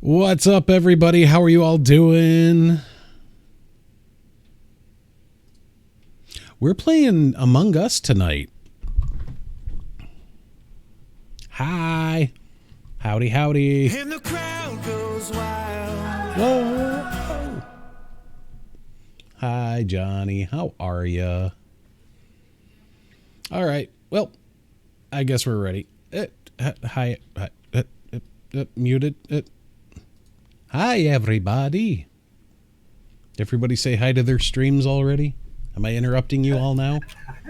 What's up, everybody? How are you all doing? We're playing Among Us tonight. Hi. Howdy, howdy. And the crowd goes wild. Whoa. Hi, Johnny. How are ya? All right. Well, I guess we're ready. Hi. Muted. Hi, everybody. Everybody say hi to their streams already? Am I interrupting you all now?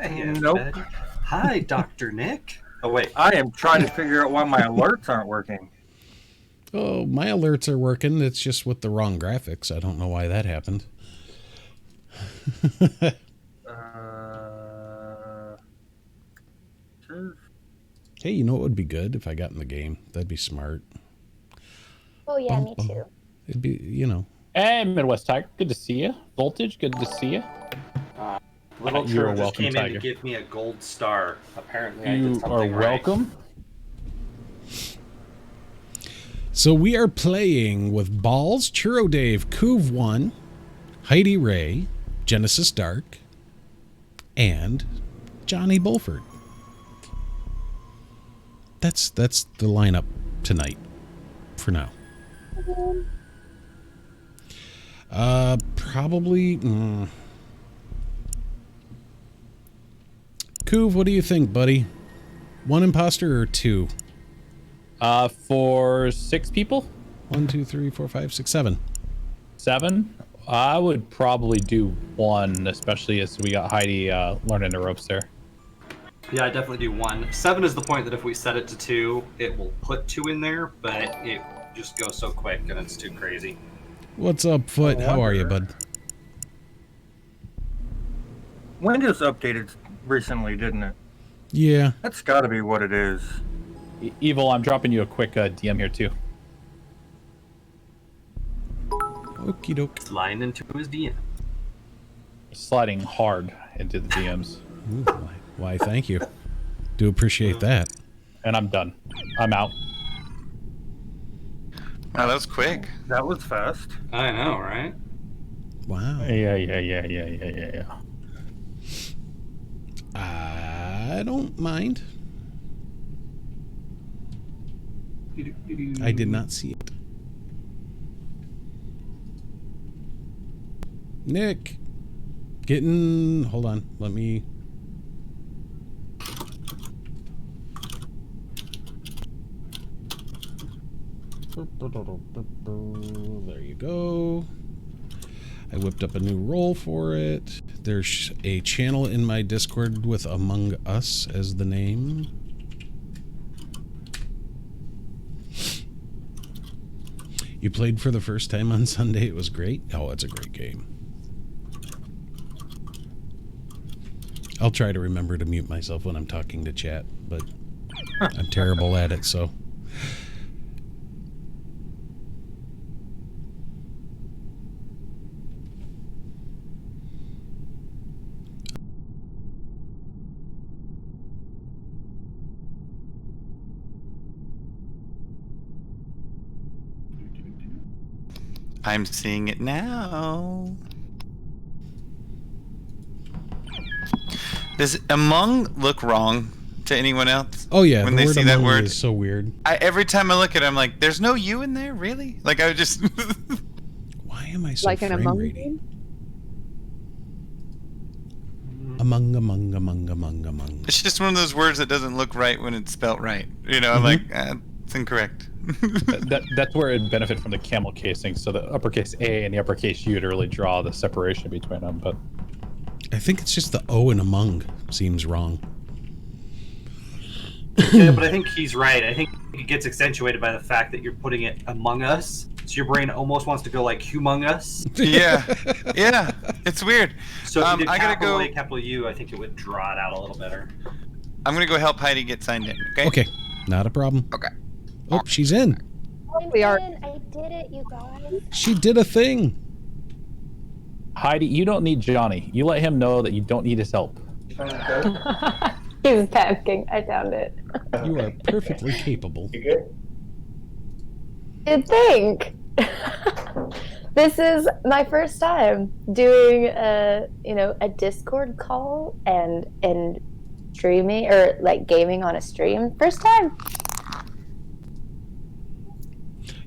Nope. Hi, Dr. Nick. Oh, wait. I am trying to figure out why my alerts aren't working. Oh, my alerts are working. It's just with the wrong graphics. I don't know why that happened. Hey, you know what would be good if I got in the game? That'd be smart. Oh, yeah, me too. It'd be, you know. Hey, Midwest Tiger. Good to see you. Voltage, good to see you. Little Churro just came in to give me a gold star. Apparently, I did something right. You are welcome. So we are playing with Balls, ChurroDave, CouveOne, Heidi Ray, JenesisDark, and Johnny Bulford. That's the lineup tonight, for now. Probably. Couve, what do you think, buddy? One imposter or two? For 6 people? 1, 2, 3, 4, 5, 6, 7. 7? I would probably do 1, especially as we got Heidi learning the ropes there. Yeah, I definitely do 1. 7 is the point that if we set it to 2, it will put 2 in there, but it just goes so quick and it's too crazy. What's up, Foot? How are you, bud? Windows updated recently, didn't it? Yeah. That's got to be what it is. Evil, I'm dropping you a quick DM here, too. Okie doke. Sliding into his DM. Sliding hard into the DMs. Ooh, why, thank you. Do appreciate that. And I'm done. I'm out. Wow, that was quick. That was fast. I know, right? Wow. Yeah. I don't mind. I did not see it. Nick, hold on, let me. There you go. I whipped up a new role for it. There's a channel in my Discord with Among Us as the name. You played for the first time on Sunday. It was great. Oh, it's a great game. I'll try to remember to mute myself when I'm talking to chat, but I'm terrible at it, so. I'm seeing it now. Does among look wrong to anyone else? Oh yeah, when they see that word, is so weird. Every time I look at it, I'm like, "There's no you in there, really?" Like I would just. Why am I so like an among rating? Among. It's just one of those words that doesn't look right when it's spelt right. You know, I'm like, it's incorrect. That's where it'd benefit from the camel casing, so the uppercase A and the uppercase U to really draw the separation between them. But I think it's just the O in among seems wrong. Yeah, but I think he's right. I think it gets accentuated by the fact that you're putting it among us. So your brain almost wants to go like humong us. Yeah, it's weird. So if you did capital A, capital U, I think it would draw it out a little better. I'm gonna go help Heidi get signed in. Okay. Okay, not a problem. Okay. Oh, she's in. We are. I did it, you guys. She did a thing. Heidi, you don't need Johnny. You let him know that you don't need his help. He's panicking. I found it. You are perfectly capable. You good? You'd think. This is my first time doing a Discord call and streaming or like gaming on a stream. First time.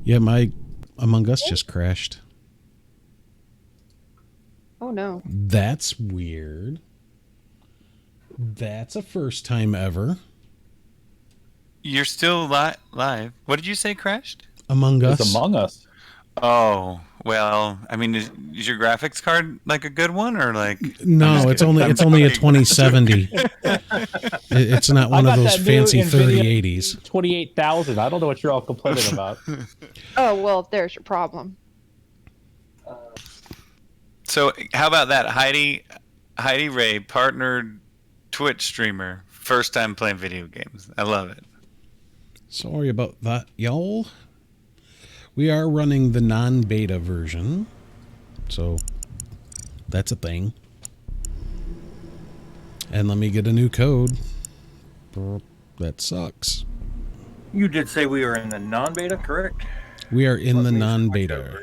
Yeah, my Among Us just crashed. Oh no. That's weird. That's a first time ever. You're still live. What did you say crashed? Among Us. It's Among Us. Oh, well, I mean, is your graphics card like a good one or like? No, it's only a 2070. It's not one of those fancy 3080s. 28,000. I don't know what you're all complaining about. Oh well, there's your problem. So how about that, Heidi Ray, partnered Twitch streamer, first time playing video games. I love it. Sorry about that, y'all. We are running the non-beta version, so that's a thing. And let me get a new code. That sucks. You did say we were in the non-beta, correct? We are in the non-beta.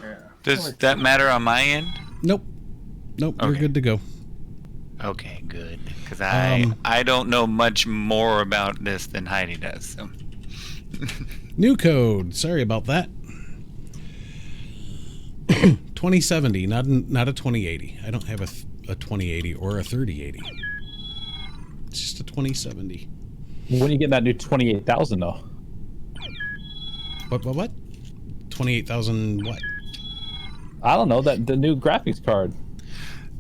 Yeah. Does that matter on my end? Nope. Nope, we're Okay. good to go. Okay, good. Because I don't know much more about this than Heidi does. So. New code. Sorry about that. 2070, not a 2080. I don't have a 2080 or a 3080. It's just a 2070. When are you getting that new 28,000 though? What? 28,000 what? I don't know, the new graphics card.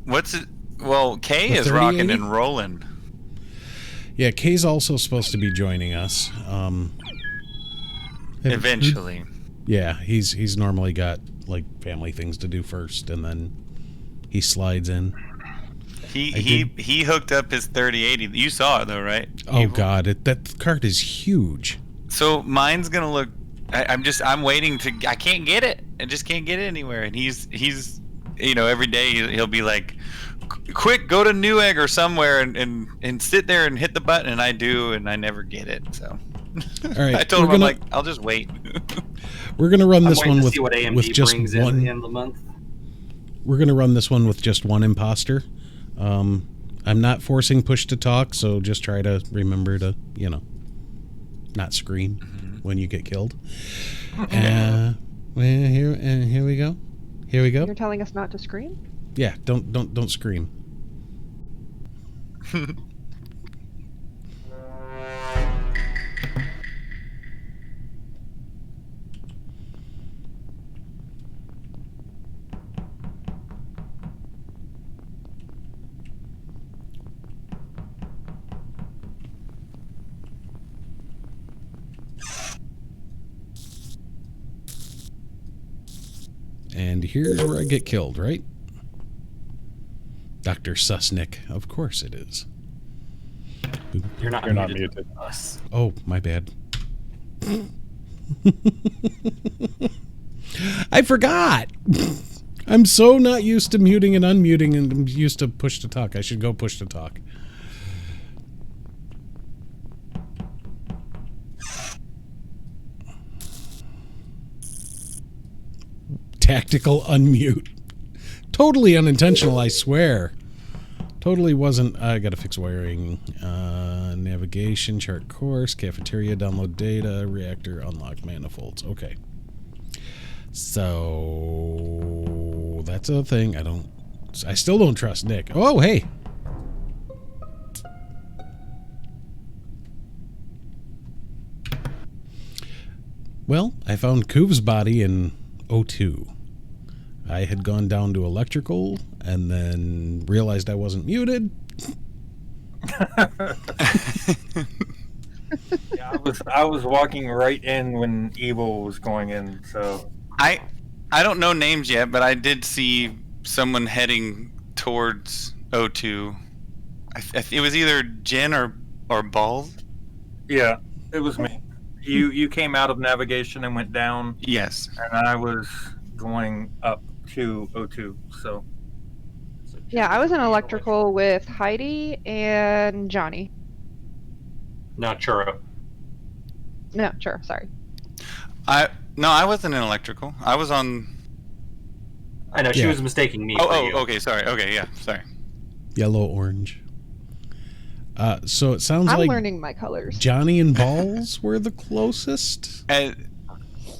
What's it? Well, Kay The is rocking 3080? and rolling. Yeah, Kay's also supposed to be joining us. Eventually. Yeah, he's normally got like family things to do first, and then he slides in. He hooked up his 3080. You saw it though, right? Oh God, that card is huge. So mine's gonna look. I'm waiting to. I can't get it. I just can't get it anywhere. And he's every day he'll be like, quick, go to Newegg or somewhere and sit there and hit the button, and I do, and I never get it. So. All right, I told him, I'm like, I'll just wait. We're gonna run this I'm one waiting to with see what AMD with just brings in at one. the end of the month. We're gonna run this one with just one imposter. I'm not forcing push to talk, so just try to remember to not scream when you get killed. Well, here we go. Here we go. You're telling us not to scream? Yeah, don't scream. And here's where I get killed, right? Dr. Susnick. Of course it is. You're not muted. Us. Oh, my bad. I forgot. I'm so not used to muting and unmuting, and I'm used to push to talk. I should go push to talk. Tactical unmute. Totally unintentional, I swear. Totally wasn't. I gotta fix wiring. Navigation, chart course, cafeteria, download data, reactor, unlock manifolds. Okay. So that's a thing. I still don't trust Nick. Oh, hey. Well, I found Couve's body in O2. I had gone down to electrical and then realized I wasn't muted. Yeah, I was walking right in when Evil was going in, so I don't know names yet, but I did see someone heading towards O2. It was either Jen or Balls. yeah, it was me. You came out of navigation and went down, Yes. and I was going up to O2. So Yeah, I was in electrical with Heidi and Johnny. No, Churro. No, sure, sorry. No, I wasn't in electrical. I was on. I know, she Yeah. was mistaking me for you. Okay, sorry. Okay, yeah, sorry. Yellow, orange. So it sounds I'm like learning my colors. Johnny and Balls were the closest.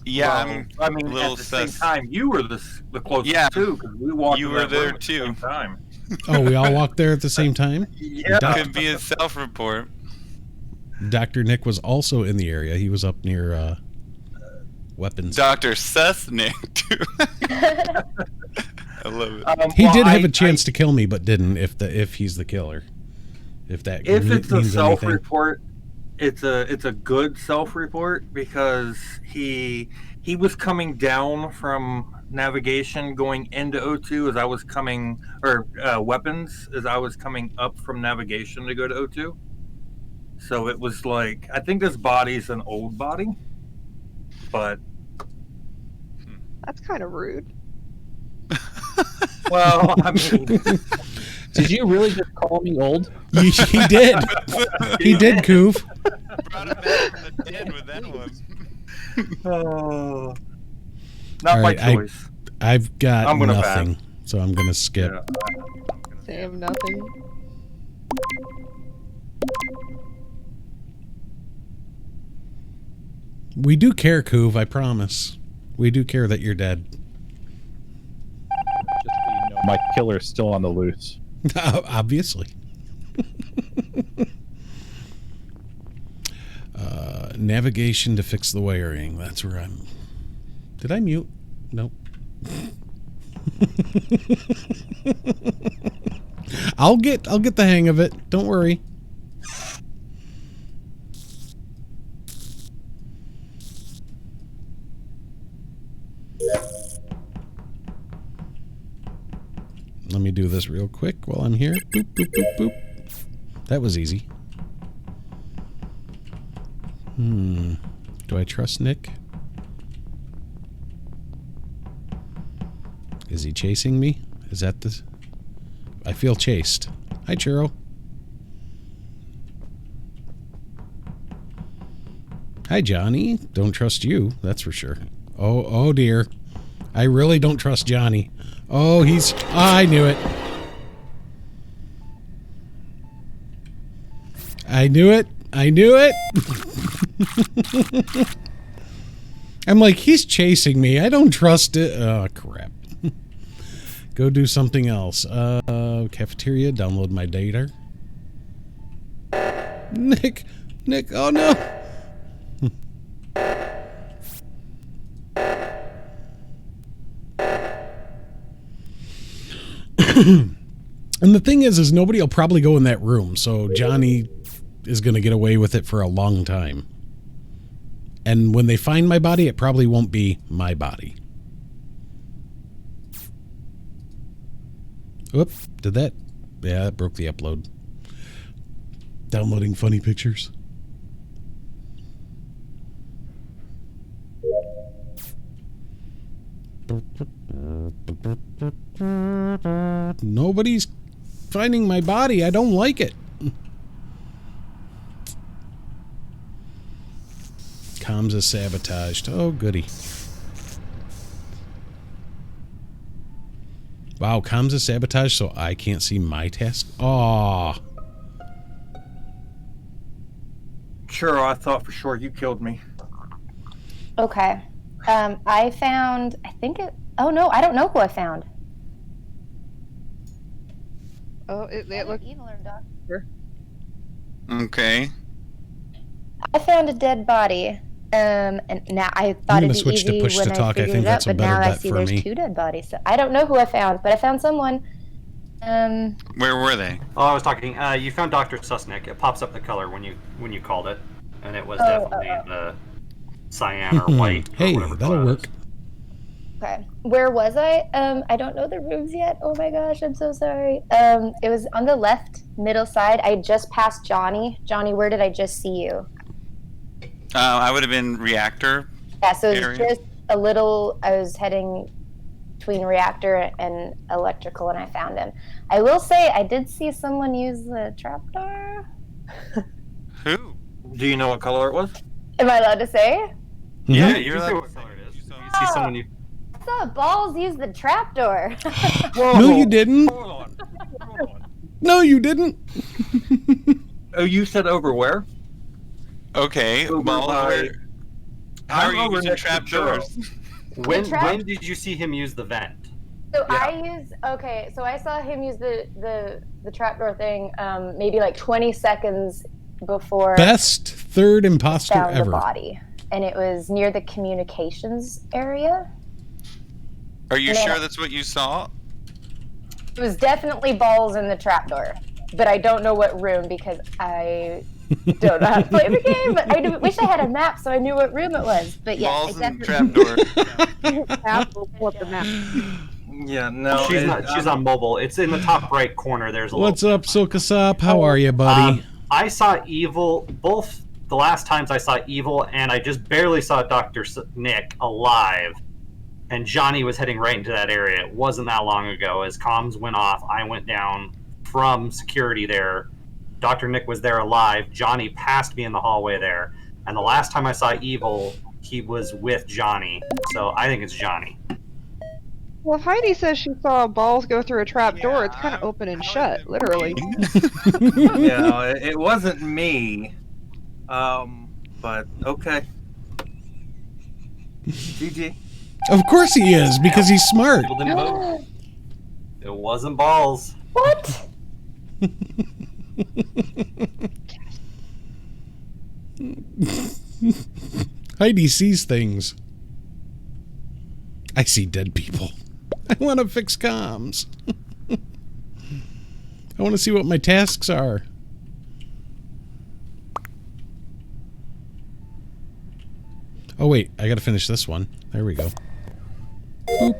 Yeah, Well, I'm I mean, a little at the same sus. time, you were the closest Yeah. too, because we walked. You in were that there room at the too. same time. Oh, we all walked there at the same time? Yeah. Could be a self-report. Dr. Nick was also in the area. He was up near weapons. Dr. Susnick, too. I love it. He Well, did have a chance to kill me, but didn't. If he's the killer, if that If it's a means anything. self-report, it's a good self-report because he was coming down from navigation going into O2 as I was coming, or weapons as I was coming up from navigation to go to O2. So it was like, I think this body's an old body, but That's kind of rude. well, I mean, Did you really just call me old? He did. He did, Couve. Brought him back from the dead with that one. not All my right, choice. I've got I'm gonna nothing, so I'm gonna skip. Yeah. Same, nothing. We do care, Couve, I promise. We do care that you're dead. Just so you know, my killer's still on the loose. Obviously. Navigation to fix the wiring. That's where I'm. Did I mute? Nope. I'll get the hang of it. Don't worry. Let me do this real quick while I'm here. Boop, boop, boop, boop. That was easy. Do I trust Nick? Is he chasing me? Is that the... I feel chased. Hi, Churro. Hi, Johnny. Don't trust you, that's for sure. Oh dear. I really don't trust Johnny. Oh, he's... I knew it. I knew it. I knew it. I'm like, he's chasing me. I don't trust it. Oh, crap. Go do something else. Cafeteria, download my data. Nick, oh no. And the thing is nobody will probably go in that room, so Johnny is going to get away with it for a long time. And when they find my body, it probably won't be my body. Oop, did that? Yeah, that broke the upload. Downloading funny pictures. Nobody's finding my body. I don't like it. Comms is sabotaged. Oh, goody. Wow, comms is sabotaged, so I can't see my task. Aw. Sure, I thought for sure you killed me. Okay. I found, I think it, oh no, I don't know who I found. Oh, it looked. Evil or dark. Okay. I found a dead body. And now I thought I'm gonna it'd be switch to easy push when to talk. I figured think it out, that's a but better now I bet see for there's me. 2 dead bodies. So I don't know who I found, but I found someone. Where were they? Oh, I was talking. You found Dr. Susnick. It pops up the color when you called it, and it was Oh, definitely the cyan or white. Or Hey, whatever that'll color it work. is. Okay. Where was I? I don't know the rooms yet. Oh my gosh, I'm so sorry. It was on the left middle side. I just passed Johnny. Johnny, where did I just see you? I would have been reactor. Yeah, so it was Area. just a little, I was heading between reactor and electrical, and I found him. I will say I did see someone use the trapdoor. Who? Do you know what color it was? Am I allowed to say? Yeah, You you're say like. what color it is. You see someone you. I saw Balls use the trapdoor. No, you didn't. Hold on. Hold on. No, you didn't. Oh, you said over where? Okay, Over Balls, by- where- how are I'm you over using next to trapdoors? When did you see him use the vent? So Yeah. so I saw him use the trapdoor thing maybe like 20 seconds before Best third imposter found the ever. body. And it was near the communications area. Are you Yeah. sure that's what you saw? It was definitely Balls in the trapdoor. But I don't know what room because I don't know how to play the game. But I wish I had a map so I knew what room it was. But yeah, Balls I and definitely... trapdoor. Map will pull up the map. Yeah, no. She's not. She's on mobile. It's in the top right corner. There's a What's little... up, Silkasop? How are you, buddy? I saw Evil both the last times I saw Evil, and I just barely saw Dr. Nick alive. And Johnny was heading right into that area. It wasn't that long ago. As comms went off, I went down from security there. Dr. Nick was there alive. Johnny passed me in the hallway there. And the last time I saw Evil, he was with Johnny. So I think it's Johnny. Well, if Heidi says she saw Balls go through a trap door, it's kind of open and shut, literally. Yeah, it wasn't me. But okay. GG. Of course he is, because he's smart. People didn't vote. It wasn't Balls. What? Heidi sees things. I see dead people. I want to fix comms. I want to see what my tasks are. Oh wait, I gotta finish this one. There we go. Boop.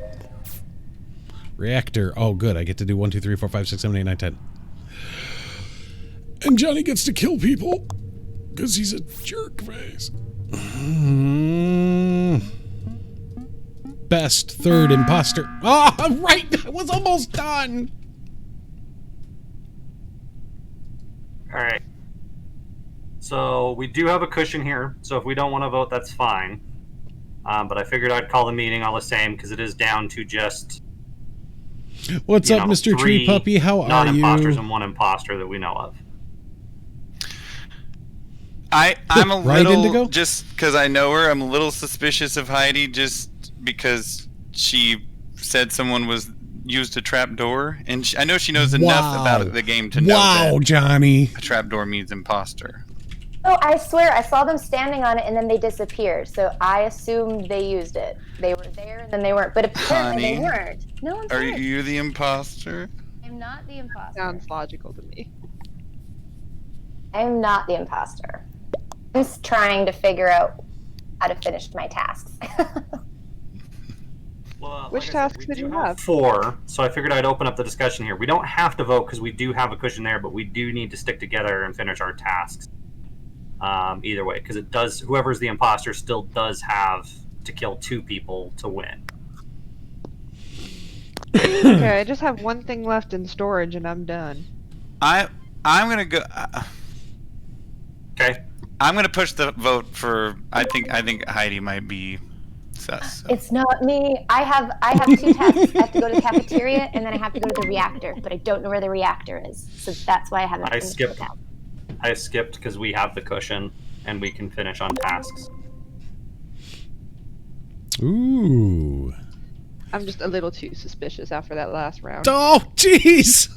Reactor. Oh good, I get to do 1, 2, 3, 4, 5, 6, 7, 8, 9, 10. And Johnny gets to kill people. Because he's a jerk face. Best third imposter. Oh, right! I was almost done! Alright. So we do have a cushion here, so if we don't want to vote, that's fine. But I figured I'd call the meeting all the same, because it is down to just... What's up, Mr. Tree 3 Puppy? How are non-imposters you? and 1 imposter that we know of. I'm a Right, little, Indigo? just because I know her, I'm a little suspicious of Heidi just because she said someone was used a trapdoor, and I know she knows enough about the game to know Wow, that Johnny. a trapdoor means imposter. Oh, I swear, I saw them standing on it and then they disappeared. So I assumed they used it. They were there and then they weren't. But apparently they Honey, weren't. No one's Are you the imposter? I'm not the imposter. Sounds logical to me. I'm not the imposter. I'm just trying to figure out how to finish my tasks. Well, Which like I said, tasks we did do you have? 4, so I figured I'd open up the discussion here. We don't have to vote because we do have a cushion there, but we do need to stick together and finish our tasks. Either way, because it does. Whoever's the imposter still does have to kill 2 people to win. Okay, I just have one thing left in storage and I'm done. I'm gonna go. Okay. I'm gonna push the vote for. I think Heidi might be sus. So. It's not me. I have 2 tasks. I have to go to the cafeteria and then I have to go to the reactor, but I don't know where the reactor is. So that's why I haven't. I finished skipped. the task. I skipped because we have the cushion and we can finish on tasks. Ooh. I'm just a little too suspicious after that last round. Oh, jeez!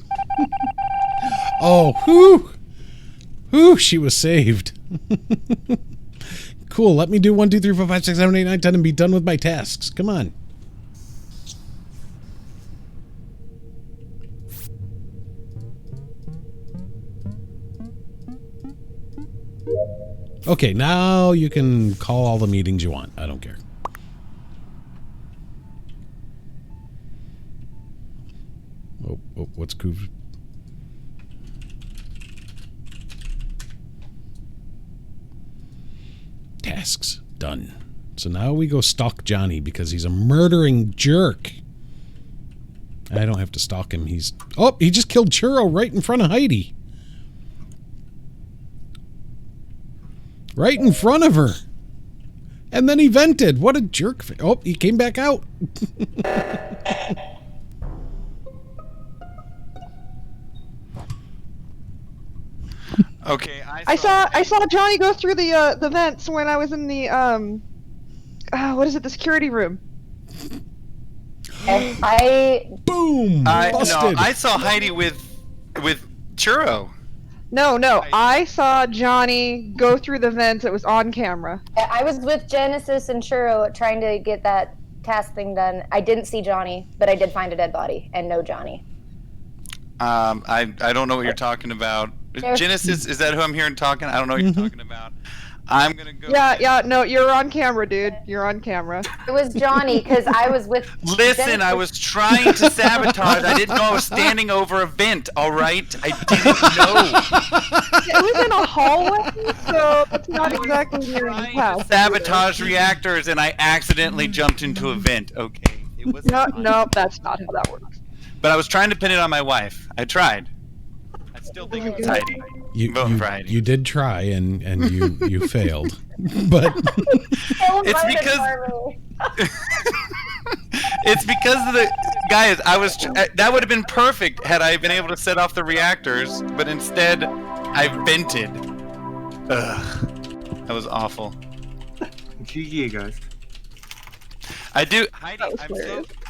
Oh, whew! Whew, she was saved. Cool, let me do 1, 2, 3, 4, 5, 6, 7, 8, 9, 10 and be done with my tasks. Come on. Okay, now you can call all the meetings you want. I don't care. Oh, what's Couve? Tasks done. So now we go stalk Johnny because he's a murdering jerk. I don't have to stalk him. He just killed Churro right in front of Heidi. Right in front of her. And then he vented. What a jerk. Oh, he came back out. Okay, I saw Johnny go through the vents when I was in the what is it? The security room. And I Boom! Busted. I saw Heidi with Churro. No, I saw Johnny go through the vents. It was on camera. was with Genesis and Churro trying to get that task thing done. I didn't see Johnny, but I did find a dead body and no Johnny. I don't know what you're talking about. Genesis, is that who I'm hearing talking? I don't know what you're talking about. I'm gonna go. Yeah, no, you're on camera, dude. You're on camera. It was Johnny because I was with. Listen, Genesis. I was trying to sabotage. I didn't know I was standing over a vent. All right, I didn't know. It was in a hallway, so it's not exactly near your house. Sabotage reactors, and I accidentally jumped into a vent. Okay, it was. No, that's not how that works. But I was trying to pin it on my wife. I tried. I still think it was Heidi. You did try and you failed. But it's because of the guys. That would have been perfect had I been able to set off the reactors, but instead I vented. Ugh, that was awful. GG, guys. Heidi,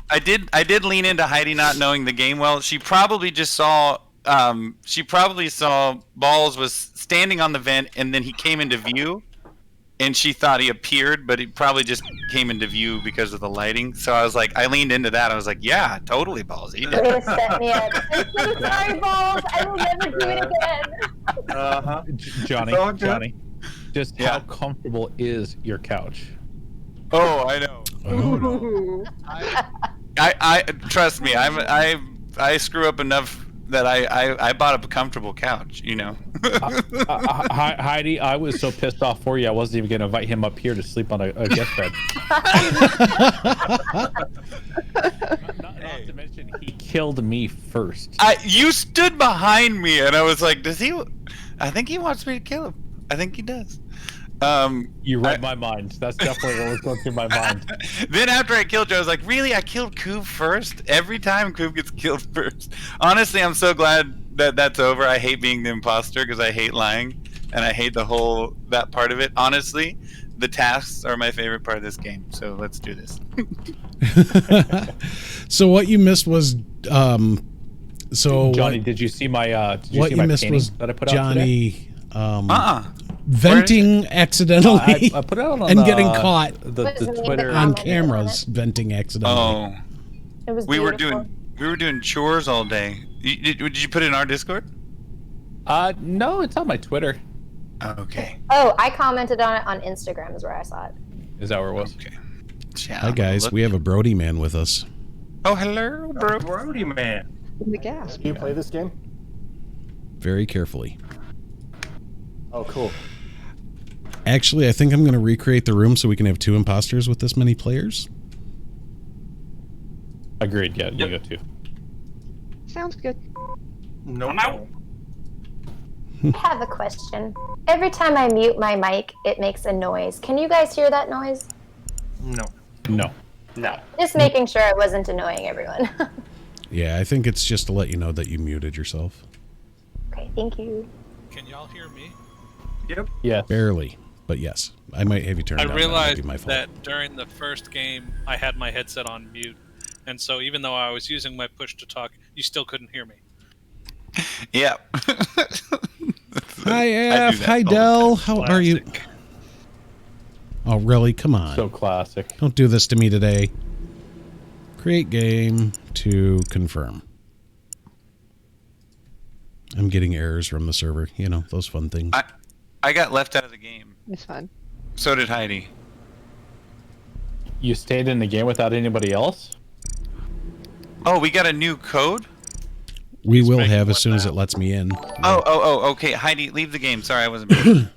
I did lean into Heidi not knowing the game well. She probably just saw. She probably saw Balls was standing on the vent, and then he came into view, and she thought he appeared, but he probably just came into view because of the lighting. So I was like, I leaned into that. I was like, yeah, totally, Balls. He did. Way to set me up. I'm so sorry, Balls. I will never do it again. Johnny, just how comfortable is your couch? Oh, I know. oh. I trust me. I screw up enough that I bought a comfortable couch, you know. Heidi, I was so pissed off for you, I wasn't even going to invite him up here to sleep on a guest bed. Not to mention, he killed me first. You stood behind me, and I was like, does he? I think he wants me to kill him. I think he does. You read my mind. That's definitely what was going through my mind. Then after I killed you, I was like, really? I killed Couve first? Every time Couve gets killed first. Honestly, I'm so glad that that's over. I hate being the imposter because I hate lying, and I hate that part of it. Honestly, the tasks are my favorite part of this game, so let's do this. So what you missed was Johnny, did you see my what you missed was that I put Johnny out today? venting accidentally I put it on and getting caught the Twitter on cameras venting accidentally. Oh, It was we were beautiful. doing chores all day. Did you put it in our Discord? No, it's on my Twitter. Okay. Oh, I commented on it on Instagram is where I saw it. Is that where it was? Okay. Yeah, Hi guys, we have a Br0dyman with us. Oh, hello, bro. Br0dyman. In the gas. Do you play this game? Very carefully. Oh, cool. Actually, I think I'm going to recreate the room so we can have 2 imposters with this many players. Agreed. Yeah, you got 2. Sounds good. No. I have a question. Every time I mute my mic, it makes a noise. Can you guys hear that noise? No. No. No. Just making sure I wasn't annoying everyone. Yeah, I think it's just to let you know that you muted yourself. Okay, thank you. Can y'all hear me? Yep. Yeah. Barely, but yes. I might have you turned I down. That might realized be my fault. that during the first game, I had my headset on mute. And so even though I was using my push to talk, you still couldn't hear me. Yeah. Hi, F. Hi, Del. How are you? Classic. Oh, really? Come on. So classic. Don't do this to me today. Create game to confirm. I'm getting errors from the server. You know, those fun things. I got left out of the game. It's fun. So did Heidi. You stayed in the game without anybody else? Oh, we got a new code? We will have as soon as it lets me in. Okay. Heidi, leave the game. Sorry, I wasn't paying.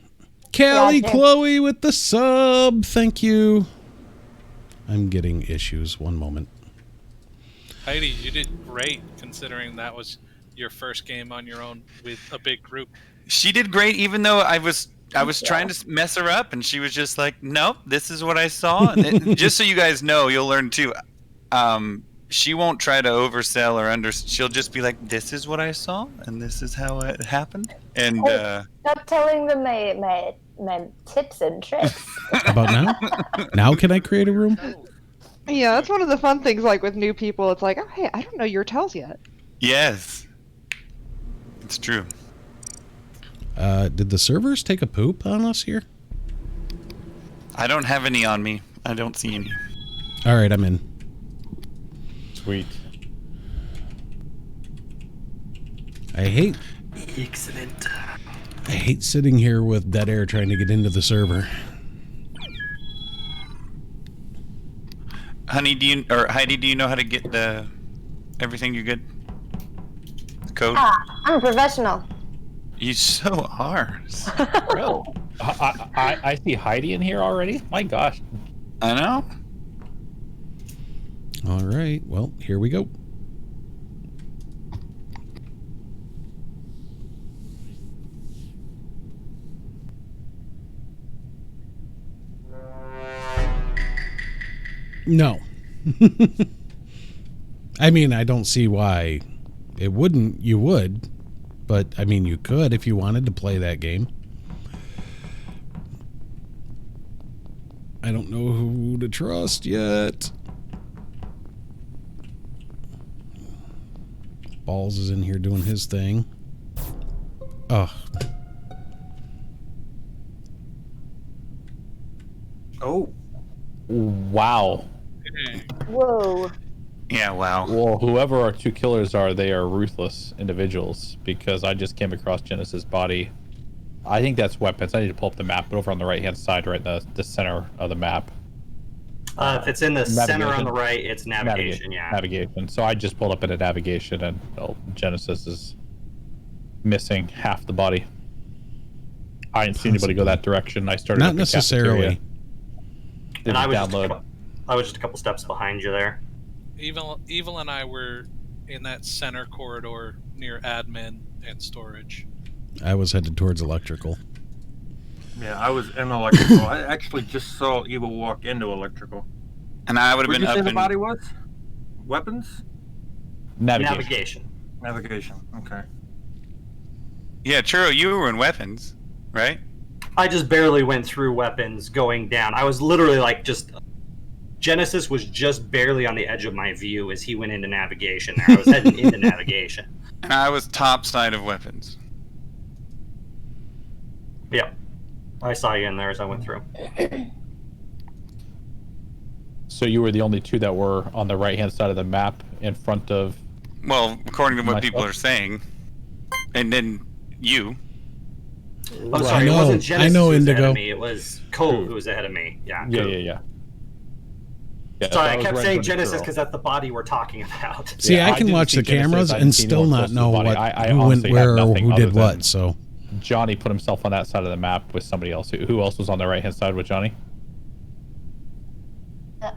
Callie Roger. Chloe with the sub. Thank you. I'm getting issues. One moment. Heidi, you did great considering that was your first game on your own with a big group. She did great, even though I was trying to mess her up, and she was just like, "Nope, this is what I saw." And just so you guys know, you'll learn too. She won't try to oversell or under. She'll just be like, "This is what I saw, and this is how it happened." And Stop telling them my tips and tricks. About now? Now can I create a room? Yeah, that's one of the fun things. Like with new people, it's like, oh hey, I don't know your tells yet. yes, it's true. Did the servers take a poop on us here? I don't have any on me. I don't see any. All right, I'm in. Sweet. Excellent. I hate sitting here with dead air trying to get into the server. Honey, Heidi, do you know how to get the everything? You good? The code? I'm a professional. You so are. Real. I see Heidi in here already. My gosh. I know. All right, well, here we go. No. I mean, I don't see why it wouldn't. You would. But, I mean, you could if you wanted to play that game. I don't know who to trust yet. Balls is in here doing his thing. Ugh. Oh. Wow. Whoa. Yeah, wow. Well, whoever our two killers are, they are ruthless individuals because I just came across Genesis' body. I think that's weapons. I need to pull up the map, but over on the right-hand side, right in the center of the map. If it's in the center on the right, it's navigation, yeah. Navigation. So I just pulled up into navigation, and Genesis is missing half the body. I didn't see anybody go that direction. I started Not at the necessarily. cafeteria. And I Download. was just a couple steps behind you there. Evil and I were in that center corridor near admin and storage. I was headed towards electrical. Yeah, I was in electrical. I actually just saw Evil walk into electrical. And I would have Where'd been you say up the in body was? Weapons? Navigation. Navigation. Okay. Yeah, Churro, you were in weapons, right? I just barely went through weapons going down. I was literally like just... Genesis was just barely on the edge of my view as he went into navigation there. I was heading into navigation. And I was top side of weapons. Yep. I saw you in there as I went through. So you were the only two that were on the right-hand side of the map in front of... Well, according to what Myself? people are saying. And then you. Oh, sorry, I know, it wasn't Genesis I know, who was ahead Indigo. of me. It was Cove who was ahead of me. Yeah. Yeah, Cove. yeah. Sorry, I was kept right saying in front of Genesis Churro. because that's the body we're talking about. See, Yeah, I I can didn't watch see the Genesis. cameras I and didn't see still anyone not close to know the body. what I who went honestly had where or nothing who other did what. than- So Johnny put himself on that side of the map with somebody else. Who else was on the right-hand side with Johnny?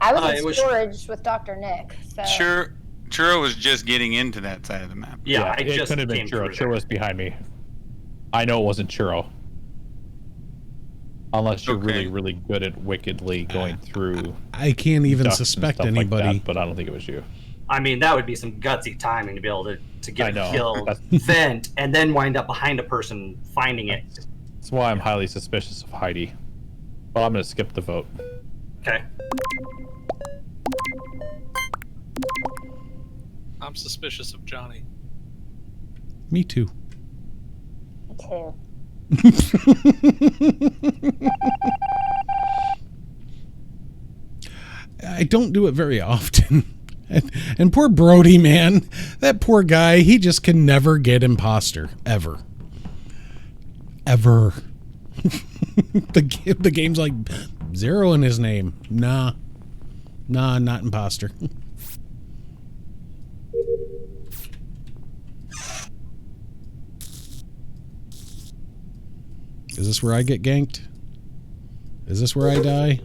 I was It in was- storage with Dr. Nick. So. Churro was just getting into that side of the map. Yeah, I it just could have been came Churro. through Churro was behind me. I know it wasn't Churro. Unless you're Okay. really, really good at wickedly going through I can't even ducts and suspect stuff like anybody. that, but I don't think it was you. I mean, that would be some gutsy timing to be able to I get know. a kill, That's- vent, and then wind up behind a person finding it. That's why I'm highly suspicious of Heidi. But I'm going to skip the vote. Okay. I'm suspicious of Johnny. Me too. Me too. I don't do it very often. And poor Br0dyman, that poor guy, he just can never get imposter. Ever. Ever. The game's like 0 in his name. Nah, not imposter. Is this where I get ganked? Is this where I die?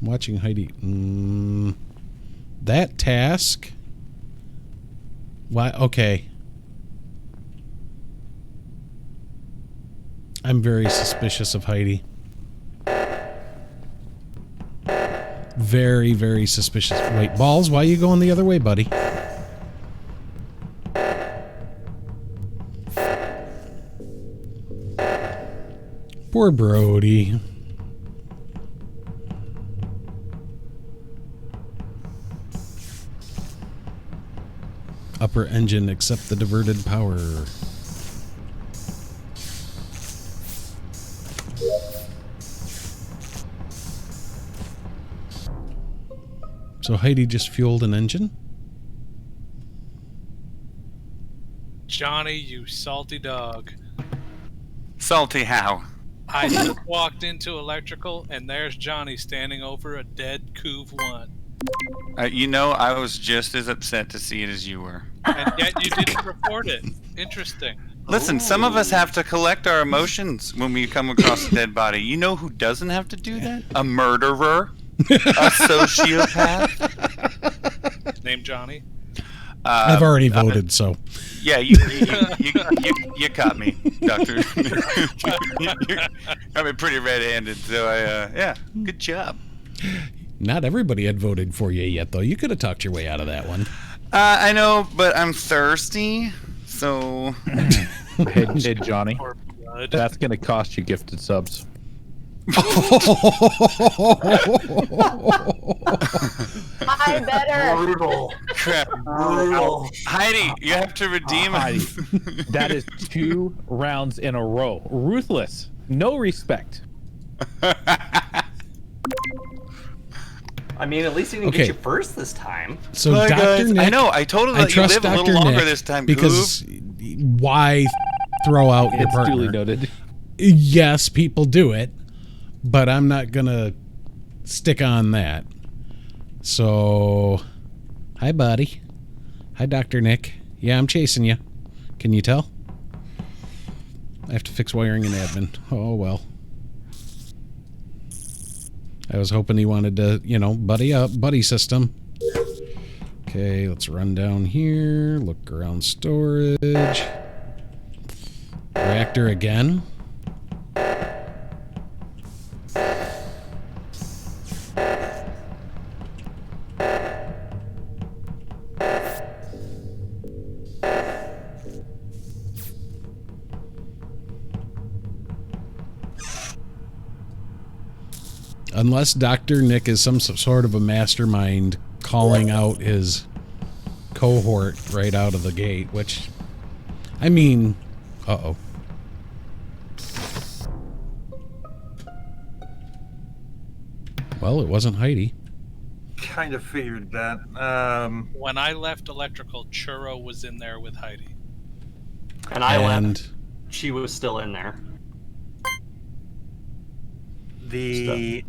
watching Heidi. That task. Why? Okay. I'm very suspicious of Heidi. Very, very suspicious. Wait, Balls, why are you going the other way, buddy? Poor Brody. Upper engine, accept the diverted power. So Heidi just fueled an engine? Johnny, you salty dog. Salty how? I just walked into electrical, and there's Johnny standing over a dead CouveOne. You know, I was just as upset to see it as you were. And yet you didn't report it. Interesting. Listen, some of us have to collect our emotions when we come across a dead body. You know who doesn't have to do that? A murderer? A sociopath? Name Johnny. I've already voted, so. Yeah, you caught me, Doctor. I've been pretty red-handed, so yeah, good job. Not everybody had voted for you yet, though. You could have talked your way out of that one. I know, but I'm thirsty, so. Hey, Johnny. That's gonna cost you gifted subs. I better. Brutal. Crap. Brutal. Heidi, you have to redeem Heidi, that is 2 rounds in a row. Ruthless. No respect. I mean, at least he didn't get you first this time. So Hi, Dr. guys. Nick, I know. I told him I that you trust live a Dr. little longer Nick this time, because why throw out your It's partner? duly noted. Yes, people do it, but I'm not gonna stick on that. So, hi, buddy. Hi, Dr. Nick. Yeah, I'm chasing you. Can you tell? I have to fix wiring and admin. Oh, well. I was hoping he wanted to, you know, buddy up, buddy system. Okay, let's run down here, look around storage. Reactor again. Unless Dr. Nick is some sort of a mastermind calling out his cohort right out of the gate, which, I mean, uh-oh. Well, it wasn't Heidi. Kind of figured that. When I left electrical, Churro was in there with Heidi. And I left. She was still in there. The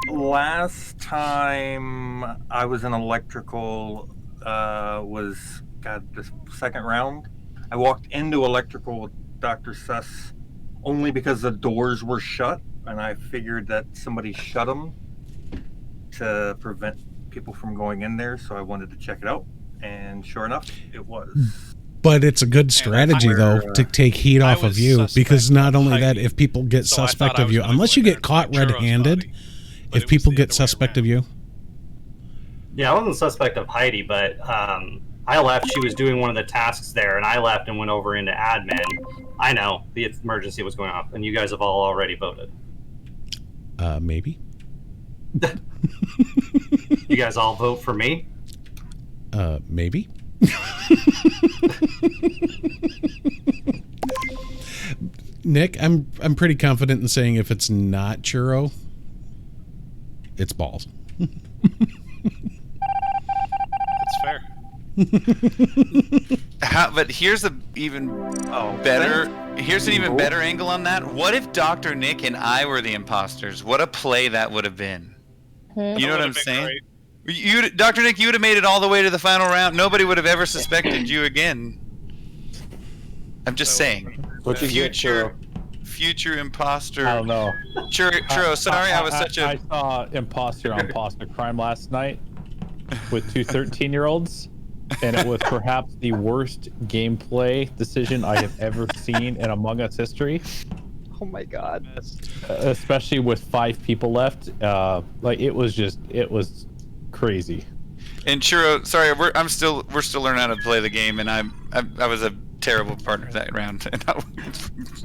last time I was in electrical was, God, the second round. I walked into electrical with Dr. Suss only because the doors were shut, and I figured that somebody shut them to prevent people from going in there, so I wanted to check it out, and sure enough, it was. But it's a good strategy, though, to take heat off of you, because not only that, if people get So I suspect thought I of was you, gonna unless go you in there get and caught find Churro's red-handed, body, but if it was people the get other way suspect of around. you, Yeah, I wasn't suspect of Heidi, but I left. She was doing one of the tasks there, and I left and went over into admin. I know the emergency was going off, and you guys have all already voted. maybe. You guys all vote for me? Maybe. Nick, I'm pretty confident in saying if it's not Churro, it's Balls. That's fair. But here's a even better. Here's an even better angle on that. What if Dr. Nick and I were the imposters? What a play that would have been. You know what I'm saying? Dr. Nick, you would have made it all the way to the final round. Nobody would have ever suspected you again. I'm just saying. What you get, Churro? future imposter. I don't know. Churro, sorry, I was such a. I saw imposter on imposter crime last night with two 13-year-olds, and it was perhaps the worst gameplay decision I have ever seen in Among Us history. Oh my god. Especially with 5 people left. Like it was crazy. And Churro, sorry, we're still learning how to play the game, and I was a terrible partner that round, and I'll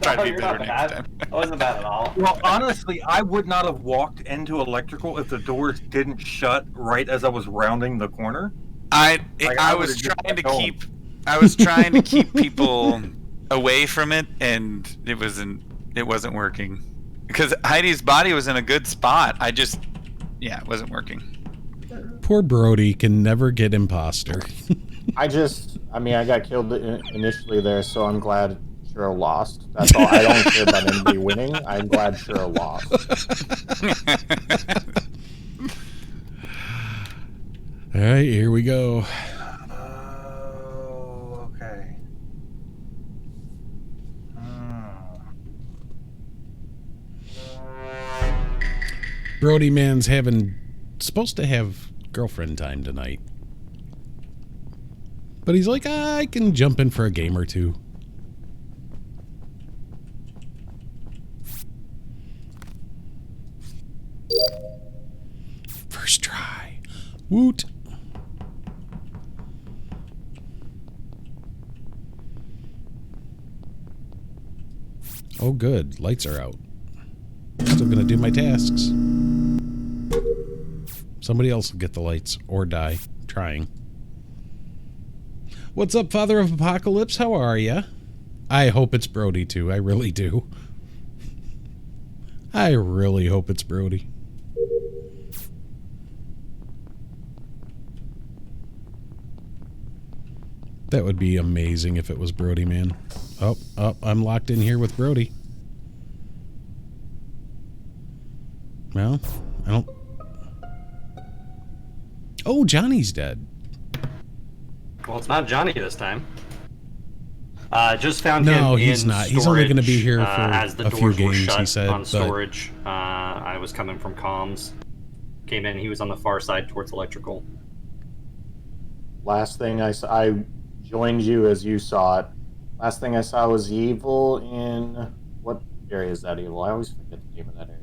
try to be better next time. I wasn't bad at all. Well, honestly, I would not have walked into electrical if the doors didn't shut right as I was rounding the corner. I was trying to keep people away from it, and it wasn't working because Heidi's body was in a good spot. It wasn't working. Poor Brody can never get imposter. I got killed initially there, so I'm glad Churro lost. That's all. I don't care about anybody winning. I'm glad Churro lost. All right, here we go. Oh, okay. Br0dyman's supposed to have girlfriend time tonight. But he's like, I can jump in for a game or two. First try. Woot. Oh, good. Lights are out. Still gonna do my tasks. Somebody else will get the lights or die trying. What's up, Father of Apocalypse? How are ya? I hope it's Brody too. I really do. I really hope it's Brody. That would be amazing if it was Br0dyman. Oh, I'm locked in here with Brody. Well, I don't... Oh, Johnny's dead. Well, it's not Johnny this time. Just found him. No, he's in not. He's only going to be here for as the a few doors were games, shut he said. on storage. I was coming from comms. Came in. He was on the far side towards electrical. Last thing I saw, I joined you as you saw it. Last thing I saw was Evil in... What area is that Evil? I always forget the name of that area.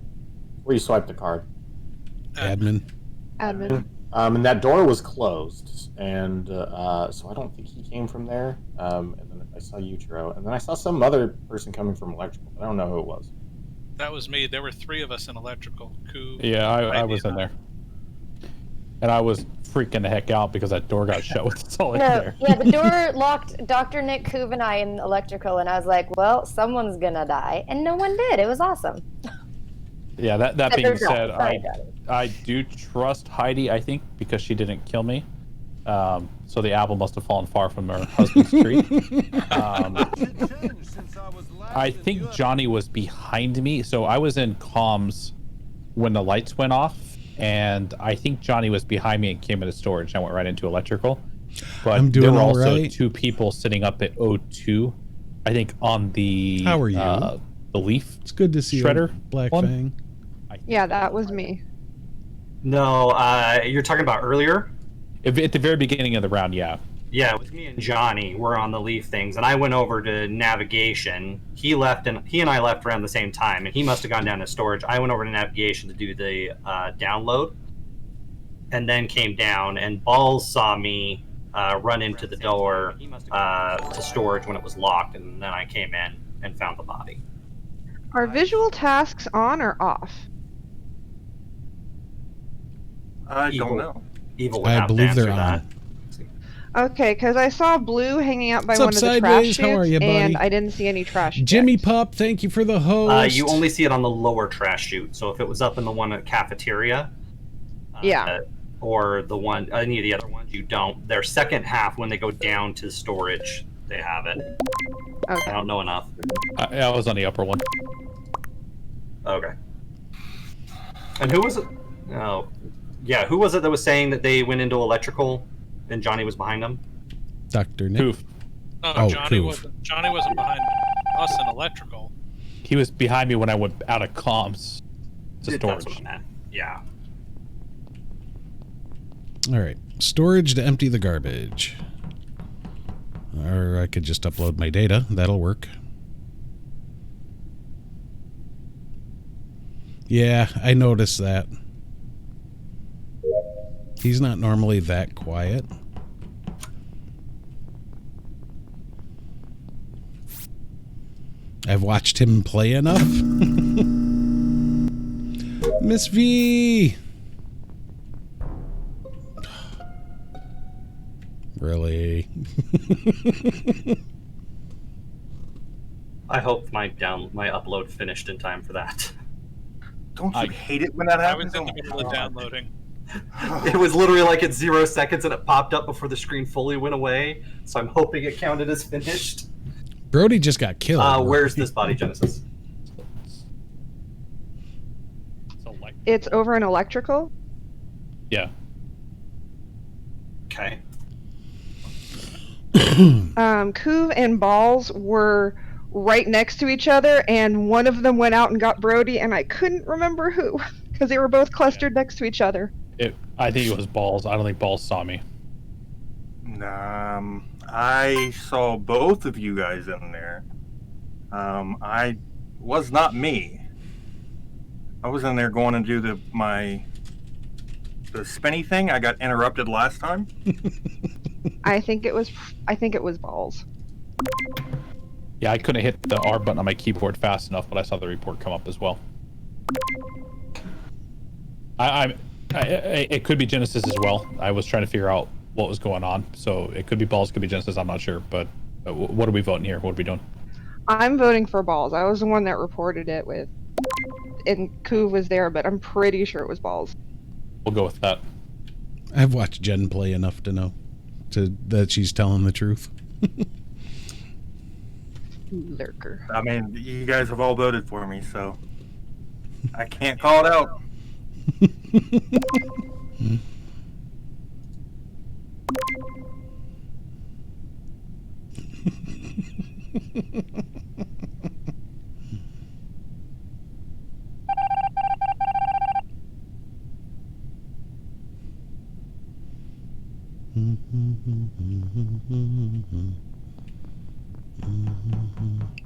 Where you swipe the card. Admin. And that door was closed, and so I don't think he came from there. And then I saw you, Churro, and then I saw some other person coming from electrical, but I don't know who it was. That was me. There were 3 of us in electrical. Yeah, I was in there. And I was freaking the heck out because that door got shut with us all in there. Yeah, the door locked Dr. Nick, Couve, and I in electrical, and I was like, well, someone's gonna die. And no one did. It was awesome. Yeah, that being said, I do trust Heidi, I think, because she didn't kill me. So the apple must have fallen far from her husband's tree. I think Johnny was behind me. So I was in comms when the lights went off, and I think Johnny was behind me and came into storage. I went right into electrical. But there were also 2 people sitting up at O2, I think, on the... How are you? The leaf. It's good to see Shredder you, Black one. Fang. Yeah, that was me. No, you're talking about earlier? At the very beginning of the round, yeah. Yeah, it was me and Johnny. We're on the leaf things, and I went over to navigation. He and I left around the same time, and he must have gone down to storage. I went over to navigation to do the download, and then came down, and Balls saw me run into the door to storage when it was locked, and then I came in and found the body. Are visual tasks on or off? I don't know. Evil would I have to believe they're answer that. on. Okay, because I saw Blue hanging out by What's one up, of the Sideways? trash How are chutes, you, buddy? and I didn't see any trash. Jimmy chutes. Pup, thank you for the host. You only see it on the lower trash chute. So if it was up in the one at cafeteria, Yeah. or the one any of the other ones, you don't. Their second half, when they go down to storage, they have it. Okay. I don't know enough. I was on the upper one. Okay. And who was it? Oh, yeah. Who was it that was saying that they went into electrical and Johnny was behind them? Dr. Nick. Poof. No, Oh, Johnny Couve. wasn't. Johnny wasn't behind us in electrical. He was behind me when I went out of comms to That's storage. what I meant. Yeah. All right. Storage to empty the garbage. Or I could just upload my data. That'll work. Yeah, I noticed that. He's not normally that quiet. I've watched him play enough. Miss V! Really? I hope my upload finished in time for that. Don't you hate it when that I was happens? in Oh the my middle of God. downloading. It was literally like at 0 seconds and it popped up before the screen fully went away. So I'm hoping it counted as finished. Brody just got killed. Where's this body, Genesis? It's over in electrical. Yeah. Okay. Couve and Balls were right next to each other, and one of them went out and got Brody, and I couldn't remember who because they were both clustered next to each other. I think it was Balls. I don't think Balls saw me. I saw both of you guys in there. I was not me. I was in there going to do the spinny thing. I got interrupted last time. I think it was Balls. Yeah, I couldn't hit the R button on my keyboard fast enough, but I saw the report come up as well. It could be Genesis as well. I was trying to figure out what was going on, so it could be Balls, could be Genesis. I'm not sure, but what are we voting here? What are we doing? I'm voting for Balls. I was the one that reported it with, and Couve was there, but I'm pretty sure it was Balls. We'll go with that. I've watched Jen play enough to know that she's telling the truth. Lurker. I mean, you guys have all voted for me, so I can't call it out.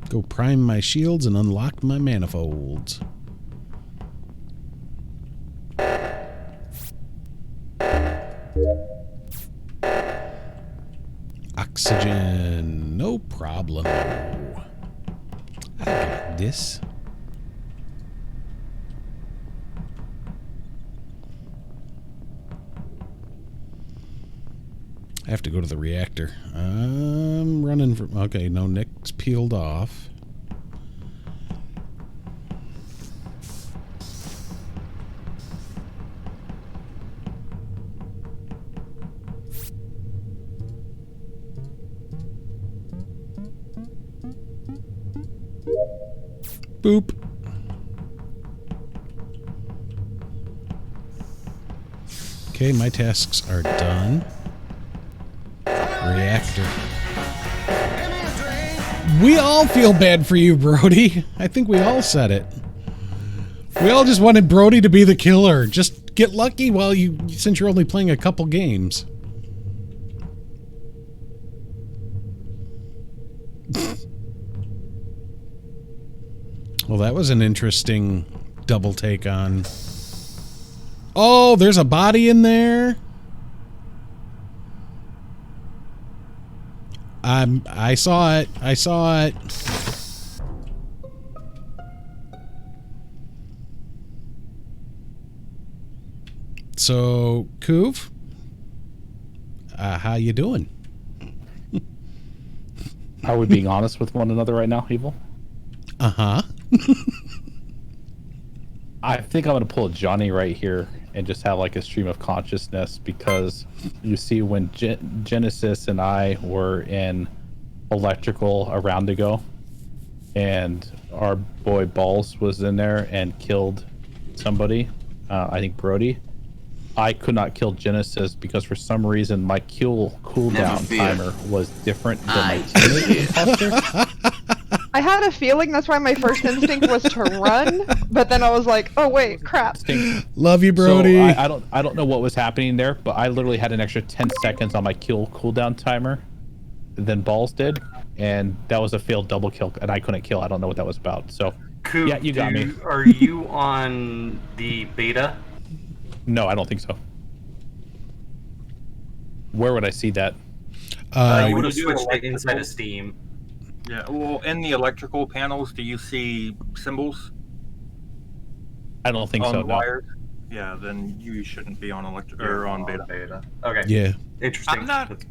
Go prime my shields and unlock my manifolds. Oxygen, no problem. I got this. I have to go to the reactor. I'm running from... Okay, no, Nick's peeled off. Boop. Okay, my tasks are done. Reactor. We all feel bad for you, Brody. I think we all said it. We all just wanted Brody to be the killer. Just get lucky while since you're only playing a couple games. Well, that was an interesting double take on... Oh, there's a body in there? I saw it. I saw it. So, Couve? How you doing? Are we being honest with one another right now, Evil? Uh-huh. I think I'm going to pull Johnny right here and just have like a stream of consciousness, because you see when Genesis and I were in electrical a round ago and our boy Balls was in there and killed somebody, I think Brody, I could not kill Genesis because for some reason my cooldown timer was different than my teammate imposter. I had a feeling that's why my first instinct was to run, but then I was like, oh wait, crap. Love you, Brody. So I don't know what was happening there, but I literally had an extra 10 seconds on my cooldown timer than Balls did, and that was a failed double kill, and I couldn't kill. I don't know what that was about. So Couve, yeah, you got me. Are you on the beta? No, I don't think so. Where would I see that? You would have switched it inside of Steam. Yeah, well, in the electrical panels, do you see symbols I don't think on so. the No. wires? Yeah, then you shouldn't be on or on beta. Okay. Yeah. Interesting.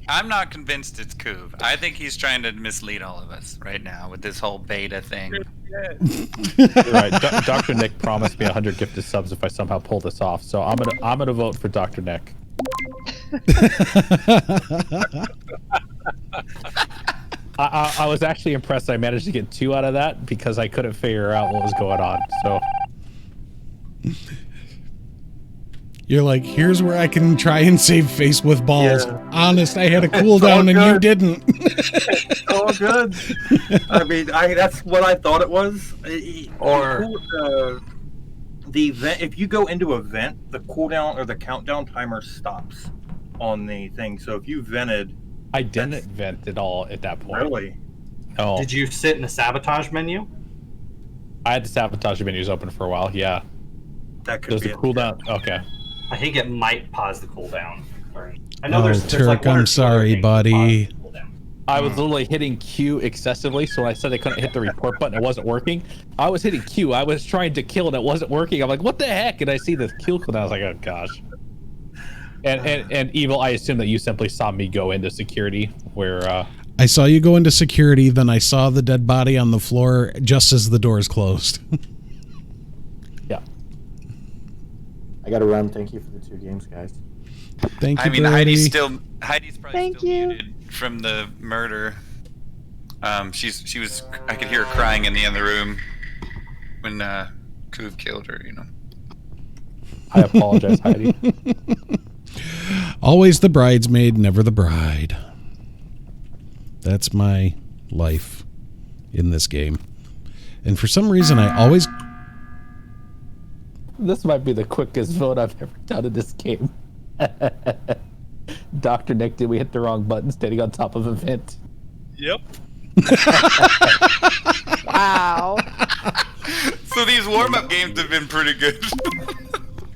I'm not convinced it's Couve. I think he's trying to mislead all of us right now with this whole beta thing. You're right. Dr. Nick promised me 100 gifted subs if I somehow pull this off. So I'm gonna vote for Dr. Nick. I was actually impressed I managed to get 2 out of that because I couldn't figure out what was going on. So You're like, here's where I can try and save face with Balls. Yeah. Honest, I had a cooldown and you didn't. It's all good. I mean, that's what I thought it was. The vent. If you go into a vent, the cooldown or the countdown timer stops on the thing. So if you vented, I didn't vent at all at that point. really, Oh, Did you sit in the sabotage menu? I had the sabotage menus open for a while. Yeah. that could Does be the it. cooldown? Okay. I think it might pause the cooldown. I know Oh, there's like Turk, one or I'm two other sorry, things that buddy. pause the cooldown. I was literally hitting Q excessively, so when I said I couldn't hit the report button, it wasn't working. I was hitting Q. I was trying to kill and it wasn't working. I'm like, what the heck? And I see the kill cooldown. I was like, oh gosh. And Evil, I assume that you simply saw me go into security where I saw you go into security, then I saw the dead body on the floor just as the doors closed. yeah. I got to run. Thank you for the 2 games, guys. Thank you, I mean, Brody. Heidi's probably Thank still you. muted from the murder. She was. I could hear her crying in the other room when Couve killed her. You know. I apologize, Heidi. Always the bridesmaid, never the bride. That's my life in this game. And for some reason, I always... This might be the quickest vote I've ever done in this game. Dr. Nick, did we hit the wrong button standing on top of a vent? Yep. Wow. So these warm-up games have been pretty good.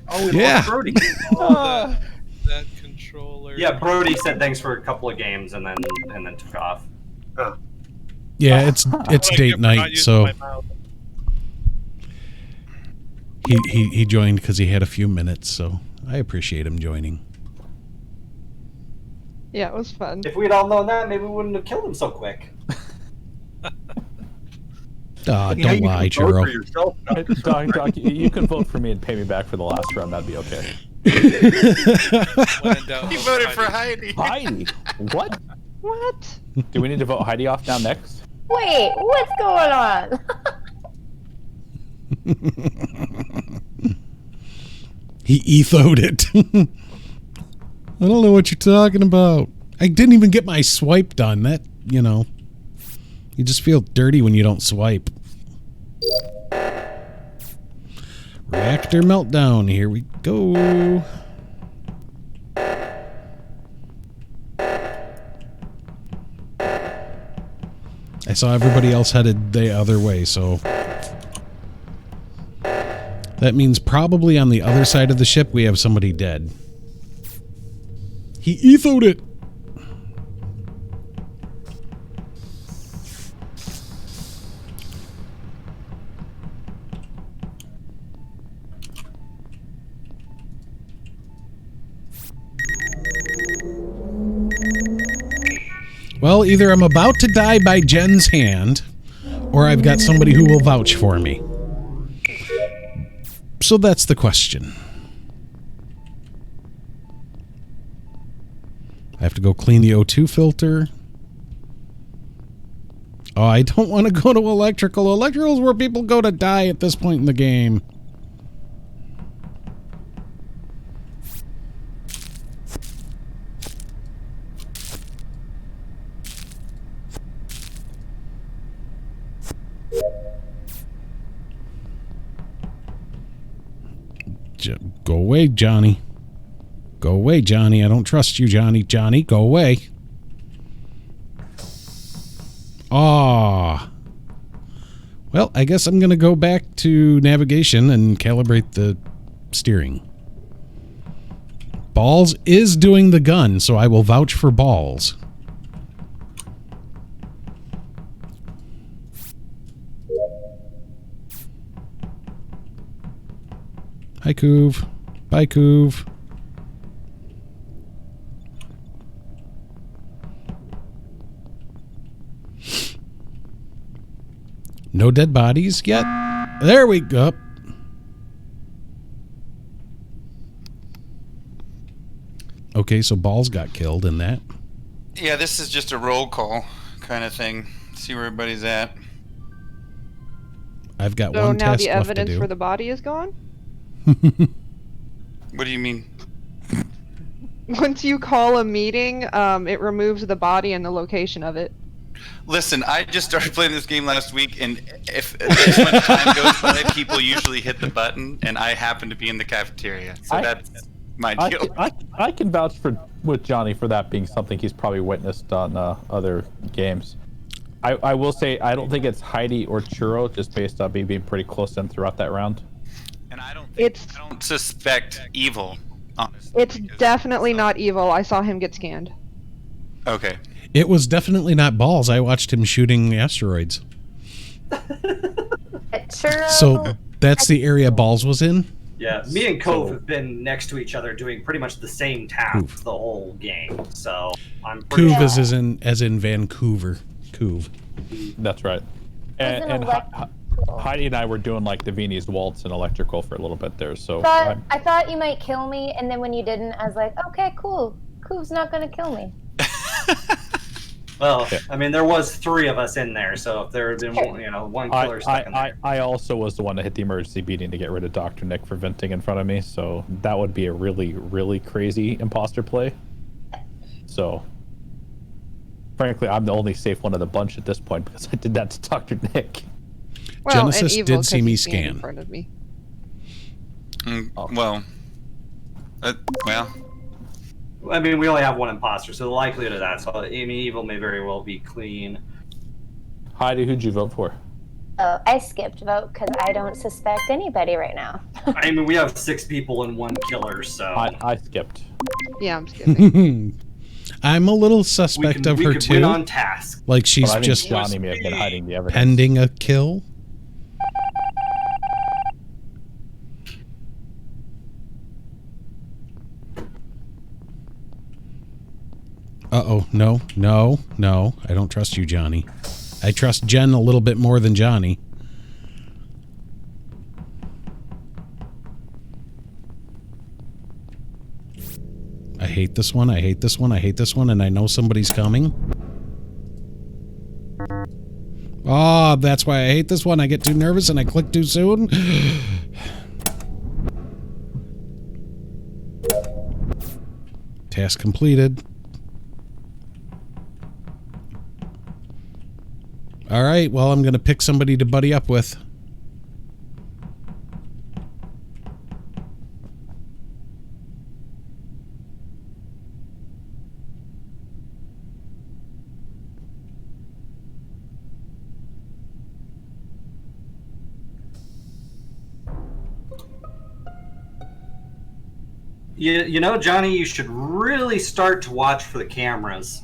Oh, Yeah. Brody. That controller. Yeah, Brody said thanks for a couple of games and then took off. Yeah, it's What I date get for not night, using so my mouse. he joined because he had a few minutes, so I appreciate him joining. Yeah, it was fun. If we'd all known that, maybe we wouldn't have killed him so quick. Don't Yeah, you lie, can vote for Churro. yourself, Dr. Doc, you can vote for me and pay me back for the last round. That'd be okay. When in doubt, He vote voted Heidi. for Heidi. Heidi? What? What? Do we need to vote Heidi off now next? Wait, what's going on? He ethoed it. I don't know what you're talking about. I didn't even get my swipe done. That, you know, you just feel dirty when you don't swipe. Reactor meltdown. Here we go. I saw everybody else headed the other way, so that means probably on the other side of the ship we have somebody dead. He ethoed it. Well, either I'm about to die by Jen's hand, or I've got somebody who will vouch for me. So that's the question. I have to go clean the O2 filter. Oh, I don't want to go to electrical. Electrical is where people go to die at this point in the game. Go away, Johnny. Go away, Johnny. I don't trust you, Johnny. Johnny, go away. Ah. Well, I guess I'm going to go back to navigation and calibrate the steering. Balls is doing the gun, so I will vouch for Balls. Hi, Couve. Bye, Couve. No dead bodies yet? There we go. Okay, so Balls got killed in that. Yeah, this is just a roll call kind of thing. See where everybody's at. I've got So one now task the left to evidence do. for the body is gone? What do you mean? Once you call a meeting, it removes the body and the location of it. Listen, I just started playing this game last week, and if as much time goes by, people usually hit the button, and I happen to be in the cafeteria. So that's my deal. I can vouch with Johnny for that being something he's probably witnessed on other games. I will say I don't think it's Heidi or Churro, just based on me being pretty close to him throughout that round. And I don't It's suspect evil, honestly. it's definitely not evil. I saw him get scanned. Okay. It was definitely not Balls. I watched him shooting asteroids. Churro. So that's the area Balls was in? Yeah, me and Cove have been next to each other doing pretty much the same tasks Couve. the whole game. So I'm pretty Couve sure. is as in Vancouver. Couve. That's right. As an And electrical. Heidi and I were doing like the Viennese waltz and electrical for a little bit there. So I thought you might kill me, and then when you didn't, I was like, okay, cool. Couve's not gonna kill me. Well, Yeah. I mean, there was 3 of us in there, so if there had been one killer stuck in there. I also was the one that hit the emergency beating to get rid of Dr. Nick for venting in front of me, so that would be a really, really crazy imposter play. So, frankly, I'm the only safe one of the bunch at this point because I did that to Dr. Nick. Well, Genesis and evil did 'cause see me he's standing scan. in front of me. Well, I mean, we only have one imposter, so the likelihood of that. So, I mean, evil may very well be clean. Heidi, who'd you vote for? Oh, I skipped vote because I don't suspect anybody right now. I mean, we have 6 people and 1 killer, so I skipped. Yeah, I'm skipping. I'm a little we suspect can, of we her could too. win on task. Like she's But I think just Johnny may have been hiding the evidence. pending a kill. Uh-oh. No. I don't trust you, Johnny. I trust Jen a little bit more than Johnny. I hate this one, I hate this one, I hate this one, and I know somebody's coming. Oh, that's why I hate this one. I get too nervous and I click too soon. Task completed. All right, well, I'm going to pick somebody to buddy up with. You know, Johnny, you should really start to watch for the cameras.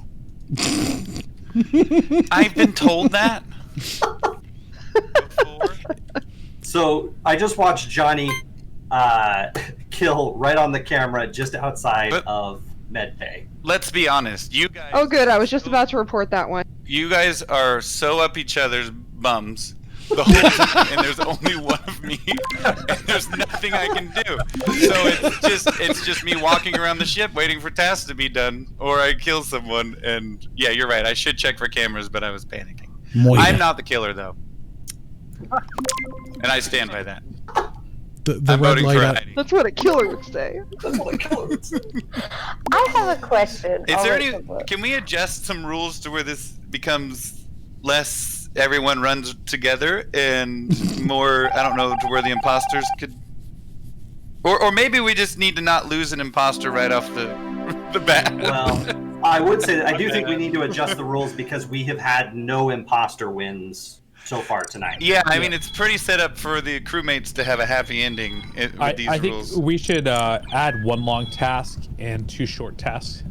I've been told that before. So I just watched Johnny kill right on the camera just outside of MedBay. Let's be honest, you guys. Oh, good. I was just about to report that one. You guys are so up each other's bums the whole time, and there's only one of me, and there's nothing I can do. So it's just me walking around the ship waiting for tasks to be done, or I kill someone. And yeah, you're right. I should check for cameras, but I was panicking. I'm not the killer though, and I stand by that. The I'm red voting light for up. Heidi. That's what a killer would say. That's what a killer would say. I have a question. Is I'll there wait any? for Blue. Can we adjust some rules to where this becomes less? Everyone runs together and more. I don't know, to where the imposters could. Or maybe we just need to not lose an imposter right off the bat. Well, I would say that I do think we need to adjust the rules because we have had no imposter wins so far tonight. Yeah, I mean, it's pretty set up for the crewmates to have a happy ending with these I think rules. we should add 1 long task and 2 short tasks.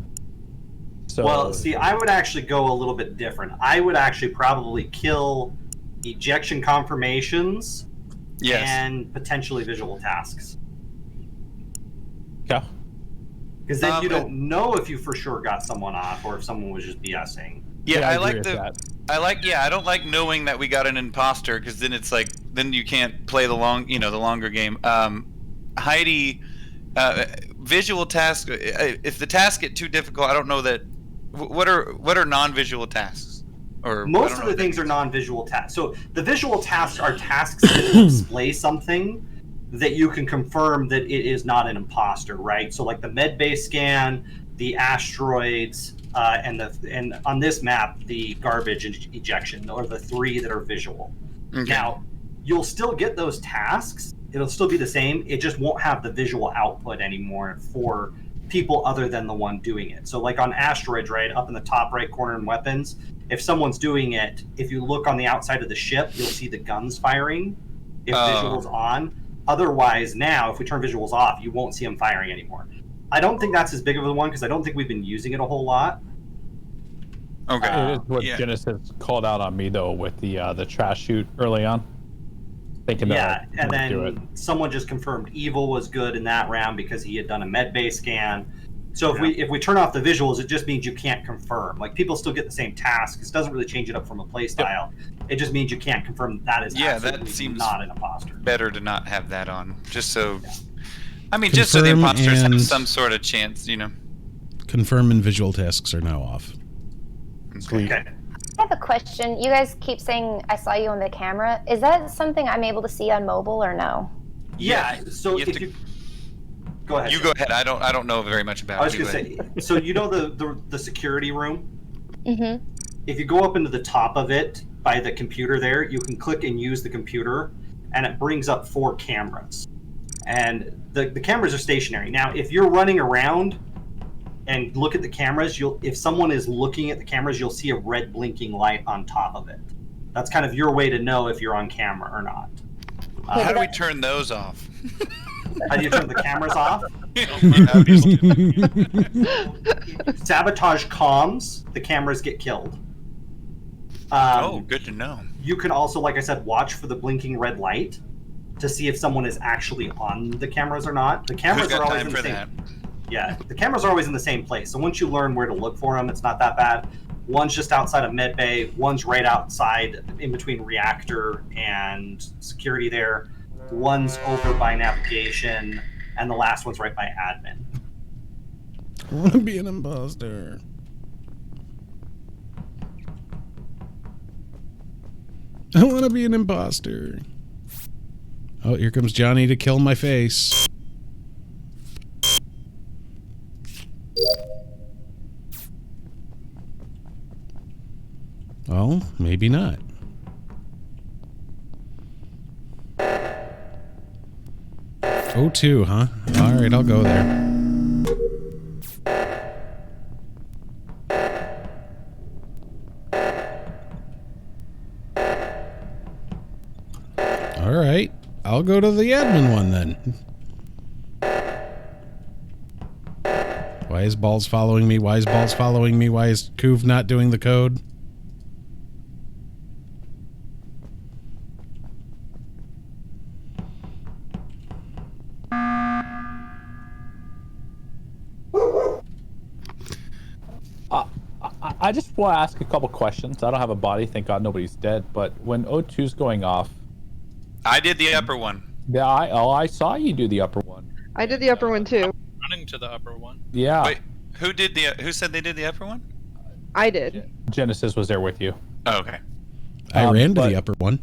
So, Well, see, I would actually go a little bit different. I would actually probably kill ejection confirmations Yes. and potentially visual tasks. okay. Because then you don't know if you for sure got someone off or if someone was just BSing. Yeah, I agree like with the. that. I don't like knowing that we got an imposter because then it's like then you can't play the longer game. Heidi, visual task. If the tasks get too difficult, I don't know that. What are non-visual tasks? Or Most of the things are non-visual tasks. So the visual tasks are tasks that display something that you can confirm that it is not an imposter, right? So like the med bay scan, the asteroids, and on this map the garbage ejection are the 3 that are visual. Okay. Now you'll still get those tasks. It'll still be the same. It just won't have the visual output anymore for people other than the one doing it. So like on asteroids, right up in the top right corner in weapons, if someone's doing it, if you look on the outside of the ship, you'll see the guns firing if visuals on. Otherwise, now if we turn visuals off, you won't see them firing anymore. I don't think that's as big of a one because I don't think we've been using it a whole lot. Okay. It is what Genesis called out on me though with the trash chute early on. Thinking Yeah, that and do it. then someone just confirmed Evil was good in that round because he had done a med bay scan. So if we turn off the visuals, it just means you can't confirm. Like people still get the same task. It doesn't really change it up from a play style. It just means you can't confirm that is that seems not an imposter. better to not have that on, just so. I mean, just so the Confirm imposters and- have some sort of chance, Confirm and visual tasks are now off. Sweet. Okay. I have a question. You guys keep saying I saw you on the camera. Is that something I'm able to see on mobile or no? Yeah. So You have if to- you go ahead. You go ahead. I don't know very much about I was it. gonna say. So you know the security room. Mm-hmm. If you go up into the top of it by the computer there, you can click and use the computer, and it brings up 4 cameras. And the cameras are stationary. Now, if you're running around and look at the cameras, if someone is looking at the cameras, you'll see a red blinking light on top of it. That's kind of your way to know if you're on camera or not. How do we turn those off? How do you turn the cameras off? Sabotage comms, the cameras get killed. Good to know. You can also, like I said, watch for the blinking red light to see if someone is actually on the cameras or not. The cameras Who's got are always time in the for same. that? Yeah, the cameras are always in the same place. So once you learn where to look for them, it's not that bad. One's just outside of med bay. One's right outside, in between reactor and security. There. One's over by navigation, and the last one's right by admin. I want to be an imposter. I want to be an imposter. Oh, here comes Johnny to kill my face. Well, maybe not. O2, huh? Alright, I'll go there. Alright, I'll go to the admin one then. Why is Balls following me? Why is Balls following me? Why is Couve not doing the code? I just want to ask a couple questions. I don't have a body, thank God nobody's dead. But when O2's going off, I did the upper one. yeah, I saw you do the upper one. I did the upper one too. Running to the upper one. Yeah, Wait, who said they did the upper one? I did. Genesis was there with you. Oh, okay. I ran to but- the upper one.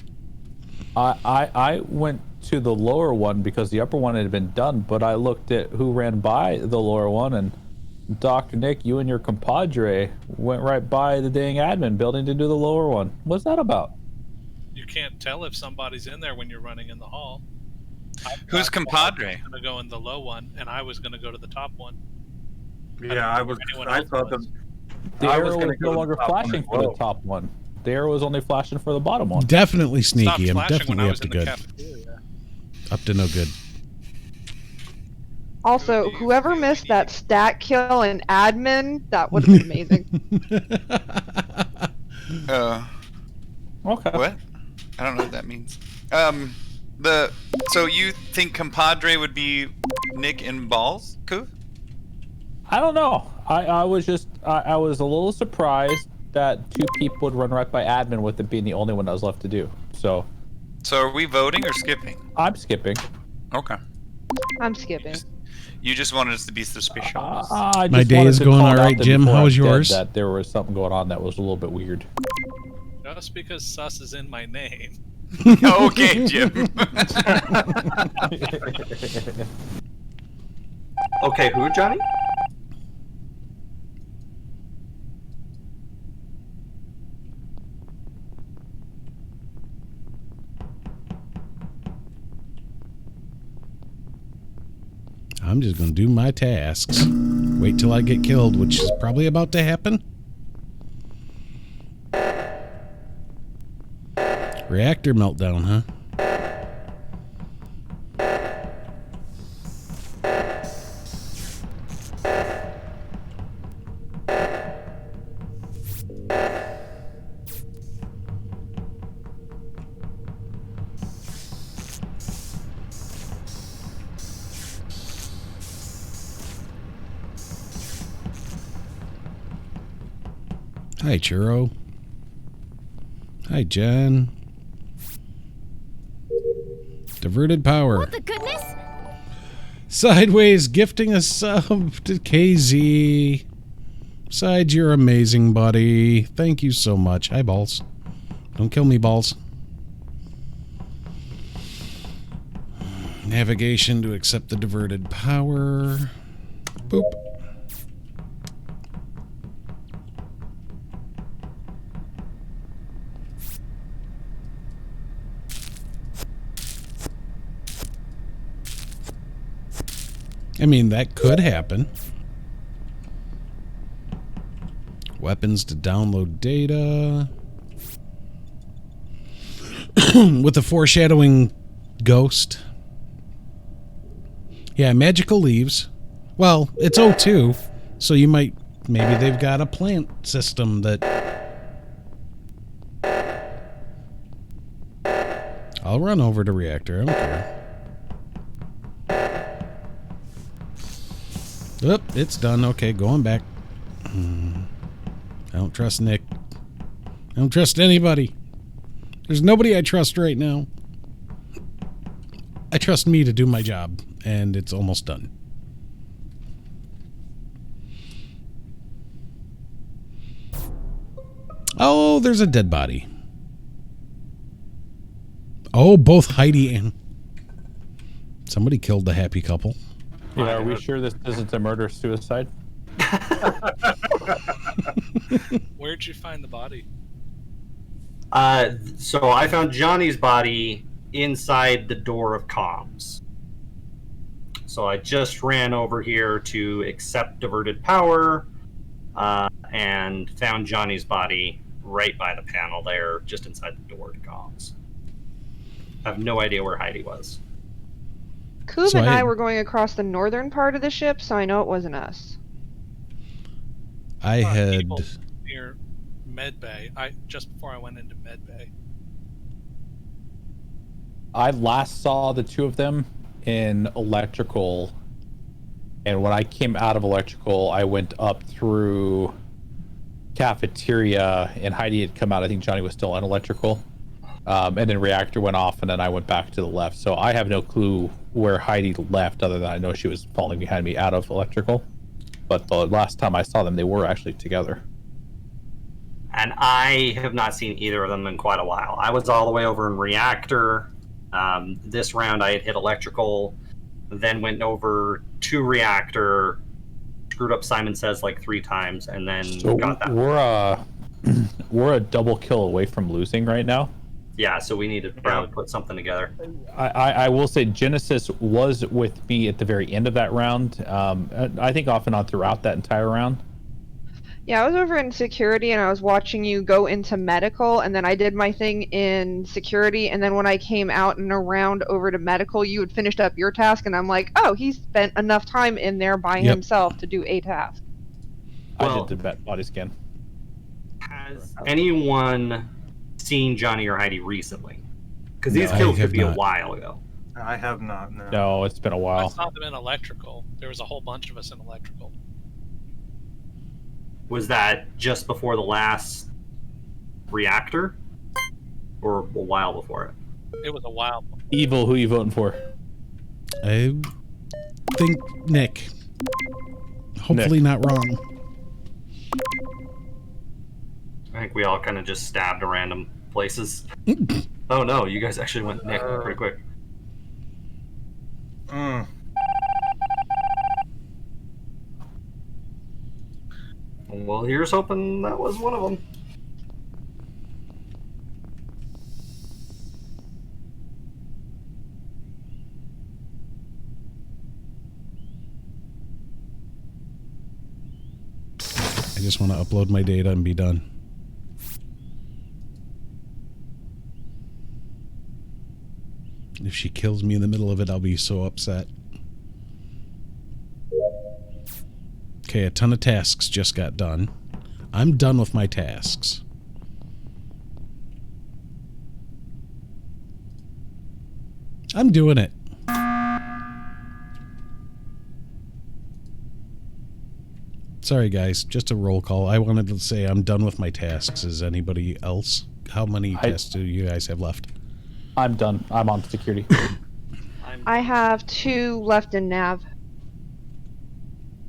I went to the lower one because the upper one had been done, but I looked at who ran by the lower one, and Dr. Nick, you and your compadre went right by the dang admin building to do the lower one. What's that about? You can't tell if somebody's in there when you're running in the hall. Who's compadre? Going to go in the low one, and I was going to go to the top one. Yeah, I was. Anyone I else thought was. The I arrow was was gonna go no to the longer top one flashing as for the well. top one. The arrow was only flashing for the bottom one. Definitely Stopped sneaky. I'm flashing when I definitely up was to in the good. cafeteria. Up to no good. Also, Who do you whoever feel missed we that need? stat kill in admin, that would have been amazing. Okay. What? I don't know what that means. So you think compadre would be Nick and Balls, Couve? I don't know. I was just I was a little surprised that 2 people would run right by admin with it being the only one that was left to do. So So are we voting or skipping? I'm skipping. Okay. I'm skipping. You just wanted us to be suspicious. I My just day wanted is to going call it all out right, there Jim. before How I'm was dead yours? That there was something going on that was a little bit weird. Just because sus is in my name. Okay, Jim. Okay, who, Johnny? I'm just going to do my tasks. Wait till I get killed, which is probably about to happen. Reactor meltdown, huh? Hi, Churro. Hi, Jen. Diverted power. What the goodness? Sideways gifting a sub to KZ. Side, you're amazing, buddy. Thank you so much. Hi, Balls. Don't kill me, Balls. Navigation to accept the diverted power. Boop. I mean, that could happen. Weapons to download data. With the foreshadowing ghost. Yeah, magical leaves. Well, it's O2, so you might... Maybe they've got a plant system that... I'll run over to reactor, I don't care. Oop, it's done. Okay, going back. I don't trust Nick. I don't trust anybody. There's nobody I trust right now. I trust me to do my job, and it's almost done. Oh, there's a dead body. Oh, both Heidi and... Somebody killed the happy couple. Yeah, are we sure this isn't a murder-suicide? Where'd you find the body? So I found Johnny's body inside the door of comms. So I just ran over here to accept diverted power, and found Johnny's body right by the panel there, just inside the door to comms. I have no idea where Heidi was. Couve So and I- I were going across the northern part of the ship, so I know it wasn't us. I had... People near medbay. Just before I went into medbay. I last saw the 2 of them in electrical, and when I came out of electrical, I went up through cafeteria, and Heidi had come out. I think Johnny was still in electrical, and then reactor went off, and then I went back to the left. So I have no clue where Heidi left, other than I know she was falling behind me out of electrical. But the last time I saw them, they were actually together. And I have not seen either of them in quite a while. I was all the way over in reactor. This round I had hit electrical, then went over to reactor, screwed up Simon Says like 3 times, and then So got that. we're a double kill away from losing right now. Yeah, so we need to probably put something together. I will say Genesis was with me at the very end of that round. I think off and on throughout that entire round. Yeah, I was over in security and I was watching you go into medical, and then I did my thing in security, and then when I came out and around over to medical, you had finished up your task, and I'm like, oh, he spent enough time in there by himself to do a task. Well, I did the body scan. Has anyone seen Johnny or Heidi recently? Because these No, I kills could have be a not. while ago. I have not. No. No, it's been a I while. saw them in electrical. There was a whole bunch of us in electrical. Was that just before the last reactor? Or a while before it? It was a while. Evil, who you voting for? I think Nick. Hopefully not wrong. I think we all kind of just stabbed to random places. Oh no, you guys actually went Nick pretty quick. Well, here's hoping that was one of them. I just want to upload my data and be done. If she kills me in the middle of it, I'll be so upset. Okay, a ton of tasks just got done. I'm done with my tasks. I'm doing it. Sorry, guys. Just a roll call. I wanted to say I'm done with my tasks. Is anybody else? How many tests do you guys have left? I'm done. I'm on security. I have 2 left in nav.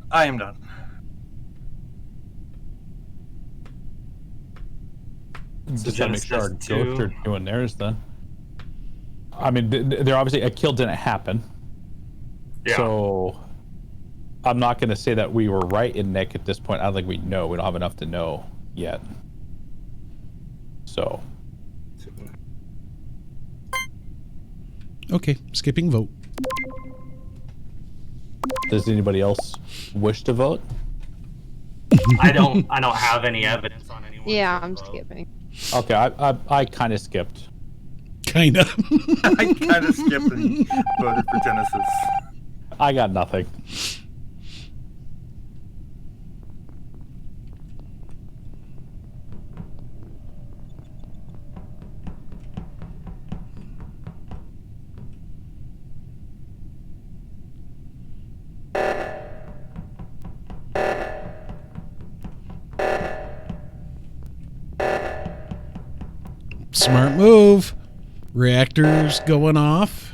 I am done. Just gotta make sure our Genesis ghosts are doing theirs then. I mean, they're obviously a kill didn't happen. Yeah. So I'm not going to say that we were right in Nick at this point. I don't think we know. We don't have enough to know yet. So. Okay, skipping vote. Does anybody else wish to vote? I don't have any evidence on anyone. Yeah, I'm skipping. Okay, I kind of skipped. Kinda. I kind of skipped and voted for Genesis. I got nothing. Smart move. Reactors going off.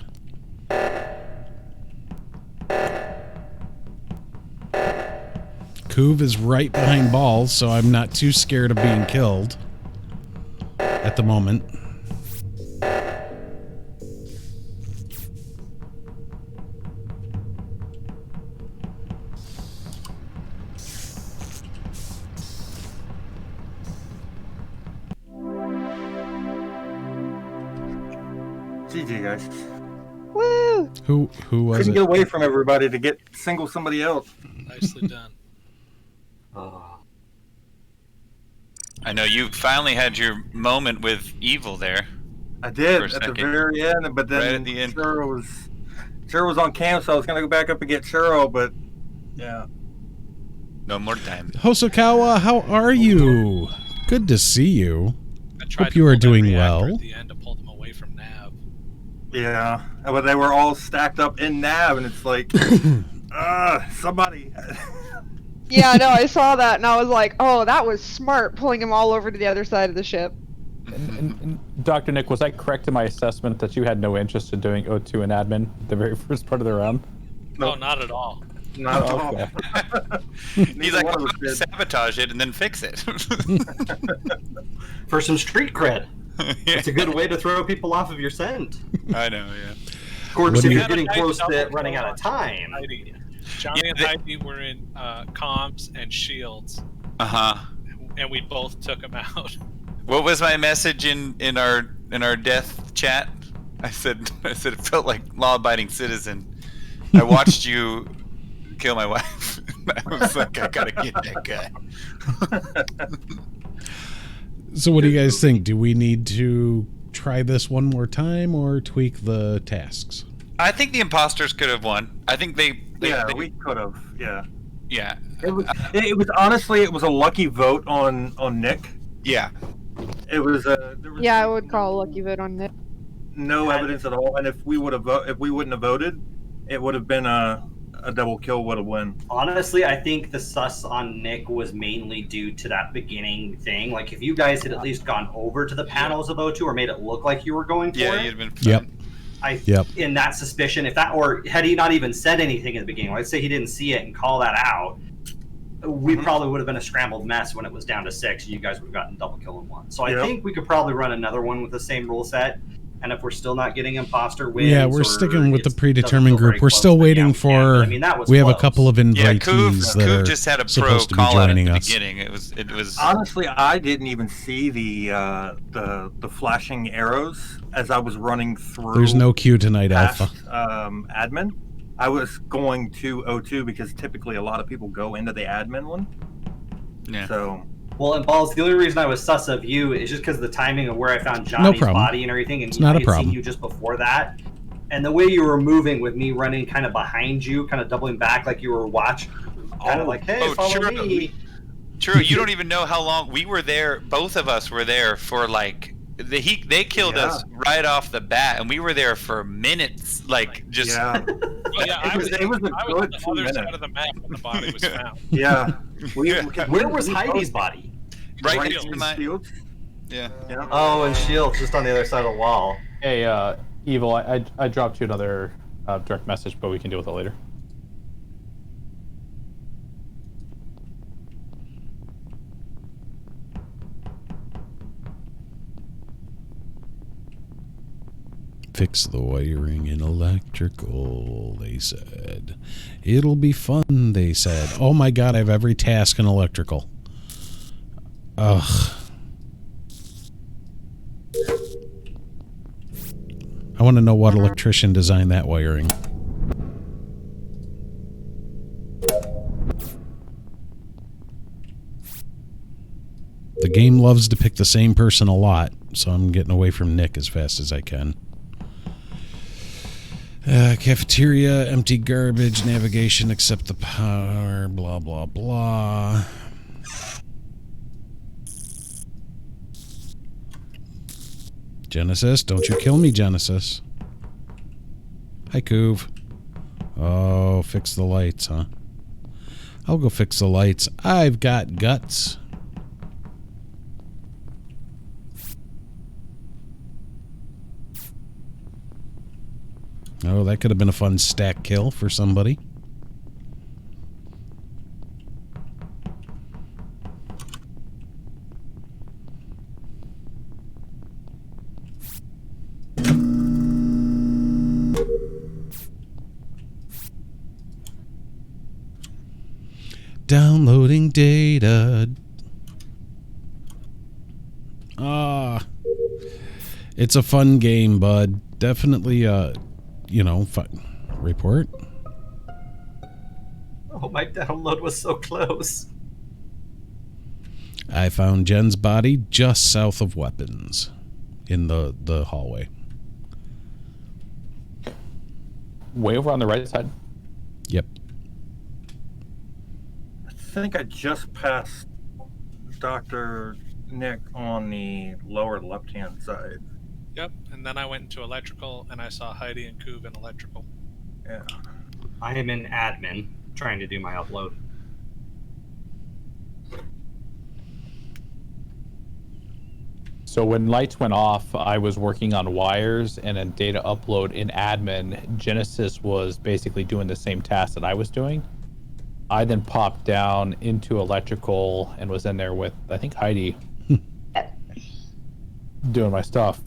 Couve is right behind Balls, so I'm not too scared of being killed at the moment. GG, guys. Woo! Who was Couldn't it? get away from everybody to get single somebody else. Nicely done. I know you finally had your moment with Evil there. I did For a at the second. very end, but then Right at the end. Churro was on cam, so I was gonna go back up and get Churro, but yeah. No more time. Hosokawa, how are you? Good to see you. I tried Hope to you are pull that doing reactor well. At the end to pull them away from Nav. Yeah, but they were all stacked up in nav, and it's like, somebody. Yeah, no, I saw that and I was like, oh, that was smart, pulling him all over to the other side of the ship. And Dr. Nick, was I correct in my assessment that you had no interest in doing O2 and admin the very first part of the round? No, not at all. Not at all. Okay. He's Neither like, one of I'm us gonna did. sabotage it and then fix it. For some street cred. It's a good way to throw people off of your scent. I know, yeah. Of course, What if do you're you- getting close to Double running kill out of on time. Heidi. Johnny Yeah, and Heidi were in comms and shields, Uh huh. and we both took them out. What was my message in our in our death chat. I said it felt like law-abiding citizen. I watched you kill my wife. I was like, I gotta get that guy. So what do you guys think? Do we need to try this one more time or tweak the tasks? I think the imposters could have won. I think they we could have. Yeah. Yeah. It was honestly, it was a lucky vote on Nick. Yeah. It was there was Yeah, I would call a lucky vote on Nick. no evidence at all, and if we wouldn't have voted, it would have been a double kill would have won. Honestly, I think the sus on Nick was mainly due to that beginning thing. Like, if you guys had at least gone over to the panels of O2 or made it look like you were going for Yeah, it, you'd have been fine. in that suspicion, if that, or had he not even said anything in the beginning, let's say he didn't see it and call that out, we probably would have been a scrambled mess when it was down to 6, and you guys would have gotten double kill in 1. So I think we could probably run another one with the same rule set. And if we're still not getting imposter wins, Yeah, we're sticking with the predetermined group. We're still waiting for. I mean, that was we have a close. couple of invitees Couve that are just had a pro supposed to be call out at joining the us. beginning. It was Honestly, I didn't even see the flashing arrows as I was running through. There's no queue tonight, past, Alpha. Admin. I was going to O2 because typically a lot of people go into the admin one. Yeah. So. Well, and Balls, the only reason I was sus of you is just because of the timing of where I found Johnny's body and everything, and I had seen you just before that. And the way you were moving with me running kind of behind you, kind of doubling back like you were watching, kind of like, hey, follow me. True, you don't even know how long we were there. Both of us were there for like they killed us right off the bat, and we were there for minutes, like just. Yeah, I was a on good the 2 other minutes. side of the map when the body was found. Yeah. Where was Heidi's body? Right Right next to in my. Shields. Yeah. Oh, and Shields just on the other side of the wall. Hey, Evil, I dropped you another direct message, but we can deal with it later. Fix the wiring in electrical, they said. It'll be fun, they said. Oh my god, I have every task in electrical. Ugh. I want to know what electrician designed that wiring. The game loves to pick the same person a lot, so I'm getting away from Nick as fast as I can. Cafeteria, empty garbage, navigation, accept the power, blah, blah, blah. Genesis, don't you kill me, Genesis. Hi, Couve. Oh, fix the lights, huh? I'll go fix the lights. I've got guts. Oh, that could have been a fun stack kill for somebody. Downloading data. It's a fun game, bud. Definitely, you know, fun. Report. Oh, my download was so close. I found Jen's body just south of weapons in the hallway. Way over on the right side? Yep. I think I just passed Dr. Nick on the lower left-hand side. Yep, and then I went into electrical, and I saw Heidi and Couve in electrical. Yeah. I am in admin, trying to do my upload. So when lights went off, I was working on wires and then data upload in admin. Genesis was basically doing the same task that I was doing. I then popped down into electrical and was in there with, I think, Heidi doing my stuff.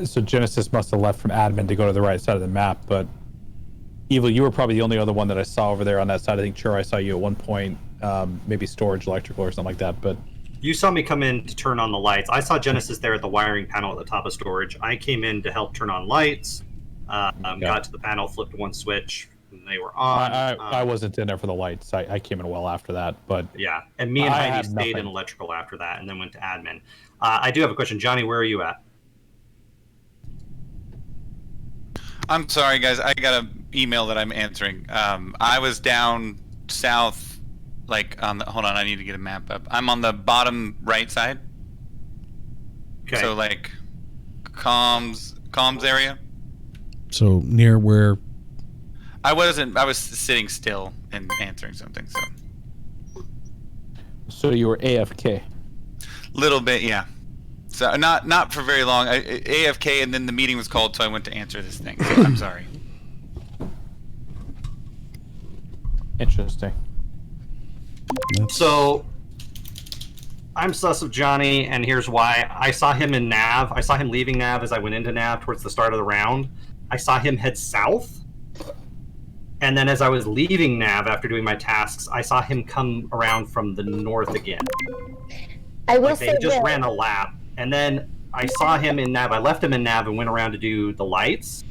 So Genesis must have left from admin to go to the right side of the map, but Evil, you were probably the only other one that I saw over there on that side. I think, Churro, I saw you at one point, maybe storage, electrical, or something like that, but you saw me come in to turn on the lights. I saw Genesis there at the wiring panel at the top of storage. I came in to help turn on lights. Got to the panel, flipped one switch, and they were on. I wasn't in there for the lights. I came in well after that, but yeah. And me and I Heidi had stayed nothing. in electrical after that, and then went to admin. I do have a question, Johnny. Where are you at? I'm sorry, guys. I got an email that I'm answering. I was down south, like on the. Hold on, I need to get a map up. I'm on the bottom right side. Okay. So like, comms area. So near where? I wasn't. I was sitting still and answering something. So you were AFK. Little bit, yeah. So not for very long. AFK, and then the meeting was called, so I went to answer this thing. So I'm sorry. Interesting. So I'm sus of Johnny, and here's why. I saw him in Nav. I saw him leaving Nav as I went into Nav towards the start of the round. I saw him head south. And then as I was leaving Nav after doing my tasks, I saw him come around from the north again. I will Like say they just this. ran a lap. And then I saw him in Nav. I left him in Nav and went around to do the lights,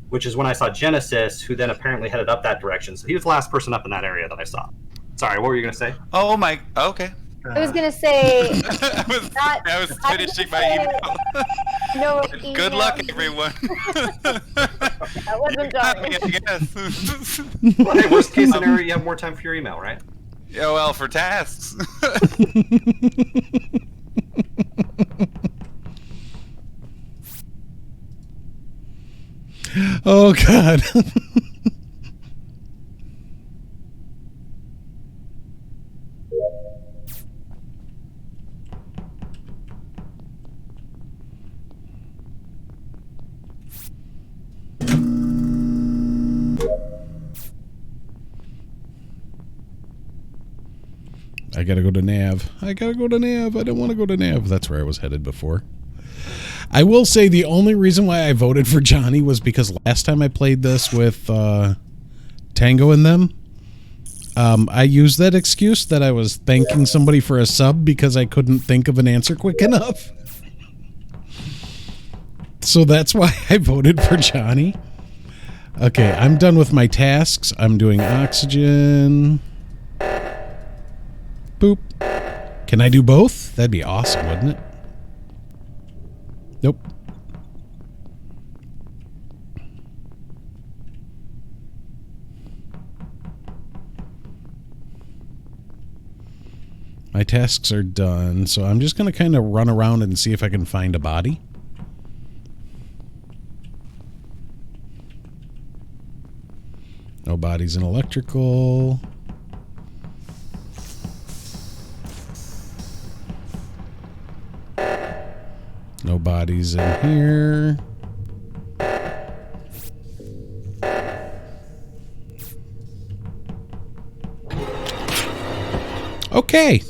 which is when I saw Genesis, who then apparently headed up that direction. So he was the last person up in that area that I saw. Sorry, what were you going to say? Oh my. Okay. I was gonna say. I was finishing my email. No. Good luck, everyone. That wasn't Johnny. I guess. Well, hey, worst case scenario, you have more time for your email, right? Yeah, well, for tasks. Oh God. I gotta go to Nav. I don't want to go to Nav. That's where I was headed before. I will say the only reason why I voted for Johnny was because last time I played this with Tango and them, I used that excuse that I was thanking somebody for a sub because I couldn't think of an answer quick enough. So that's why I voted for Johnny. Okay, I'm done with my tasks. I'm doing oxygen. Boop. Can I do both? That'd be awesome, wouldn't it? Nope. My tasks are done, so I'm just going to kind of run around and see if I can find a body. No bodies in electrical. No bodies in here. Okay.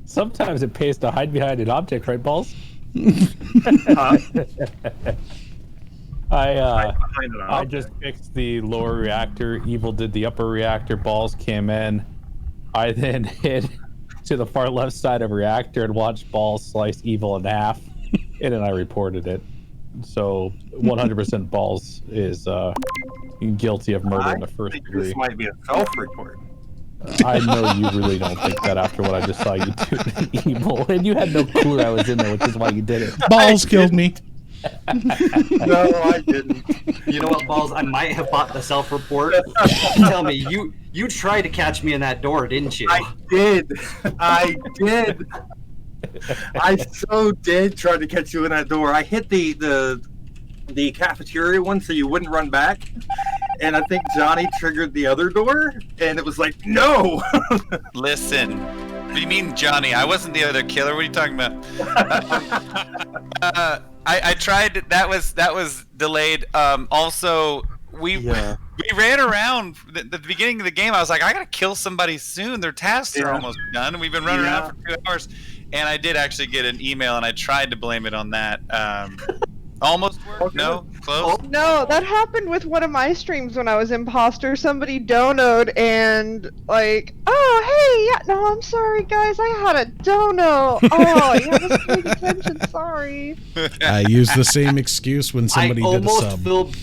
Sometimes it pays to hide behind an object, right, Balls? I just fixed the lower reactor. Evil did the upper reactor. Balls came in. I then hid to the far left side of reactor and watched Balls slice Evil in half, and then I reported it. So 100% Balls is guilty of murder in the first degree. This might be a self-report. I know you really don't think that after what I just saw you do to Evil, and you had no clue I was in there, which is why you did it. Balls killed me. No, I didn't. You know what, Balls? I might have bought the self-report. Tell me, you tried to catch me in that door, didn't you? I did. I so did try to catch you in that door. I hit the cafeteria one so you wouldn't run back. And I think Johnny triggered the other door, and it was like, no! Listen. What do you mean, Johnny? I wasn't the other killer. What are you talking about? I tried. That was delayed. Also, we ran around at the beginning of the game. I was like, I gotta kill somebody soon. Their tasks are almost done, and we've been running around for 2 hours. And I did actually get an email, and I tried to blame it on that. Almost work? No? Close? No, that happened with one of my streams when I was imposter. Somebody donoed and like, oh hey, yeah, no, I'm sorry guys, I had a dono. Oh, yeah, I wasn't paying attention. Sorry. I use the same excuse when somebody I did a almost sub.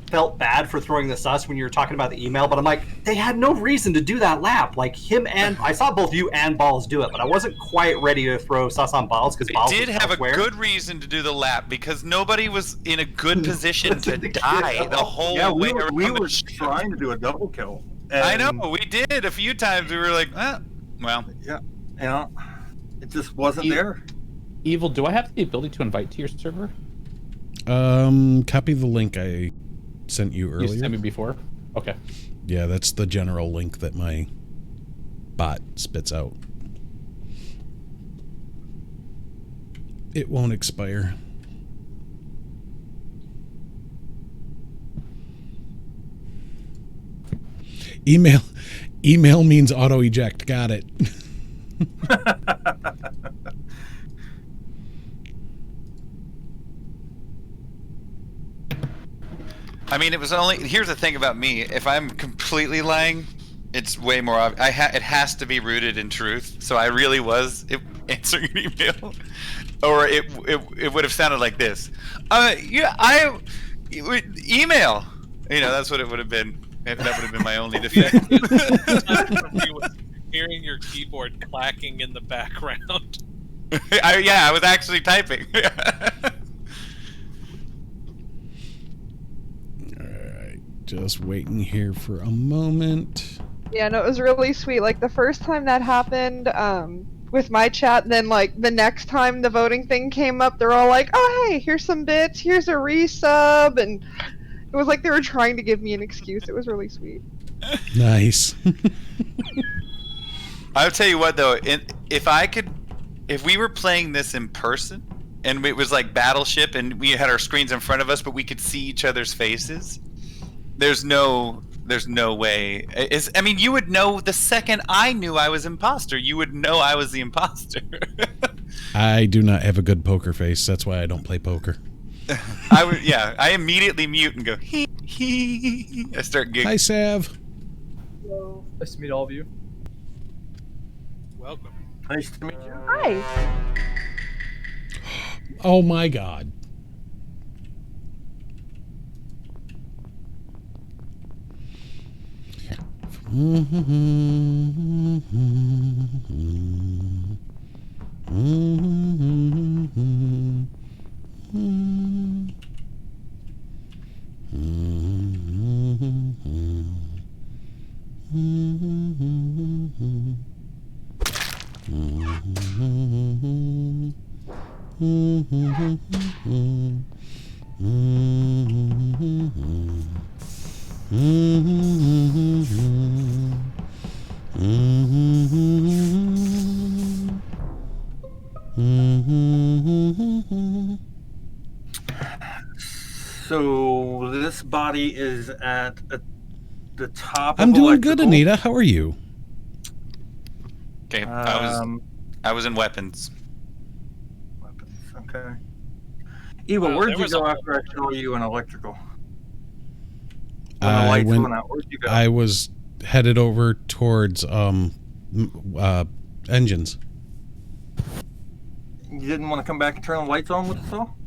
felt bad for throwing the sus when you were talking about the email, but I'm like, they had no reason to do that lap. Like him and I saw both you and Balls do it, but I wasn't quite ready to throw sus on Balls because Balls Did was have elsewhere. a good reason to do the lap because nobody was in a good position to die the whole way around. We the were ship. trying to do a double kill. I know, And, we did a few times. We were like, well, Yeah, you know, it just wasn't You- there. Evil, do I have the ability to invite to your server? Copy the link I sent you earlier. You sent me before? Okay. Yeah, that's the general link that my bot spits out. It won't expire. Email means auto eject. Got it. I mean, it was only. Here's the thing about me: if I'm completely lying, it's way more obvious. It has to be rooted in truth. So I really was answering an email, or it would have sounded like this. Email. You know, that's what it would have been. That would have been my only defense. He was hearing your keyboard clacking in the background. I was actually typing. Alright, just waiting here for a moment. Yeah, no, it was really sweet. Like the first time that happened, with my chat, and then like the next time the voting thing came up, they're all like, "Oh hey, here's some bits, here's a resub," and it was like they were trying to give me an excuse. It was really sweet. Nice. I'll tell you what though, if we were playing this in person and it was like Battleship and we had our screens in front of us but we could see each other's faces, there's no way. I mean, you would know the second I knew I was imposter. You would know I was the imposter. I do not have a good poker face. That's why I don't play poker. I immediately mute and go hee hee. I start giggling. Hi, Sav. Hello. Nice to meet all of you. Welcome. Nice to meet you. Hi. Oh my god. So this body is at the top. I'm of doing good, electrical. Anita. How are you? Okay, Um, I was in weapons. weapons. Okay. Eva, Wow, where'd there you was go a- after I saw you in electrical? When the I lights went. went out, where'd you go? I was headed over towards engines. You didn't want to come back and turn the lights on with us all?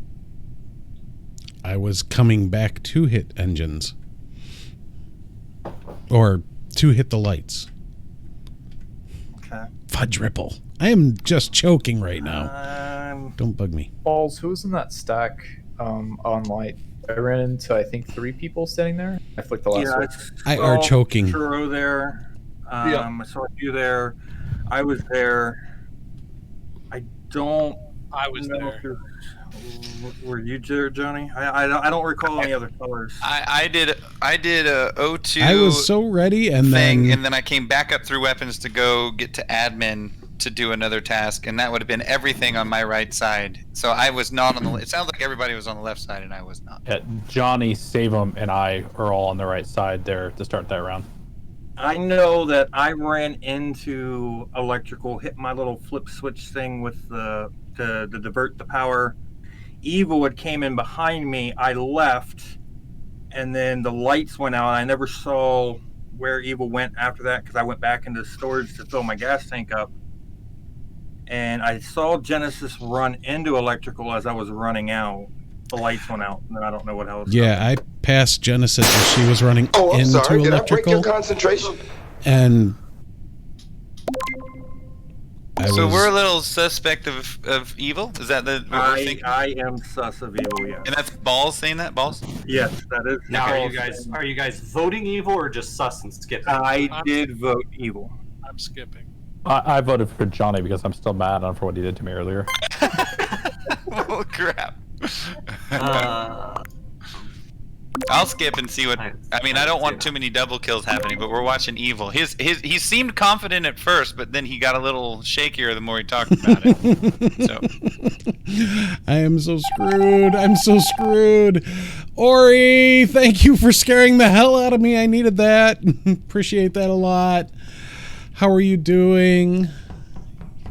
I was coming back to hit engines. Or to hit the lights. Okay. Fudge ripple. I am just choking right now. Don't bug me. Balls, who was in that stack on light? I ran into, I think, 3 people standing there. I flicked the last Yeah, one. I are choking. Churro there. Yeah. I saw you there. I was there. I don't I was know there. if there's- were you there, Johnny? I don't recall any other colors. I did a O2 I was so ready, and thing, then and then I came back up through weapons to go get to admin to do another task, and that would have been everything on my right side. So I was not on the. It sounds like everybody was on the left side, and I was not. Yeah, Johnny, Savem, and I are all on the right side there to start that round. I know that I ran into electrical, hit my little flip switch thing with to divert the power, Evil had came in behind me, I left, and then the lights went out. I never saw where Evil went after that because I went back into storage to fill my gas tank up. And I saw Genesis run into electrical as I was running out. The lights went out, and then I don't know what else. Yeah, I passed Genesis as she was running Oh, I'm into sorry. Did I break your electrical, concentration? and So we're a little suspect of evil. Is that what we're thinking? I am sus of Evil, yes. And that's Balls saying that? Balls? Yes, that is. Now, are you guys voting Evil or just sus and skipping? I did vote Evil. I'm skipping. I voted for Johnny because I'm still mad on for what he did to me earlier. Oh crap! I'll skip and see what. I mean, I don't want too many double kills happening, but we're watching Evil. He seemed confident at first, but then he got a little shakier the more he talked about it. So I am so screwed. I'm so screwed. Ori, thank you for scaring the hell out of me. I needed that. Appreciate that a lot. How are you doing?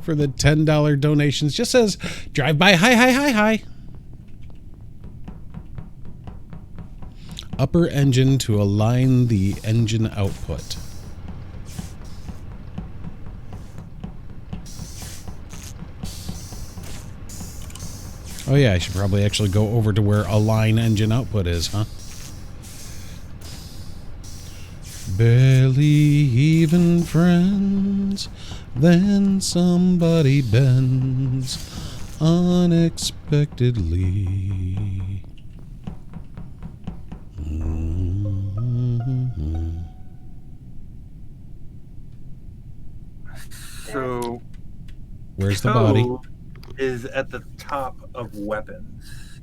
For the $10 donations. Just says, drive by, hi. Upper engine to align the engine output. Oh yeah, I should probably actually go over to where align engine output is, huh? Barely even friends, then somebody bends unexpectedly. So, where's the body? Is at the top of weapons.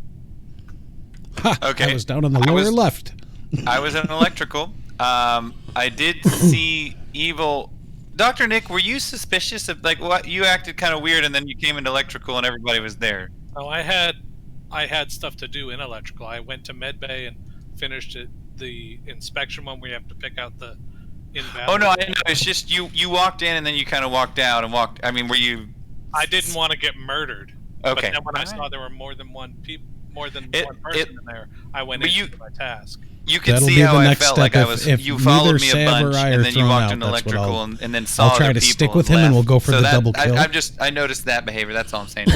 Ha! Okay. I was down on the lower left. I was in electrical. I did see Evil. Dr. Nick, were you suspicious of what you acted kind of weird, and then you came into electrical and everybody was there? Oh, I had stuff to do in electrical. I went to medbay and finished the inspection one where you have to pick out the invalid. Oh no, I know. It's just you walked in and then you kind of walked out and walked. I mean, were you? I didn't want to get murdered. Okay. But then when I saw there were more than one person in there, I went into my task. You could That'll see be how the I next felt. step Like I was. if You followed neither me a Sav or bunch, I are and then you thrown walked out, into that's what electrical, I'll- and then saw I'll try the to people stick with and him and left. we'll go for the double kill. I noticed that behavior. That's all I'm saying.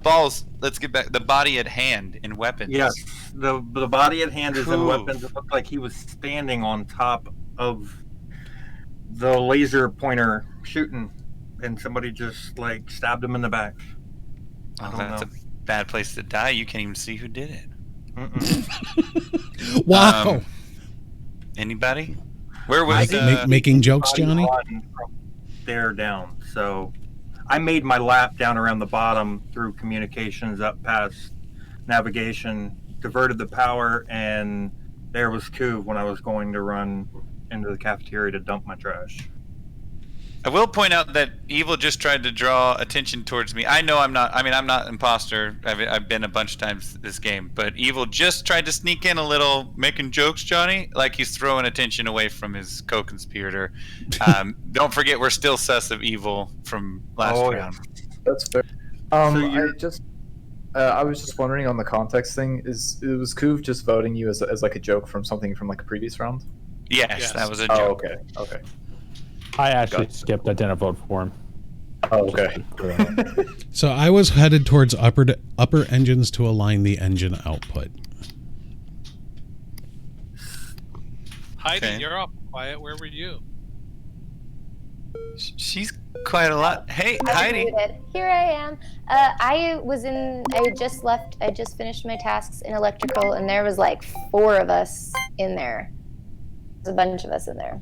Balls. Let's get back. The body at hand in weapons. Yes, the body at hand is in Cool. weapons. It looked like he was standing on top of the laser pointer shooting, and somebody just stabbed him in the back. I don't That's know. a bad place to die. You can't even see who did it. Wow. Anybody? Where was making jokes, Johnny? From there down. So I made my lap down around the bottom through communications up past navigation, diverted the power, and there was Couve when I was going to run into the cafeteria to dump my trash. I will point out that Evil just tried to draw attention towards me. I know I'm not. I mean, I'm not imposter. I've been a bunch of times this game, but Evil just tried to sneak in a little, making jokes, Johnny, like he's throwing attention away from his co-conspirator. Don't forget, we're still sus of Evil from last round. That's fair. I was just wondering on the context thing. Was Couve just voting you as like a joke from something from like a previous round? Yes, that was a joke. Oh, okay. I actually skipped. I didn't vote for him. Oh, okay. So I was headed towards upper engines to align the engine output. Heidi, Okay. you're off quiet. Where were you? She's quite a lot. Hey, Heidi. Here I am. I just left. I just finished my tasks in electrical, and there was like 4 of us in there. There's a bunch of us in there.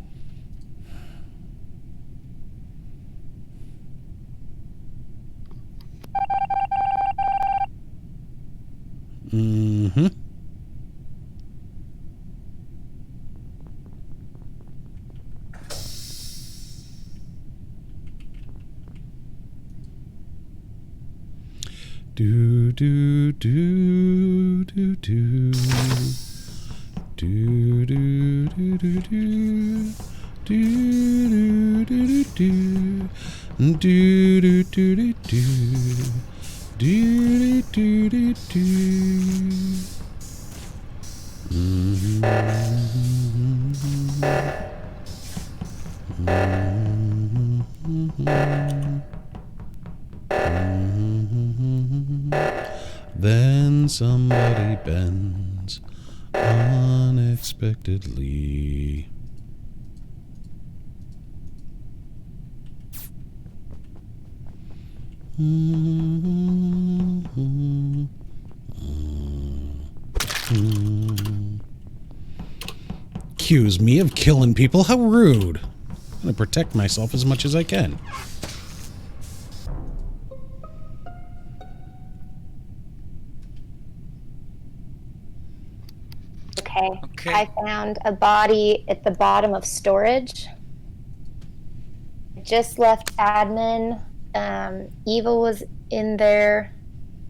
Mm-hmm. Do do do do do do do do do do do do do do do do do do do Do do do do. Then somebody bends unexpectedly. Accuse me of killing people? How rude. I'm gonna protect myself as much as I can. Okay. I found a body at the bottom of storage. I just left admin. Evil was in there,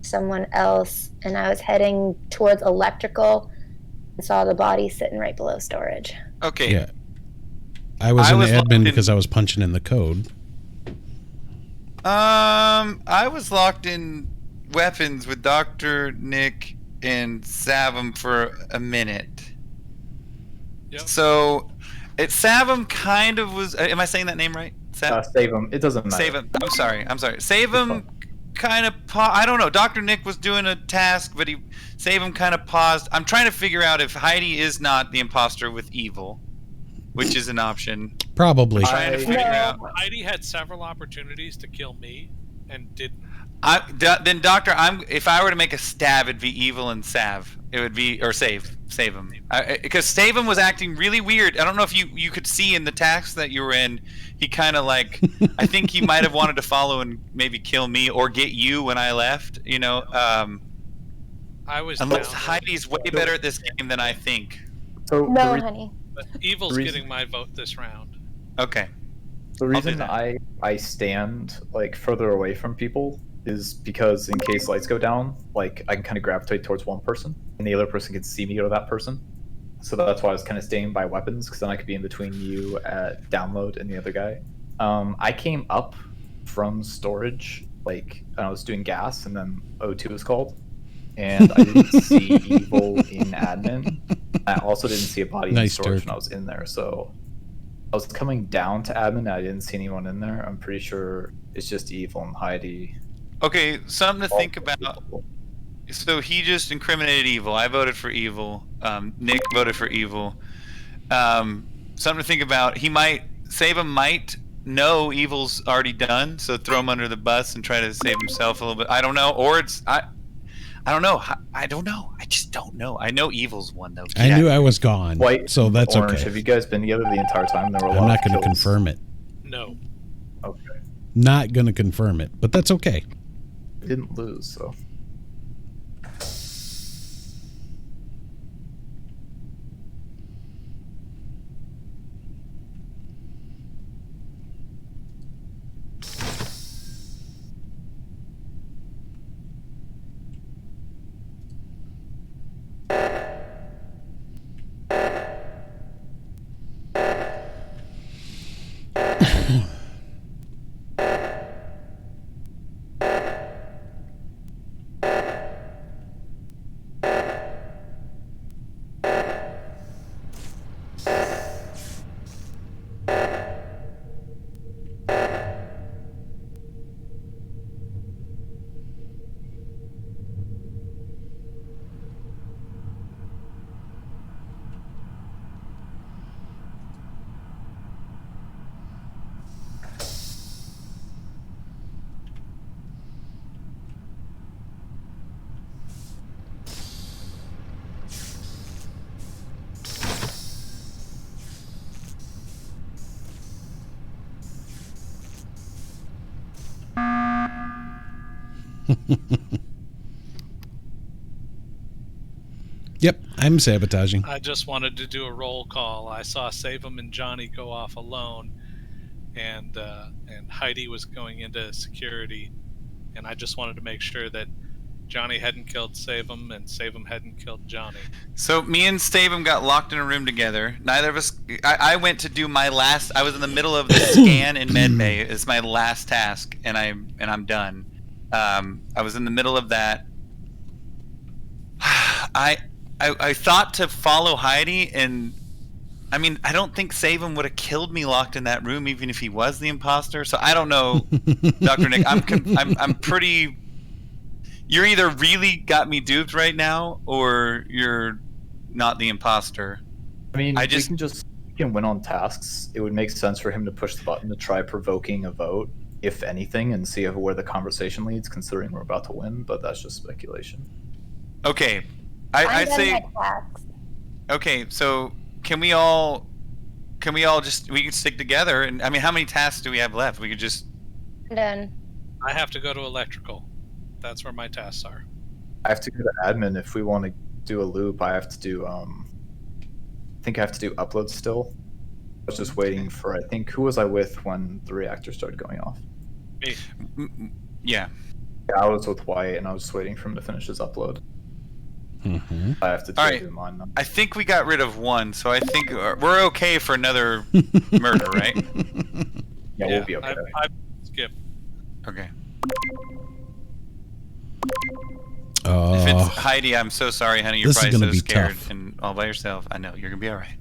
someone else, and I was heading towards electrical and saw the body sitting right below storage. Okay. Yeah. I was in admin because I was punching in the code. I was locked in weapons with Dr. Nick and Savum for a minute. Yep. So, Savum kind of was. Am I saying that name right? Save him. It doesn't matter. Save him. I'm sorry. Save him. Kind of. I don't know. Dr. Nick was doing a task, but Save him kind of paused. I'm trying to figure out if Heidi is not the imposter with Evil, which is an option. Probably. I'm trying to figure out. Heidi had several opportunities to kill me and didn't. Then Doctor, if I were to make a stab, it'd be Evil and Sav. It would be save him, because Save him was acting really weird. I don't know if you could see in the task that you were in. He kind of like, I think he might have wanted to follow and maybe kill me or get you when I left. You know, I was. Unless Heidi's way better at this game than I think. So no, honey. But Evil's getting my vote this round. Okay. The reason I stand like further away from people is because in case lights go down, like I can kind of gravitate towards one person, and the other person can see me or that person. So that's why I was kind of staying by weapons, because then I could be in between you at download and the other guy. I came up from storage, like I was doing gas, and then O2 was called, and I didn't see Evil in admin. I also didn't see a body in storage when I was in there, so I was coming down to admin and I didn't see anyone in there. I'm pretty sure it's just Evil and Heidi. Okay, something to think about. So he just incriminated Evil. I voted for Evil. Nick voted for Evil. Something to think about. Save him might know Evil's already done, so throw him under the bus and try to save himself a little bit. I don't know. Or I don't know. I don't know. I just don't know. I know Evil's one though. I knew I was gone. White, so that's orange. okay. Have you guys been together the entire time? There were I'm not going to confirm it. No. Okay. Not going to confirm it, but that's okay. I didn't lose, so. Yep, I'm sabotaging. I just wanted to do a roll call. I saw Savum and Johnny go off alone, and Heidi was going into security, and I just wanted to make sure that Johnny hadn't killed Savum and Savum hadn't killed Johnny. So me and Savum got locked in a room together. Neither of us. I went to do my last. I was in the middle of the scan in medbay. It's my last task, and I'm done. I was in the middle of that. I thought to follow Heidi, and I mean, I don't think CouveOne would have killed me locked in that room, even if he was the imposter. So I don't know, Dr. Nick. I'm pretty. You're either really got me duped right now, or you're not the imposter. I mean, we can win on tasks. It would make sense for him to push the button to try provoking a vote, if anything, and see where the conversation leads, considering we're about to win, but that's just speculation. Okay. I say... Okay, so can we all just... We can stick together, and I mean, how many tasks do we have left? We could just... I'm done. I have to go to electrical. That's where my tasks are. I have to go to admin if we want to do a loop. I have to do, I think I have to do upload still. I was just waiting for, I think, who was I with when the reactor started going off? Me. Yeah. I was with Wyatt, and I was just waiting for him to finish his upload. I have to do mine now. I think we got rid of one, so I think we're okay for another murder, right? Yeah, we'll be okay. I skip. Okay. If it's Heidi, I'm so sorry, honey. You're probably so scared tough. and all by yourself. I know. You're going to be all right.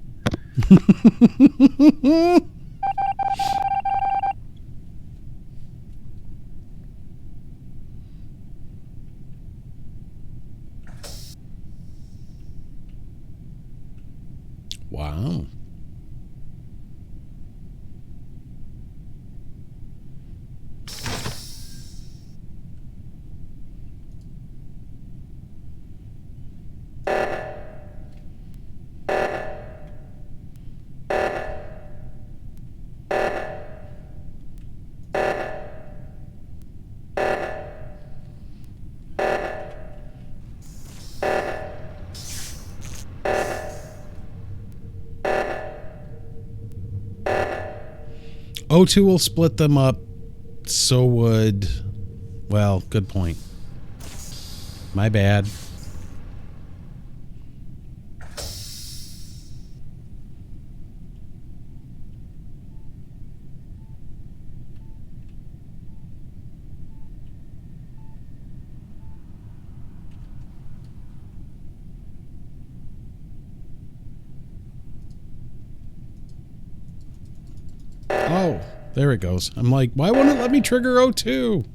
Wow. O2 will split them up. So would... Well, good point. My bad. Oh, there it goes. I'm like, why won't it let me trigger O2?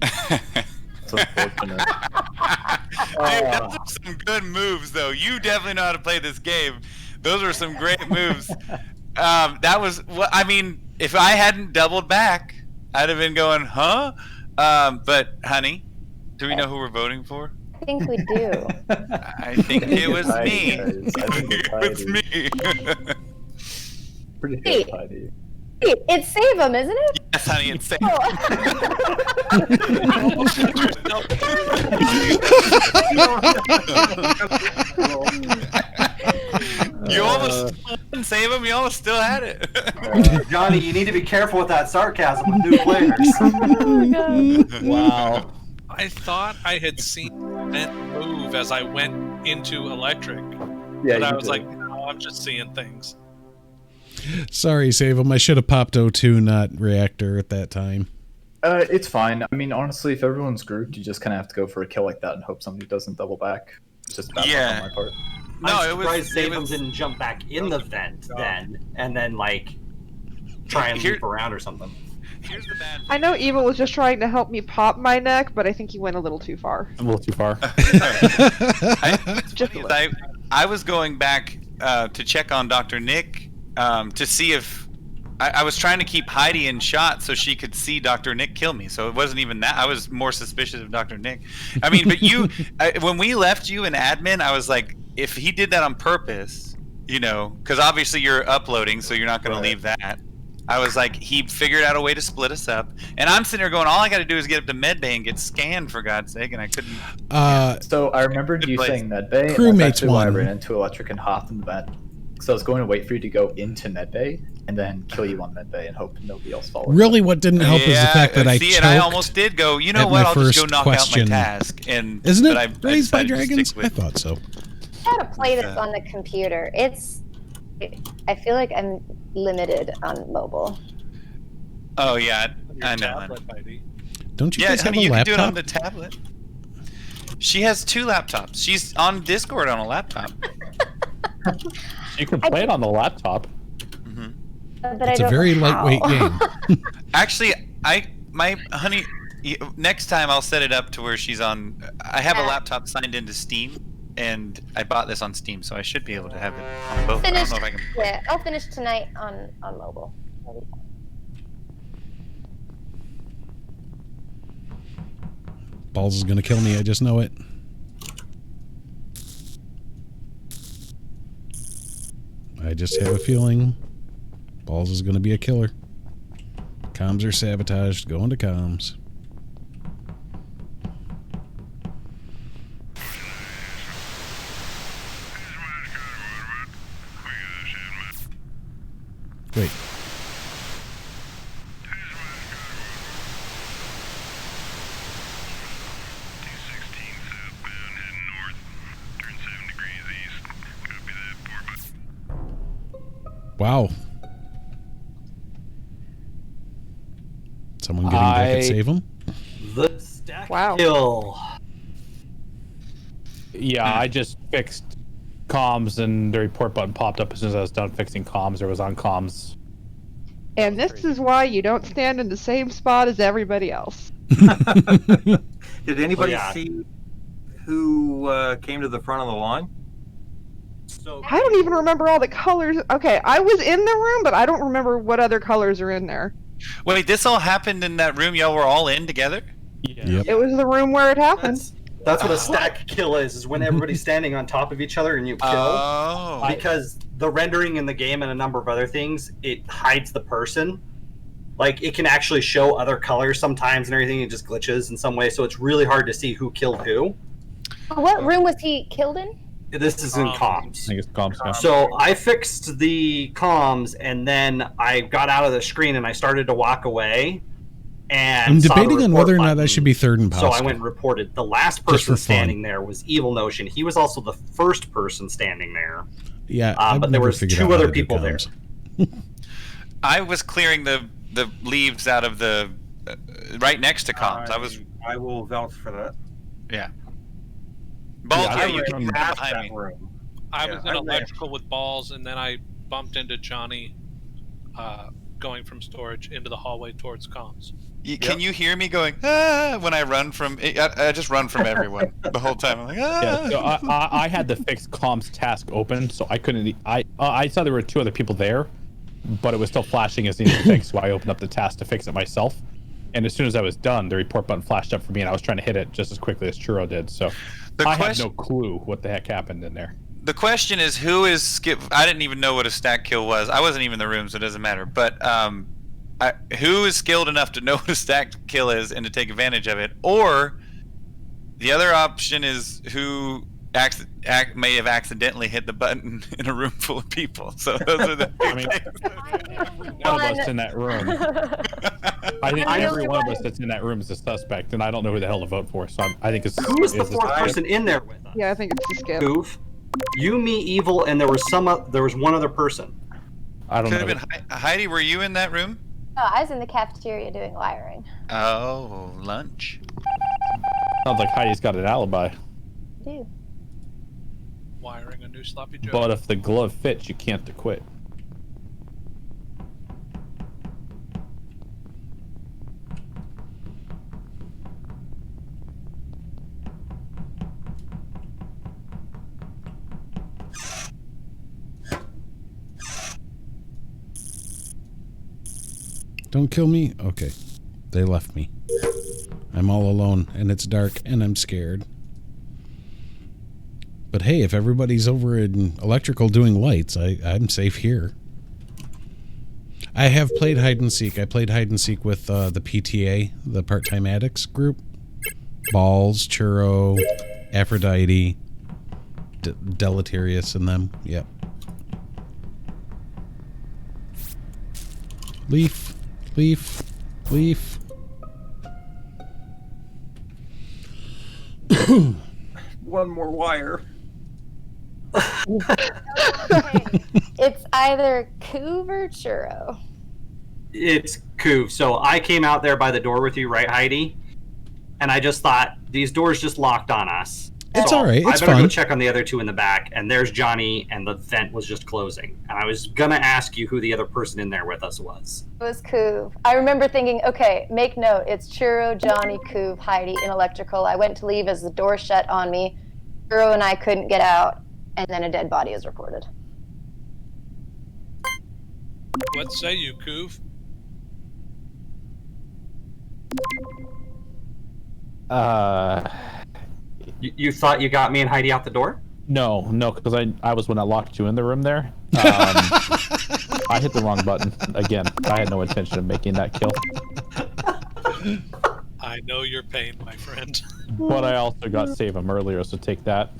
That's unfortunate. Dude, those are some good moves, though. You definitely know how to play this game. Those are some great moves. That was, I mean, if I hadn't doubled back, I'd have been going, huh? But, honey, do we know who we're voting for? I think we do. I think it was me. It was me. Pretty good, Heidi. Wait, it's CouveOne, isn't it? Yes, honey, it's safe. You almost didn't save him. You almost still had it. Johnny, you need to be careful with that sarcasm with new players. Oh, God. Wow. I thought I had seen that move as I went into electric. Yeah, but I you was did. like, no, I'm just seeing things. Sorry, CouveOne. I should have popped O2, not reactor at that time. It's fine. I mean, honestly, if everyone's grouped, you just kind of have to go for a kill like that and hope somebody doesn't double back. It's just bad luck on my part. I'm surprised CouveOne didn't jump back in the vent then, and then like try and loop around or something. Here's the bad. I know Eva was just trying to help me pop my neck, but I think he went a little too far. A little too far. I was going back to check on Dr. Nick to see if I was trying to keep Heidi in shot so she could see Dr. Nick kill me. So it wasn't even that. I was more suspicious of Dr. Nick. I mean, but you, when we left you in admin, I was like, if he did that on purpose, you know, because obviously you're uploading, so you're not going to leave that. I was like, he figured out a way to split us up. And I'm sitting there going, all I got to do is get up to medbay and get scanned, for God's sake, and I couldn't. So I remembered you saying medbay. Crewmates and that's actually why I won. ran into electric and hopped in the vent. So I was going to wait for you to go into medbay and then kill you on medbay and hope nobody else followed. Really, what didn't help is the fact that I see, choked. and I almost did go, you know at what, my I'll just go first knock question. out my task. And, Isn't it but I Raised by decided to Dragons? stick with I thought so. I gotta play this on the computer. I feel like I'm limited on mobile. Oh yeah, Your I know. tablet, Heidi. Don't you Yeah, guys have honey, a you can do it on laptop? the tablet. She has 2 laptops. She's on Discord on a laptop. You can play it on the laptop. But It's I a don't very know how. lightweight game. Actually, my honey, next time I'll set it up to where she's on. I have a Yeah. laptop signed into Steam, and I bought this on Steam, so I should be able to have it on both. I don't Finished. know if I can. Yeah, I'll finish tonight on mobile. That'll be fine. Balls is gonna kill me. I just know it. I just have a feeling Balls is gonna be a killer. Comms are sabotaged. Going to comms. Wait. Wow. Someone getting back at Save him? The stack Wow. kill. Yeah, I just fixed comms and the report button popped up as soon as I was done fixing comms or was on comms. And this is why you don't stand in the same spot as everybody else. Did anybody yeah. see who came to the front of the line? So I don't even remember all the colors. Okay, I was in the room, but I don't remember what other colors are in there. Wait, this all happened in that room. Y'all were all in together. Yeah. Yep. It was the room where it happened. that's what a stack kill is when everybody's standing on top of each other and you kill. Oh. Because the rendering in the game and a number of other things, it hides the person. Like, it can actually show other colors sometimes and everything. It just glitches in some way, so it's really hard to see who killed who. What room was he killed in? This is in I comms. think it's comms now. So I fixed the comms, and then I got out of the screen and I started to walk away. And I'm saw the debating on report whether or not I button. should be third and So possible. I went and reported. The last Just for person fun. standing there was Evil Notion. He was also the first person standing there. Yeah, I've but there never was figured 2 out how other to do people there. comms. I was clearing the leaves out of the right next to comms. I will vouch for that. Yeah. Ball, Yeah, I you ran came past behind that me. room. I Yeah, was I in ran. electrical with Balls, and then I bumped into Johnny going from storage into the hallway towards comms. Can you hear me going when I run from? I just run from everyone the whole time. I'm like Yeah, so I had the fixed comms task open, so I couldn't. I saw there were 2 other people there, but it was still flashing as needed to fix, so I opened up the task to fix it myself. And as soon as I was done, the report button flashed up for me, and I was trying to hit it just as quickly as Churro did. So I had no clue what the heck happened in there. The question is, who is skip? I didn't even know what a stack kill was. I wasn't even in the room, so it doesn't matter. But who is skilled enough to know what a stack kill is and to take advantage of it? Or the other option is who may have accidentally hit the button in a room full of people. So those are the. I mean, one of us in that room. I think I'm the every only one of one. us that's in that room is a suspect, and I don't know who the hell to vote for. So I think it's. Who was the it's a 4th skip. person in there with us? Yeah, I think it's the skip. Goof. You, me, Evil, and there was one other person. I don't Could know. have been Heidi. Were you in that room? Oh, I was in the cafeteria doing wiring. Oh, lunch. Sounds like Heidi's got an alibi. Dude. Wiring a new sloppy joe. But if the glove fits, you can't quit. Don't kill me? Okay. They left me. I'm all alone, and it's dark, and I'm scared. But hey, if everybody's over in electrical doing lights, I'm safe here. I have played hide and seek. I played hide and seek with the PTA, the Part-Time Addicts group. Balls, Churro, Aphrodite, Deleterious, and them. Yep. Leaf, leaf, leaf. One more wire. It's either Couve or Churro. It's Couve. So I came out there by the door with you, right, Heidi? And I just thought, these doors just locked on us. It's So all right. It's I better fun. go check on the other two in the back, and there's Johnny, and the vent was just closing. And I was gonna ask you who the other person in there with us was. It was Couve. I remember thinking, okay, make note. It's Churro, Johnny, Couve, Heidi in electrical. I went to leave as the door shut on me. Churro and I couldn't get out, and then a dead body is reported. What say you, Couve? You thought you got me and Heidi out the door? No, because I was when I locked you in the room there. I hit the wrong button again. I had no intention of making that kill. I know your pain, my friend. But I also got save him earlier, so take that.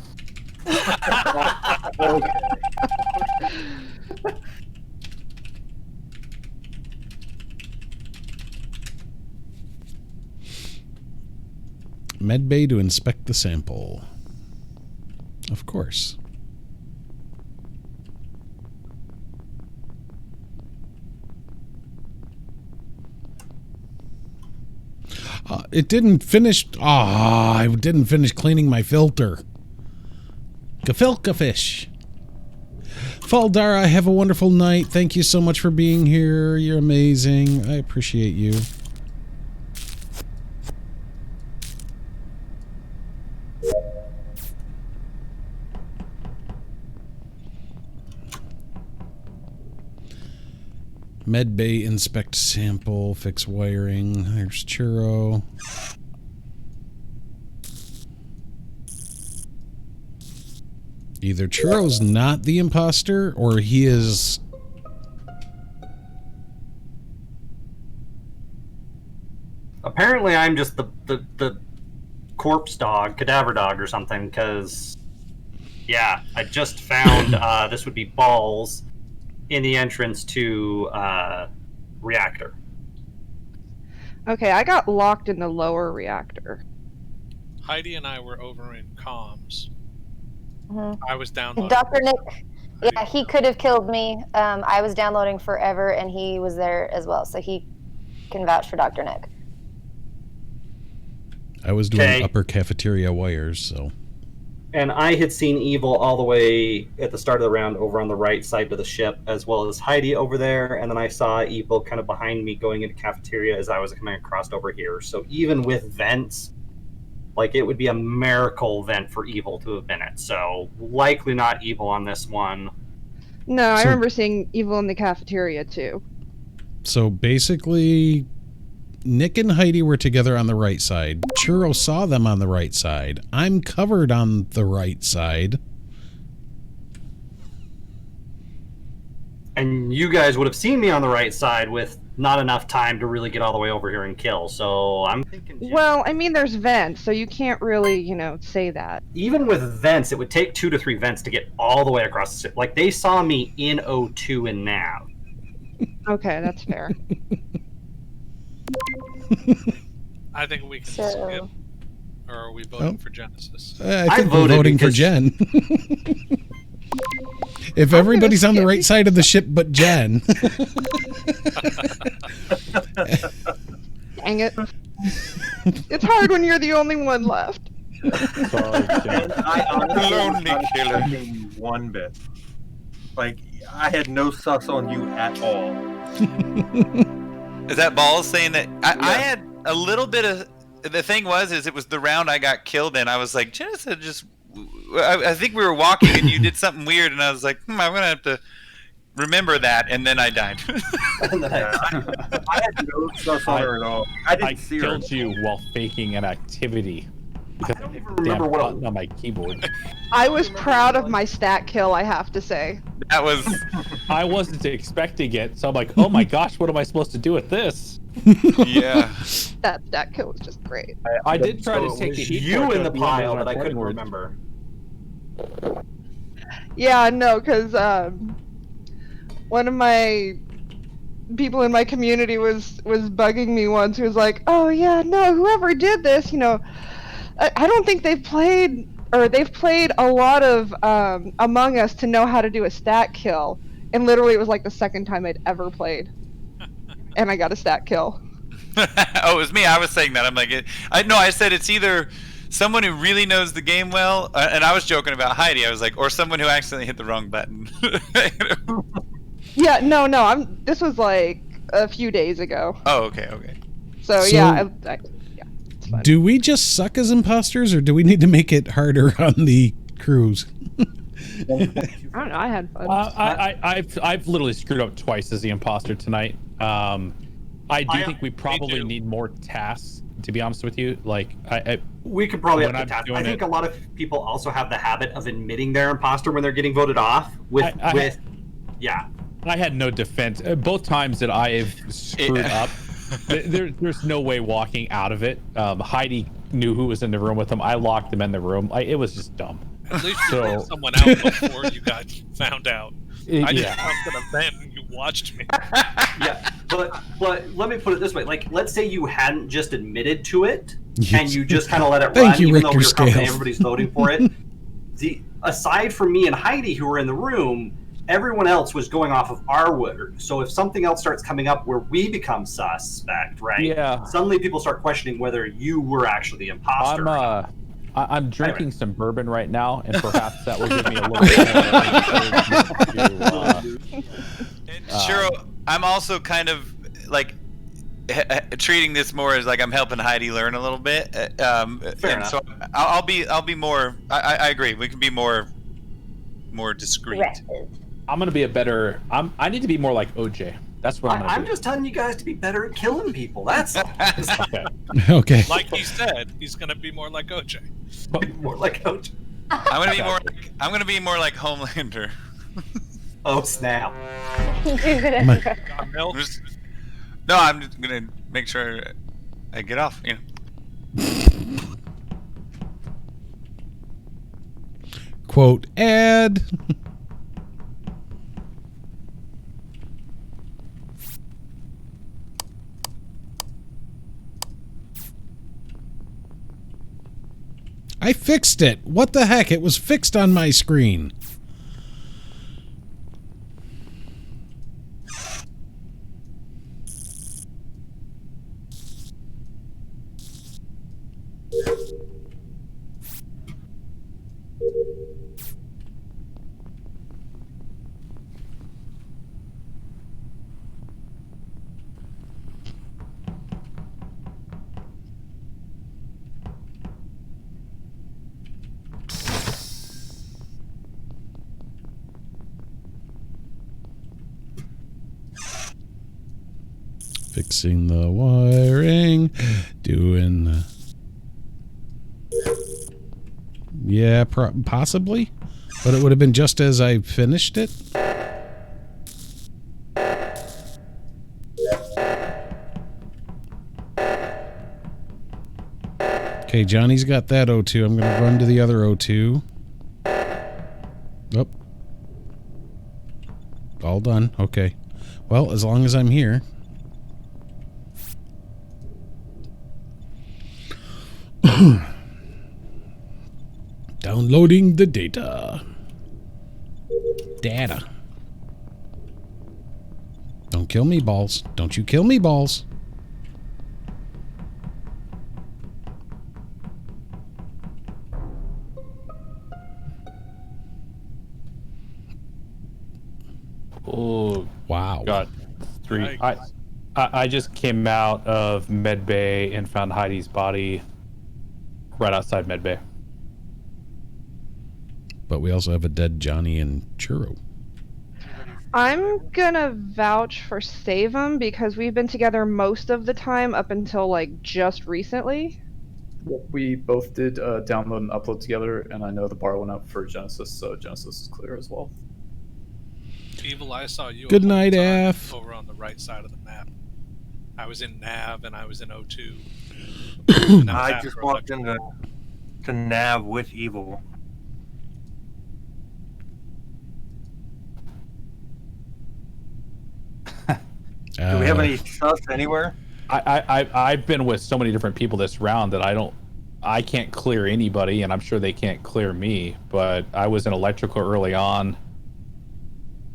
Medbay to inspect the sample. Of course. It didn't finish. I didn't finish cleaning my filter. Gefilka fish. Faldara, have a wonderful night. Thank you so much for being here. You're amazing. I appreciate you. Medbay inspect sample, fix wiring. There's Churro. Either Churro's not the imposter or he is. Apparently, I'm just the corpse dog, cadaver dog, or something. Because, yeah, I just found this would be Balls in the entrance to reactor. Okay, I got locked in the lower reactor. Heidi and I were over in comms. Mm-hmm. I was downloading. Dr. Nick, yeah, he could have killed me. I was downloading forever, and he was there as well, so he can vouch for Dr. Nick. I was doing upper cafeteria wires, so. And I had seen Evil all the way at the start of the round over on the right side of the ship, as well as Heidi over there. And then I saw Evil kind of behind me going into cafeteria as I was coming across over here. So even with vents, like, it would be a miracle vent for Evil to have been it. So likely not Evil on this one. No, I remember seeing Evil in the cafeteria too. So basically, Nick and Heidi were together on the right side. Churro saw them on the right side. I'm covered on the right side. And you guys would have seen me on the right side with not enough time to really get all the way over here and kill. So I'm thinking... Well, I mean, there's vents, so you can't really, you know, say that. Even with vents, it would take 2 to 3 vents to get all the way across the ship. Like, they saw me in O2 and nav. Okay, that's fair. I think we can skip. Or are we voting for Genesis? I think we're voting for Jen. If everybody's on the right side of the ship but Jen. Dang it. It's hard when you're the only one left. I honestly was not expecting you one bit. Like, I had no sus on you at all. Is that Balls saying that? I had a little bit of... The thing was, it was the round I got killed in. I was like, Genesis just... I think we were walking and you did something weird, and I was like, I'm going to have to remember that, and then I died. I had no sus on her at all. I didn't see her. killed you while faking an activity. Because I don't even remember what button on my keyboard. I was proud of my stat kill, I have to say. That was... I wasn't expecting it, so I'm like, oh my gosh, what am I supposed to do with this? Yeah. That stat kill was just great. I did try to So take it the was heat you torch in the out of pile, one of but I our couldn't words. remember. Yeah, no, because one of my people in my community was bugging me once. Who was like, "Oh yeah, no, whoever did this, you know, I don't think they've played or they've played a lot of Among Us to know how to do a stat kill, and literally it was like the second time I'd ever played, and I got a stat kill. Oh, it was me. I was saying that. I'm like, I said it's either someone who really knows the game well, and I was joking about Heidi. I was like, or someone who accidentally hit the wrong button. Yeah, no. This was like a few days ago. Oh, okay. So yeah, it's fine. Do we just suck as imposters, or do we need to make it harder on the crews? I don't know. I had fun. I've literally screwed up twice as the imposter tonight. I do think we probably need more tasks. To be honest with you, like we could probably have when the I'm task. I think doing a lot of people also have the habit of admitting they're imposter when they're getting voted off. Yeah. I had no defense. Both times that I've screwed up, there's no way walking out of it. Heidi knew who was in the room with him. I locked them in the room. It was just dumb. At least you let someone out before you got found out. I just jumped an event and you watched me. Yeah, but let me put it this way: like, let's say you hadn't just admitted to it and you just kind of let it run, even though we were confident everybody's voting for it. Aside from me and Heidi, who were in the room, everyone else was going off of our word. So if something else starts coming up where we become suspect, right? Yeah. Suddenly people start questioning whether you were actually the imposter. I'm drinking some bourbon right now, and perhaps that will give me a little bit more. Churro, I'm also kind of like treating this more as like I'm helping Heidi learn a little bit. And so I'll be more. I agree. We can be more discreet. I'm gonna be a better. I need to be more like OJ. That's what I'm just telling you guys to be better at killing people. That's all. Okay. Like he said, he's gonna be more like OJ. More like OJ. I'm gonna be more like Homelander. Oh snap! No, I'm just gonna make sure I get off. You know. Quote ad. I fixed it. What the heck? It was fixed on my screen. Fixing the wiring, doing the... Yeah, possibly, but it would have been just as I finished it. Okay, Johnny's got that O2. I'm going to run to the other O2. Oh. All done. Okay. Well, as long as I'm here. Downloading the data. Don't kill me, balls. Don't you kill me, balls. Oh, wow. Got 3. I just came out of med bay and found Heidi's body right outside med bay. But we also have a dead Johnny and Churro. I'm gonna vouch for Save 'em because we've been together most of the time up until like just recently. We both did download and upload together, and I know the bar went up for Genesis, so Genesis is clear as well. Evil, I saw you. Good night, F. Over on the right side of the map. I was in Nav and I was in O2. I just walked into Nav with Evil. Do we have any sus anywhere? I've been with so many different people this round that I don't I can't clear anybody, and I'm sure they can't clear me. But I was in electrical early on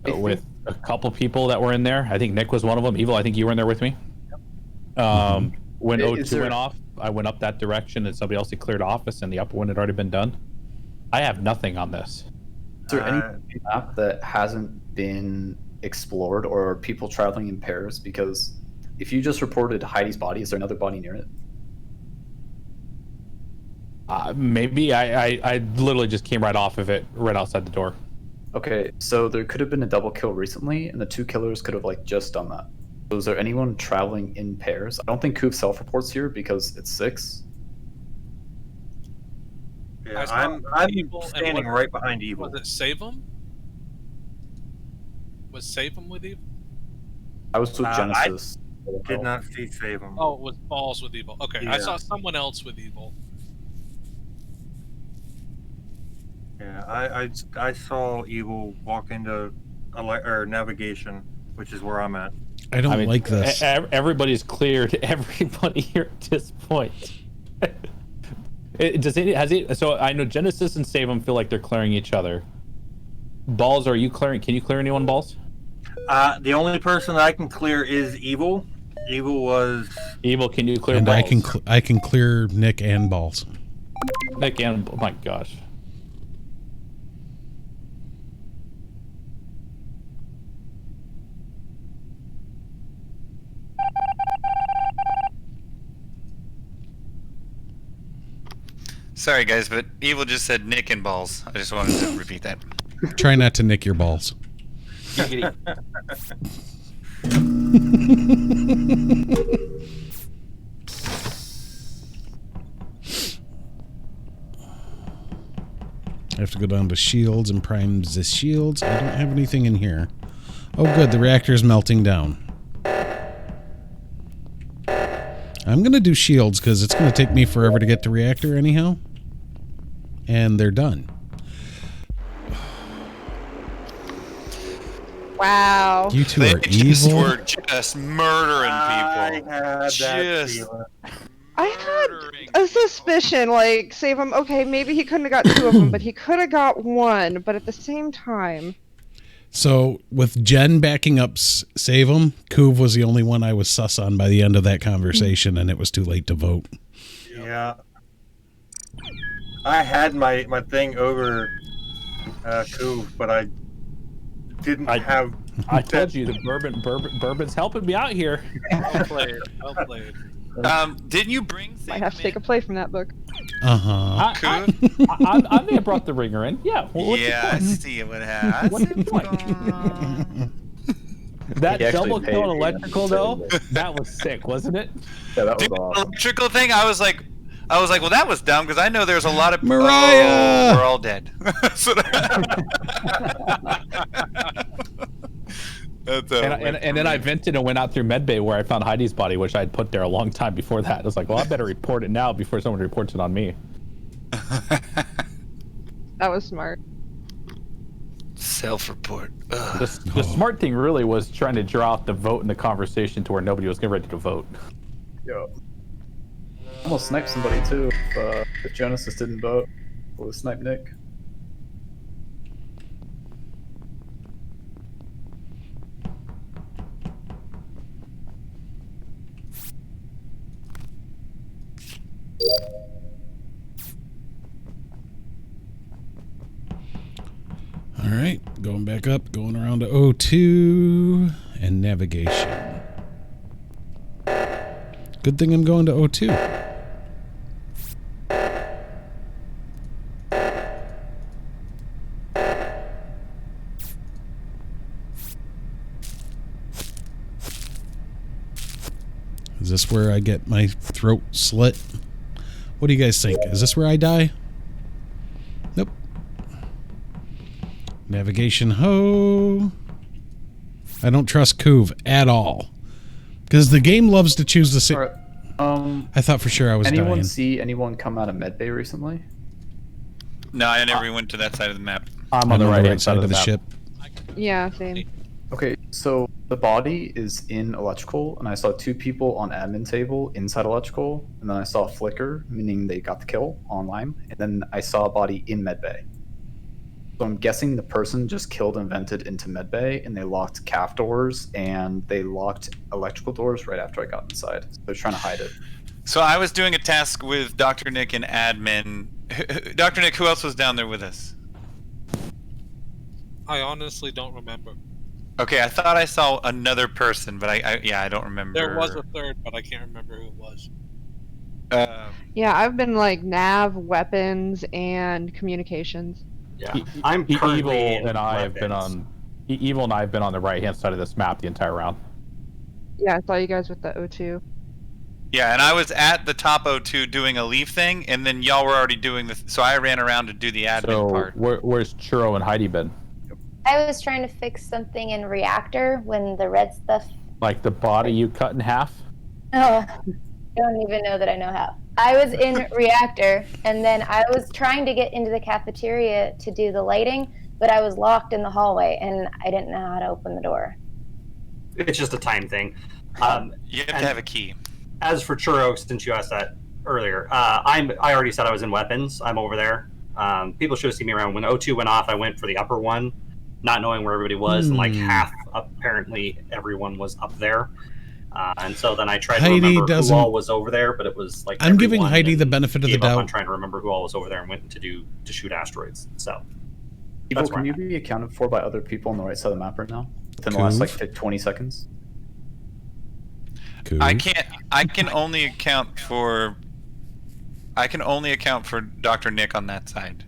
with a couple people that were in there. I think Nick was one of them. Evil, I think you were in there with me. When O2 went off, I went up that direction, and somebody else had cleared office, and the upper one had already been done. I have nothing on this. Is there any map that hasn't been explored, or are people traveling in pairs? Because if you just reported Heidi's body, is there another body near it? Maybe. I literally just came right off of it, right outside the door. Okay, so there could have been a double kill recently, and the 2 killers could have like just done that. So is there anyone traveling in pairs? I don't think Couve self-reports here because it's 6. Yeah, I'm standing right behind Evil. Was it Save Him? Was Save Him with Evil? I was with Genesis. I did not see Save Him. Oh, it was Balls with Evil. Okay, Yeah. I saw someone else with Evil. Yeah, I saw Evil walk into navigation, which is where I'm at. I don't like this. Everybody's cleared everybody here at this point. So I know Genesis and Save 'em feel like they're clearing each other. Balls, are you clearing? Can you clear anyone, Balls? The only person that I can clear is Evil. Evil. Can you clear? And Balls? I can clear Nick and Balls. Nick and oh my gosh. Sorry, guys, but Evil just said Nick and Balls. I just wanted to repeat that. Try not to nick your balls. Giggity. I have to go down to shields and prime the shields. I don't have anything in here. Oh, good. The reactor's melting down. I'm going to do shields because it's going to take me forever to get to reactor anyhow. And they're done. Wow. You two They are just evil. were just murdering people. I had that Just feeling. I had a suspicion, like, Save Him, okay, maybe he couldn't have got 2 of them, but he could have got 1, but at the same time... So, with Jen backing up Save 'em, Couve was the only one I was sus on by the end of that conversation, and it was too late to vote. Yeah. I had my thing over Couve, but I didn't have... I told you, the bourbon's helping me out here. Well played. Well played. Didn't you bring? Might have to take a play from that book. Uh-huh. I may have brought the ringer in. Yeah. Well, what's Yeah, I the point? see what happened. What's the point? That He actually double paid kill me electrical and though, said that was sick, wasn't it? Yeah, that was Dude, the awesome. electrical thing, I was like, well, that was dumb because I know there's a lot of Mariah! Oh, we're all dead. And then I vented and went out through medbay where I found Heidi's body, which I had put there a long time before that. I was like, well, I better report it now before someone reports it on me. That was smart. Self-report. The smart thing really was trying to draw out the vote in the conversation to where nobody was getting ready to vote. Yeah. Almost sniped somebody too. If Genesis didn't vote, would have sniped Nick. All right, going back up, going around to O2 and navigation. Good thing I'm going to O2. Is this where I get my throat slit? What do you guys think? Is this where I die? Nope. Navigation ho. I don't trust Couve at all. Because the game loves to choose the same. Alright. I thought for sure I was anyone dying. see anyone come out of medbay recently? No, I never went to that side of the map. I'm on the right side of the ship. Yeah, same. Okay, so the body is in electrical, and I saw 2 people on admin table inside electrical, and then I saw a flicker, meaning they got the kill on Lime, and then I saw a body in medbay. So I'm guessing the person just killed and vented into medbay, and they locked CAF doors, and they locked electrical doors right after I got inside. So they're trying to hide it. So I was doing a task with Dr. Nick and admin. Dr. Nick, who else was down there with us? I honestly don't remember. Okay, I thought I saw another person, but I don't remember. There was a third, but I can't remember who it was. Yeah, I've been like nav, weapons, and communications. Yeah, I'm currently Evil and I have been on. Evil and I have been on the right-hand side of this map the entire round. Yeah, I saw you guys with the O2. Yeah, and I was at the top O2 doing a leave thing, and then y'all were already doing the. So I ran around to do the admin So part. where's Churro and Heidi been? I was trying to fix something in reactor when the red stuff. Like the body you cut in half? Oh, I don't even know that I know how. I was in reactor, and then I was trying to get into the cafeteria to do the lighting, but I was locked in the hallway, and I didn't know how to open the door. It's just a time thing. You have to have a key. As for Churro, since you asked that earlier, I already said I was in weapons. I'm over there. People should have seen me around. When O2 went off, I went for the upper one, not knowing where everybody was, and like half, apparently, everyone was up there. And so then I tried to remember who all was over there, but it was like I'm giving Heidi the benefit of the doubt. I'm trying to remember who all was over there and went to shoot asteroids. So, Evil, can you be accounted for by other people on the right side of the map right now? Within the last like 20 seconds? I can only account for Dr. Nick on that side.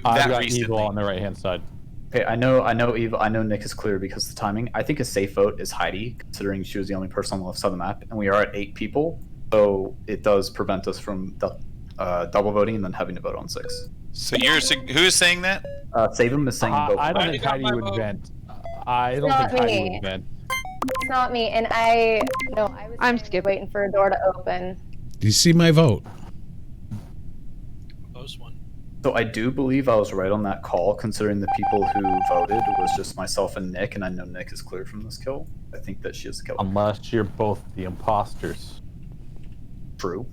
I've got Evil on the right-hand side. Okay, I know Evil, I know Nick is clear because of the timing. I think a safe vote is Heidi, considering she was the only person on the left side of the map, and we are at 8 people, so it does prevent us from double voting and then having to vote on 6. So who's saying that? Save him is saying vote. I don't think Heidi would vent. I don't think Heidi would vent. It's not me, and I was waiting for a door to open. Do you see my vote? Close one. So I do believe I was right on that call, considering the people who voted was just myself and Nick, and I know Nick is clear from this kill. I think that she is the killer. Unless you're both the imposters. True.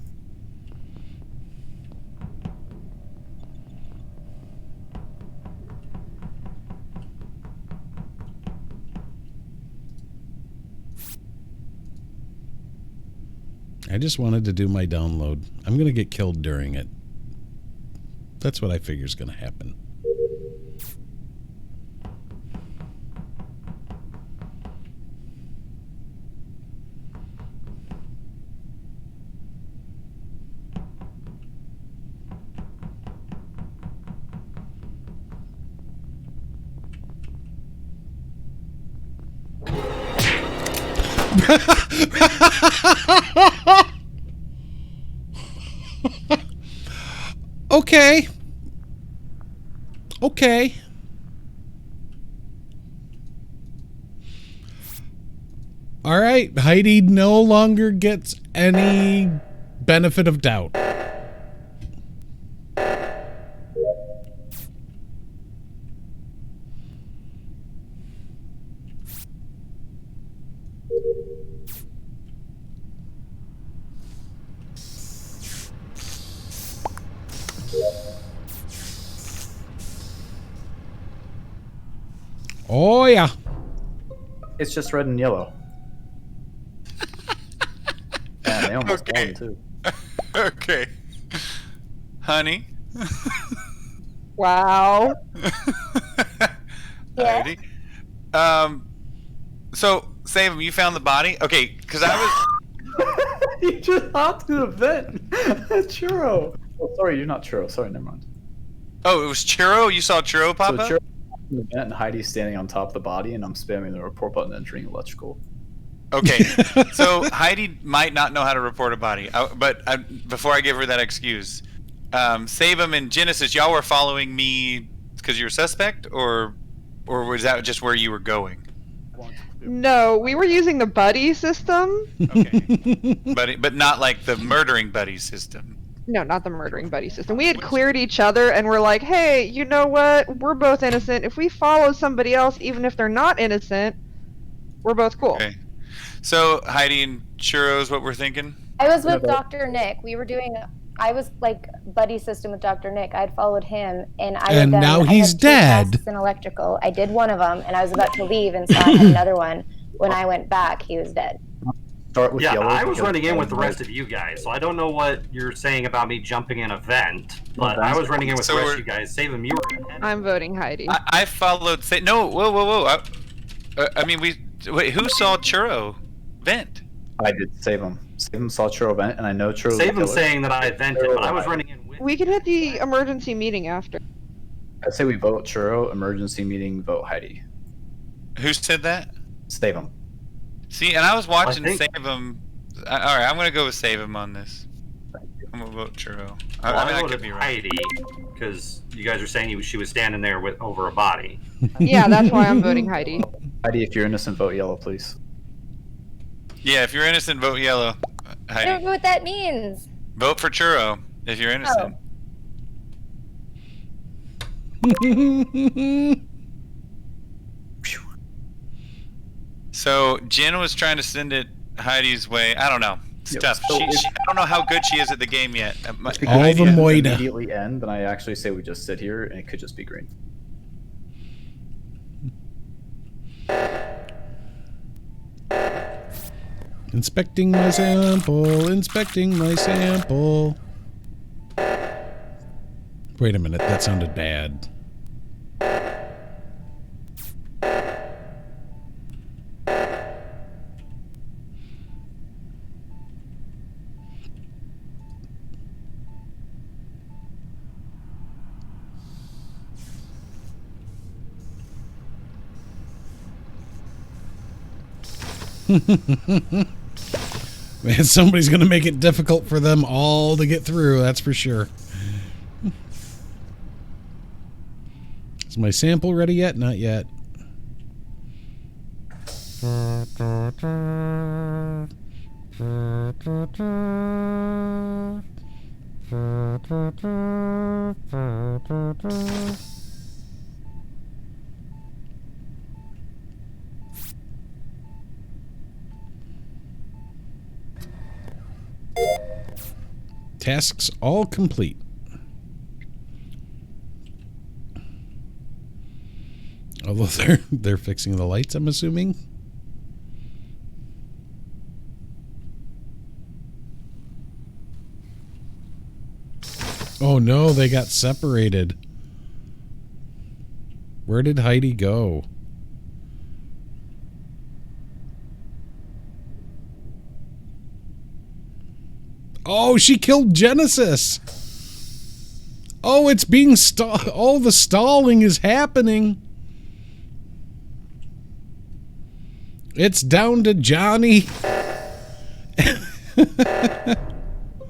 I just wanted to do my download. I'm going to get killed during it. That's what I figure is going to happen. Okay. Okay. All right. Heidi no longer gets any benefit of doubt. Oh, yeah. It's just red and yellow. Man, they almost won, too. Okay. Honey? Wow. Alrighty. So, Save him, you found the body? Okay, because I was... You just hopped to the vent. Churro. Oh, sorry, you're not Churro. Sorry, never mind. Oh, it was Churro? You saw Churro pop up? Churro in the vent and Heidi's standing on top of the body, and I'm spamming the report button entering electrical. Okay, so Heidi might not know how to report a body, but before I give her that excuse, Save him and Genesis, y'all were following me because you're a suspect, or was that just where you were going? No, we were using the buddy system. Okay, but not like the murdering buddy system. No, not the murdering buddy system. We had cleared each other and we're like, hey, you know what? We're both innocent. If we follow somebody else, even if they're not innocent, we're both cool. Okay. So Heidi and Churros, what we're thinking? I was with Dr. Nick. I was like buddy system with Dr. Nick. I'd followed him, and now he's dead. In electrical, I did one of them, and I was about to leave and saw another one. When I went back, he was dead. Start with yellow. I was running in with the rest of you guys, so I don't know what you're saying about me jumping in a vent, but I was running in with the rest of you guys. Saving you were ahead. I'm voting Heidi. I followed. No, whoa. I mean, wait. Who saw Churro vent? I did save him. Save him saw Churro vent, and I know Churro. Save him saying that I vented, but I was running in with. We can hit the emergency meeting after. I say we vote Churro. Emergency meeting. Vote Heidi. Who said that? Save him. See, and I was watching Save him. All right, I'm gonna go with Save him on this. I'm gonna vote Churro. I could be right. Heidi, because you guys are saying she was standing there over a body. Yeah, that's why I'm voting Heidi. Heidi, if you're innocent, vote yellow, please. Yeah, if you're innocent, vote yellow. I don't know what that means. Vote for Churro if you're innocent. So Jen was trying to send it Heidi's way. I don't know. Stuff. I don't know how good she is at the game yet. All the moida. Immediately end, then I actually say we just sit here, and it could just be green. Inspecting my sample, inspecting my sample. Wait a minute, that sounded bad. Man, somebody's going to make it difficult for them all to get through, that's for sure. Is my sample ready yet? Not yet. Tasks all complete. Although they're fixing the lights, I'm assuming. Oh no, they got separated. Where did Heidi go? Oh, she killed Genesis. Oh, it's being all the stalling is happening. It's down to Johnny.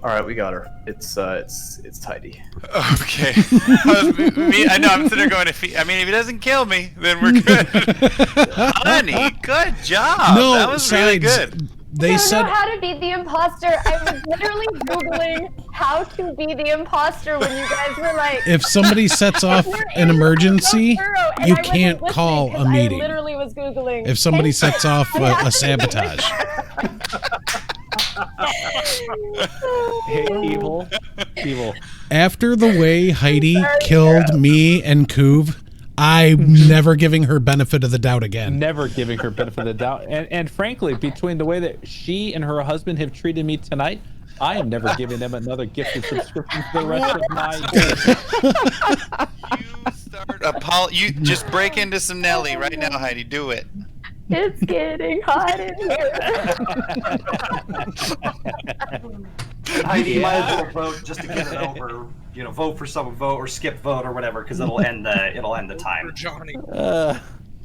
All right, we got her. It's Heidi. Okay. I know. I'm sitting there going. If he doesn't kill me, then we're good. Honey, good job. No, that was really good. They said I don't know how to beat the imposter. I was literally Googling how to be the imposter when you guys were like... If somebody sets off an emergency, you can't call a meeting. I literally was Googling. If somebody sets off a sabotage. Hey, evil. After the way Heidi killed me and Couve, I'm never giving her benefit of the doubt again. Never giving her benefit of the doubt. And frankly, between the way that she and her husband have treated me tonight, I am never giving them another gifted subscription for the rest of my days. You just break into some Nelly right now, Heidi. Do it. It's getting hot in here. Heidi might as well vote just to get it over. You know, vote for someone, vote or skip vote or whatever, because it'll end the time. For Johnny.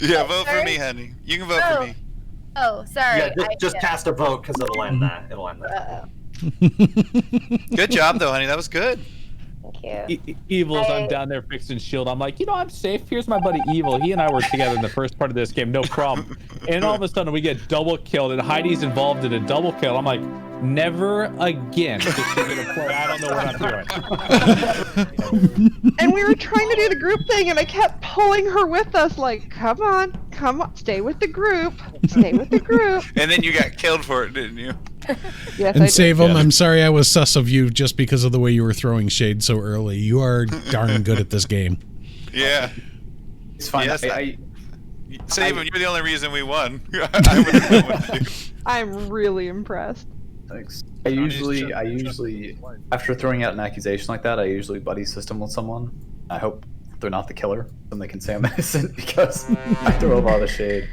Yeah, vote for me, honey. You can vote for me. Oh, sorry. Yeah, just cast a vote because it'll end that. It'll end that. Good job, though, honey. That was good. Thank you. Evil's, I'm down there fixing shield. I'm like, I'm safe. Here's my buddy Evil. He and I were together in the first part of this game, no problem. And all of a sudden we get double killed, and Heidi's involved in a double kill. I'm like, Never again is she gonna play. I don't know what I'm doing. And we were trying to do the group thing, and I kept pulling her with us, like, come on, stay with the group, stay with the group. And then you got killed for it, didn't you? Yes, And I save did. him. I'm sorry I was sus of you just because of the way you were throwing shade so early. You are darn good at this game. Yeah. It's fine. Yes, I Save him. You're the only reason we won. I wouldn't know what to do. I'm really impressed. Thanks. I usually, after throwing out an accusation like that, I usually buddy system with someone. I hope they're not the killer, then they can say I'm innocent because I throw a lot of shade.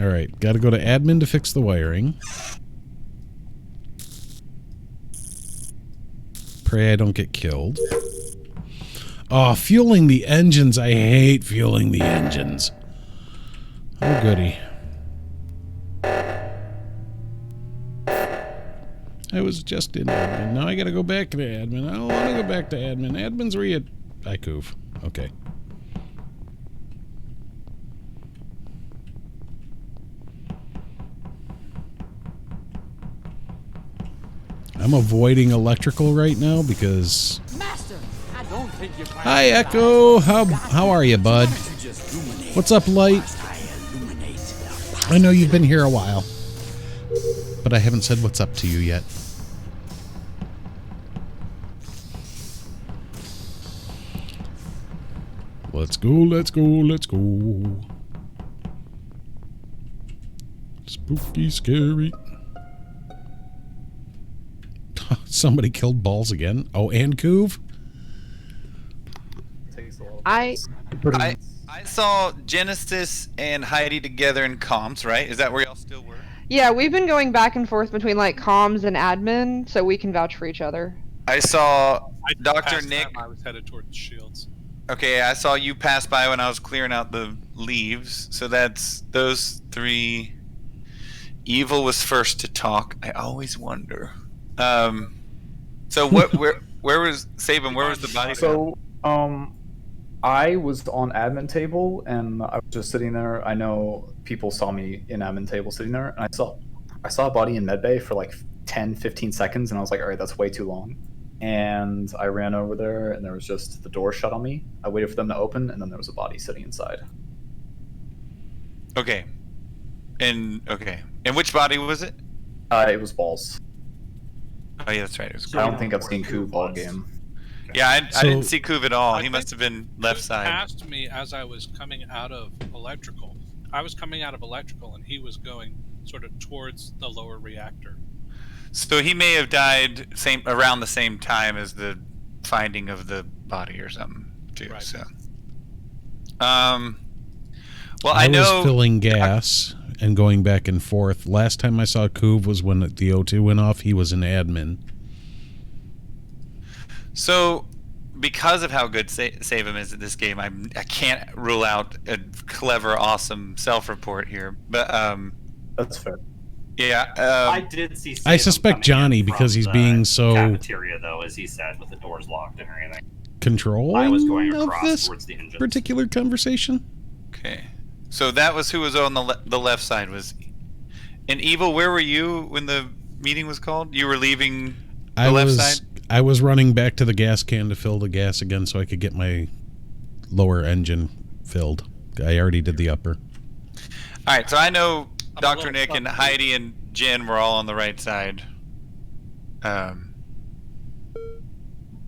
All right, got to go to admin to fix the wiring. Pray I don't get killed. Oh, fueling the engines. I hate fueling the engines. Oh, goody. I was just in admin. Now I got to go back to admin. I don't want to go back to admin. Admin's where you... I Couve. Okay. I'm avoiding electrical right now because... Master, I don't think you're Hi, Echo. How are you, bud? What's up, Light? I know you've been here a while, but I haven't said what's up to you yet. Let's go, let's go, let's go. Spooky, scary. Somebody killed Balls again. Oh, and Couve? I saw Genesis and Heidi together in comms, right? Is that where y'all still were? Yeah, we've been going back and forth between like comms and admin, so we can vouch for each other. I saw Dr. Past Nick. time I was headed toward the shields. Okay, I saw you pass by when I was clearing out the leaves. So that's those three. Evil was first to talk. I always wonder. So what? Where was Saban? Where was the body? So, I was on admin table and I was just sitting there. I know people saw me in admin table sitting there, and I saw a body in medbay for like 10-15 seconds, and I was like, all right, that's way too long. And I ran over there, and there was just the door shut on me. I waited for them to open, and then there was a body sitting inside. Okay. And which body was it? It was Balls. Oh yeah, that's right. It was. I don't think I've seen Couve all game. Yeah, I didn't see Couve at all. He must have been left side. He passed me as I was coming out of electrical. I was coming out of electrical, and he was going sort of towards the lower reactor. So he may have died around the same time as the finding of the body or something too. Right. So, well, I know was filling gas and going back and forth. Last time I saw Couve was when the O2 went off. He was an admin. So, because of how good Save Him is at this game, I can't rule out a clever, awesome self-report here. But that's fair. Yeah, I did see. I suspect Johnny because he's being so cafeteria, though, as he said, with the doors locked and everything. controlling I was going of across this towards the engines. particular conversation. Okay, so that was who was on the left side. And Evil, where were you when the meeting was called? You were leaving the left side. I was running back to the gas can to fill the gas again so I could get my lower engine filled. I already did the upper. All right, so I know Dr. Nick and Heidi and Jen were all on the right side.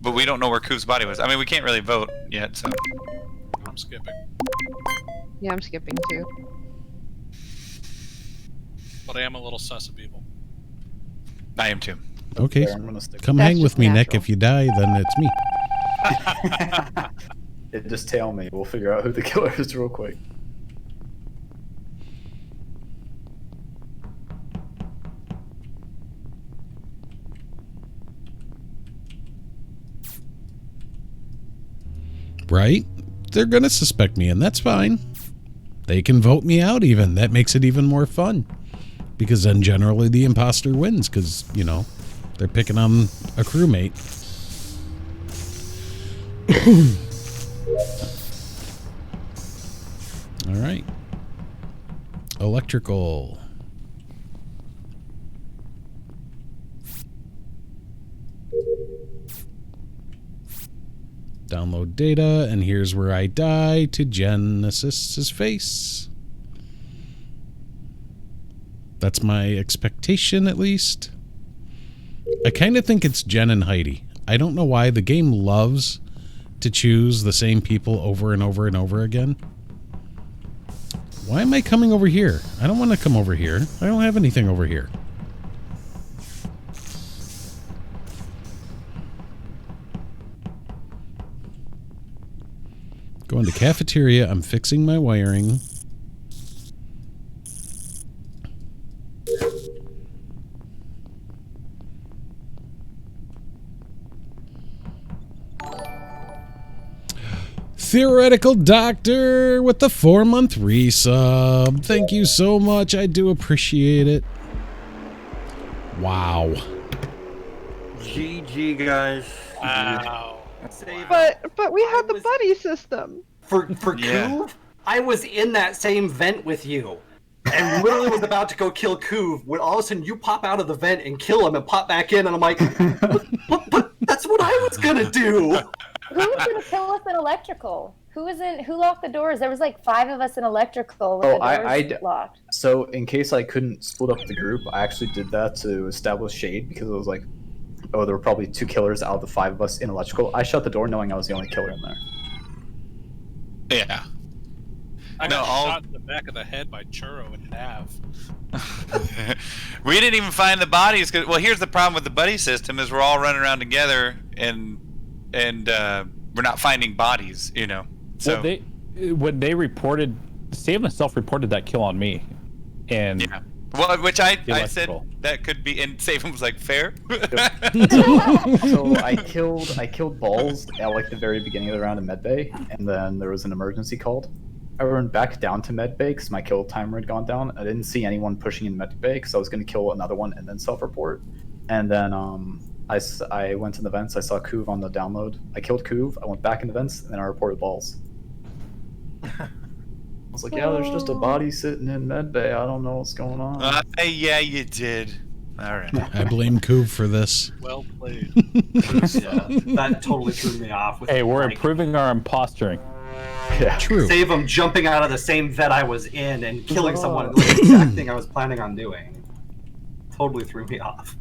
But we don't know where Couve's body was. I mean, we can't really vote yet, so. I'm skipping. Yeah, I'm skipping too. But I am a little sus of Evil. I am too. Okay, Fair, I'm gonna stick come with hang That's with just me, Nick. natural. If you die, then it's me. Just tail me. We'll figure out who the killer is real quick. Right? They're going to suspect me, and that's fine. They can vote me out even. That makes it even more fun. Because then generally the imposter wins, because, you know, they're picking on a crewmate. All right. Electrical. Download data, and here's where I die to Genesis's face. That's my expectation, at least. I kind of think it's Jen and Heidi. I don't know why. The game loves to choose the same people over and over and over again. Why am I coming over here? I don't want to come over here. I don't have anything over here. Going to cafeteria. I'm fixing my wiring. Theoretical Doctor with the 4-month resub. Thank you so much. I do appreciate it. Wow. GG, guys. Wow. But we had the buddy system. For Couve, I was in that same vent with you. And literally was about to go kill Couve when all of a sudden you pop out of the vent and kill him and pop back in, and I'm like, but that's what I was gonna do. Who was gonna kill us in electrical? Who locked the doors? There was like 5 of us in electrical with the doors locked. So in case I couldn't split up the group, I actually did that to establish shade because it was like, oh, there were probably 2 killers out of the 5 of us in electrical. I shut the door knowing I was the only killer in there. Yeah. I got shot in the back of the head by Churro and Nav. We didn't even find the bodies. Well, here's the problem with the buddy system is we're all running around together and we're not finding bodies, you know. So when they reported, Save and self-reported that kill on me, and yeah, well, which I said that could be, and Save was like fair. So I killed Balls at like the very beginning of the round in medbay, and then there was an emergency called. I ran back down to medbay because my kill timer had gone down. I didn't see anyone pushing in medbay because I was going to kill another one and then self-report. And then I went in the vents. I saw Couve on the download. I killed Couve. I went back in the vents, and then I reported Balls. I was like, yeah, there's just a body sitting in medbay. I don't know what's going on. Yeah, you did. All right. I blame Couve for this. Well played. Yeah, that totally threw me off. Hey, we're improving our impostering. Yeah, true. Save him jumping out of the same vet I was in and killing someone, the exact thing I was planning on doing. Totally threw me off.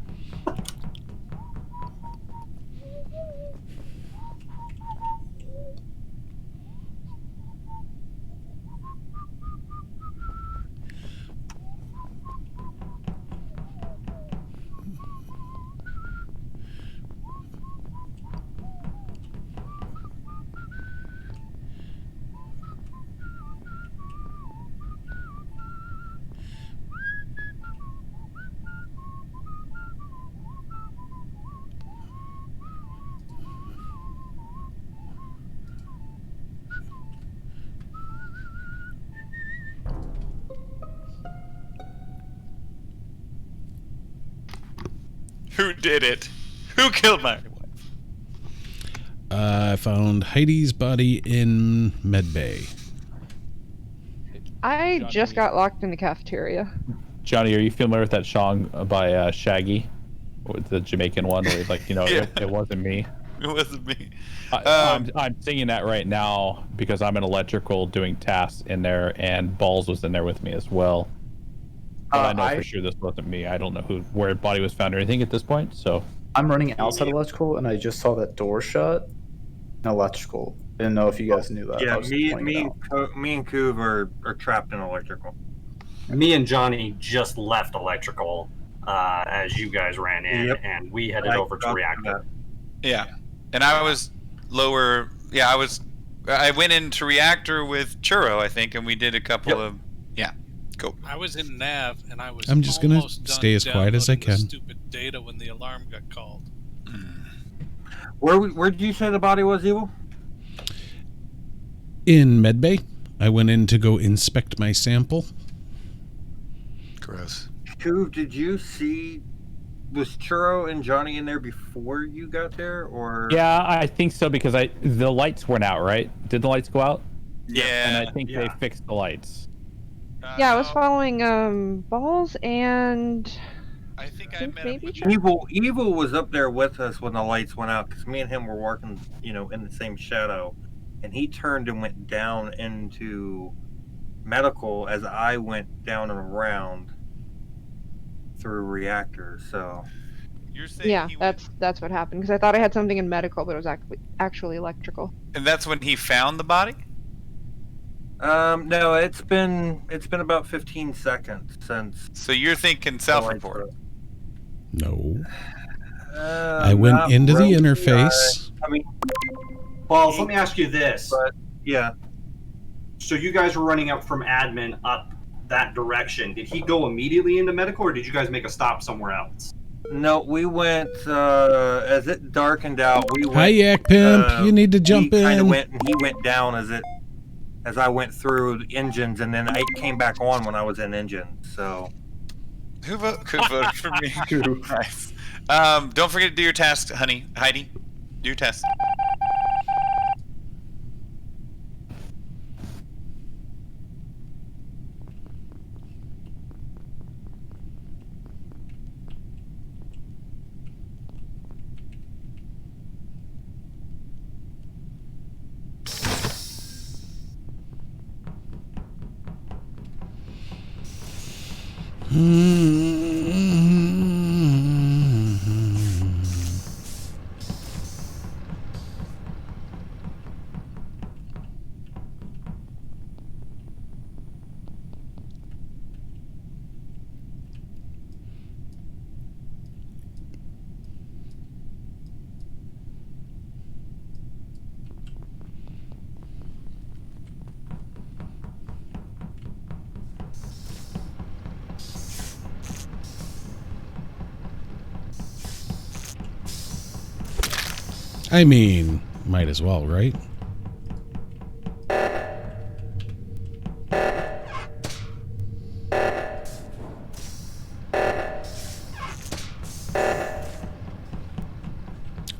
Who did it? Who killed my wife? I found Heidi's body in medbay. I just got locked in the cafeteria. Johnny, are you familiar with that song by Shaggy, with the Jamaican one, where he's like, you know, Yeah. it wasn't me. It wasn't me. I'm singing that right now because I'm in electrical doing tasks in there, and Balls was in there with me as well. But I know for sure this wasn't me. I don't know where body was found or anything at this point. So I'm running outside electrical, and I just saw that door shut in electrical. Didn't know if you guys knew that. Yeah, me and Couve are trapped in electrical. Me and Johnny just left electrical as you guys ran in, and we headed over to reactor. Yeah, and I was lower. Yeah, I went into reactor with Churro, I think, and we did a couple of. Yeah, go. I was in Nav, and I was. I'm just gonna almost done stay as quiet as I downloading the can. Stupid data when the alarm got called. Where did you say the body was, Evil? In medbay, I went in to go inspect my sample. Gross. Couve, did you see? Was Churro and Johnny in there before you got there, or? yeah, I think so because the lights went out. Right? Did the lights go out? Yeah. And I think they fixed the lights. Yeah, I was following Balls and I think I met maybe Evil was up there with us when the lights went out because me and him were working, in the same shadow, and he turned and went down into medical as I went down and around through reactors. So You're saying yeah, that's what happened because I thought I had something in medical, but it was actually electrical. and that's when he found the body? no, it's been about 15 seconds since. So you're thinking self-report? No. I went into the interface. Balls, let me ask you this. But yeah. So you guys were running up from admin up that direction. Did he go immediately into medical, or did you guys make a stop somewhere else? No, we went as it darkened out. We went. Hi, Yak Pimp. You need to jump he kind of in. went, and he went down as I went through the engines, and then I came back on when I was in engines. So Who voted for me? Nice. Don't forget to do your task, honey. Heidi, do your task. I mean, might as well, right?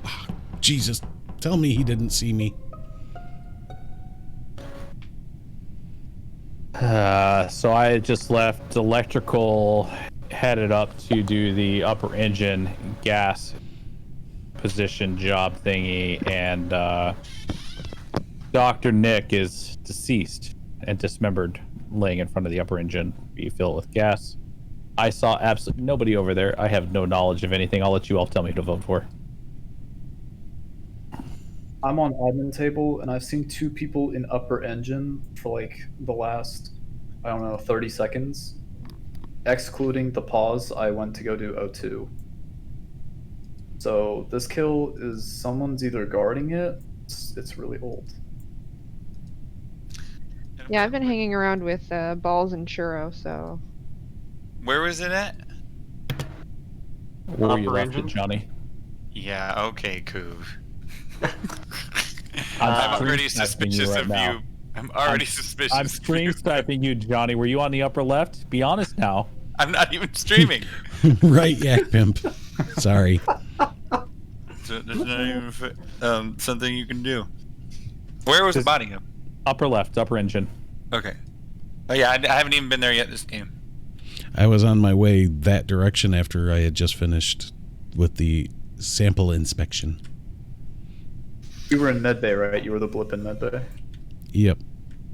Oh, Jesus, tell me he didn't see me. So I just left electrical, headed up to do the upper engine gas position job thingy, and Dr. Nick is deceased and dismembered, laying in front of the upper engine, filled with gas. I saw absolutely nobody over there. I have no knowledge of anything. I'll let you all tell me who to vote for. I'm on admin table, and I've seen 2 people in upper engine for like the last, I don't know, 30 seconds. Excluding the pause, I went to go do O2. So this kill is someone's either guarding it. It's really old. Yeah, I've been hanging around with Balls and Churro, so. Where was it at? Where were you left it, Johnny? Yeah, okay, Couve. I'm already suspicious of you. I'm already suspicious. I'm stream sniping you, Johnny. Were you on the upper left? Be honest now. I'm not even streaming. Right, Yak Pimp. Sorry. So there's not even something you can do. Where was the body go? Upper left, upper engine. Okay. Oh yeah, I haven't even been there yet this game. I was on my way that direction after I had just finished with the sample inspection. You were in medbay, right? You were the blip in medbay. Yep.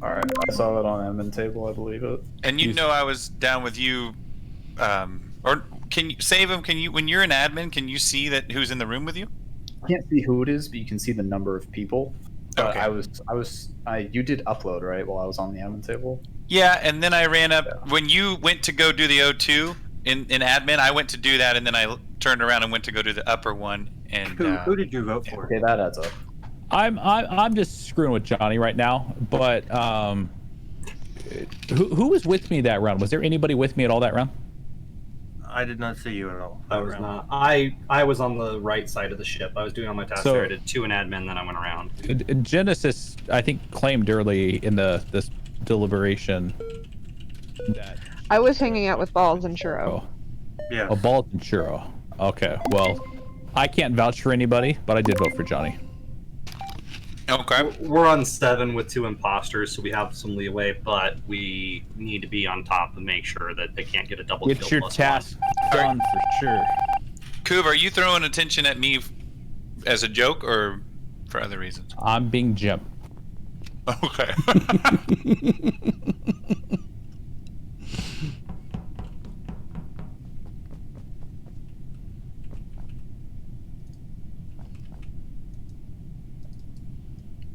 All right, I saw that on admin table. I believe it. And you know I was down with you. Or can you save him? Can you, when you're an admin, can you see that who's in the room with you? I can't see who it is, but you can see the number of people. Okay. You did upload, right, while I was on the admin table? Yeah, and then I ran up when you went to go do the O2 in admin. I went to do that, and then I turned around and went to go do the upper one. And who did you vote for? Okay, that adds up. I'm just screwing with Johnny right now, but who was with me that round? Was there anybody with me at all that round? I did not see you at all. I was not. I was on the right side of the ship. I was doing all my tasks there. I did 2 in admin, then I went around. Genesis, I think, claimed early in this deliberation that I was hanging out with Balls and Churro. Yeah. Oh, Balls and Churro. Okay, well, I can't vouch for anybody, but I did vote for Johnny. Okay. We're on 7 with 2 imposters, so we have some leeway, but we need to be on top and make sure that they can't get a double kill. Get your plus task one. done for sure. Couve, are you throwing attention at me as a joke or for other reasons? I'm being Jim. Okay.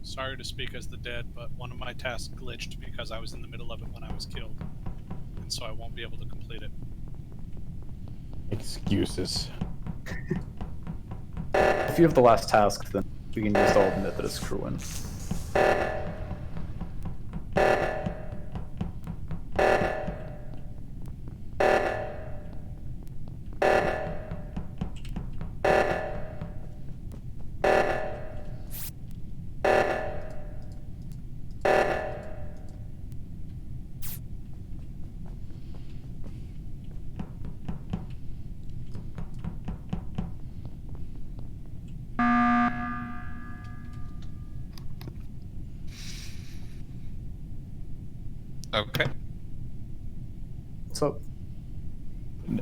Sorry to speak as the dead, but one of my tasks glitched because I was in the middle of it when I was killed. And so I won't be able to complete it. Excuses. If you have the last task, then we can just all admit that it's ChurroDave. Okay. So,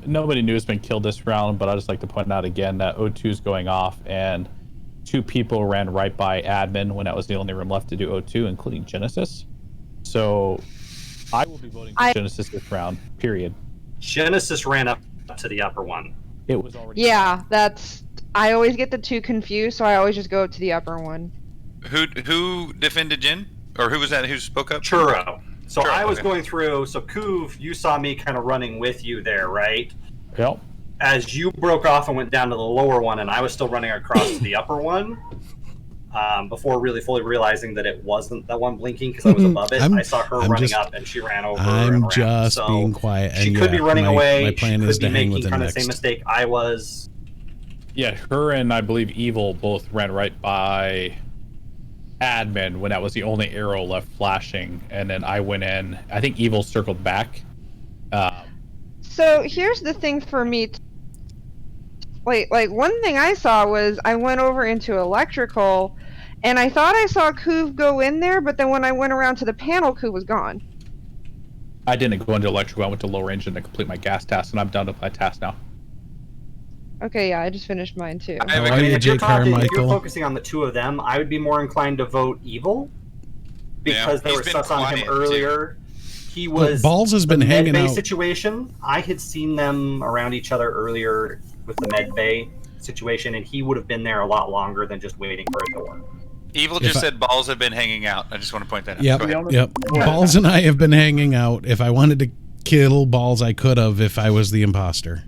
Nobody new has been killed this round, but I'd just like to point out again that O2 is going off, and 2 people ran right by admin when that was the only room left to do O2, including Genesis. So I will be voting for Genesis this round, period. Genesis ran up to the upper one. It was already... Yeah, that's... I always get the 2 confused, so I always just go to the upper one. Who defended Jen? Or who was that who spoke up? Churro. So Churro, I was okay. going through, so Couve, you saw me kind of running with you there, right? Yep. As you broke off and went down to the lower one, and I was still running across to the upper one, before really fully realizing that it wasn't that one blinking because I was above it. I saw her running up, and she ran over. I'm just so being quiet. And she could be running away. My plan she is could to be hang making with kind him of the same next. mistake I was. Yeah, her and I believe Evil both ran right by admin when that was the only arrow left flashing, and then I went in. I think Evil circled back. So here's the thing for me. Like one thing I saw was I went over into electrical, and I thought I saw Couve go in there, but then when I went around to the panel, Couve was gone. I didn't go into electrical. I went to low range and to complete my gas task, and I'm done with my task now. Okay, yeah, I just finished mine too. How are you, If you're J. talking, if you're Carmichael? focusing on the 2 of them, I would be more inclined to vote Evil because there he's was been stuff on him quiet, earlier. He was Balls has been the hanging med bay out. situation. I had seen them around each other earlier with the med bay situation, and he would have been there a lot longer than just waiting for a door. Evil just said balls have been hanging out. I just want to point that out. Yep, Go ahead. yep. Balls and I have been hanging out. If I wanted to kill Balls, I could have if I was the imposter.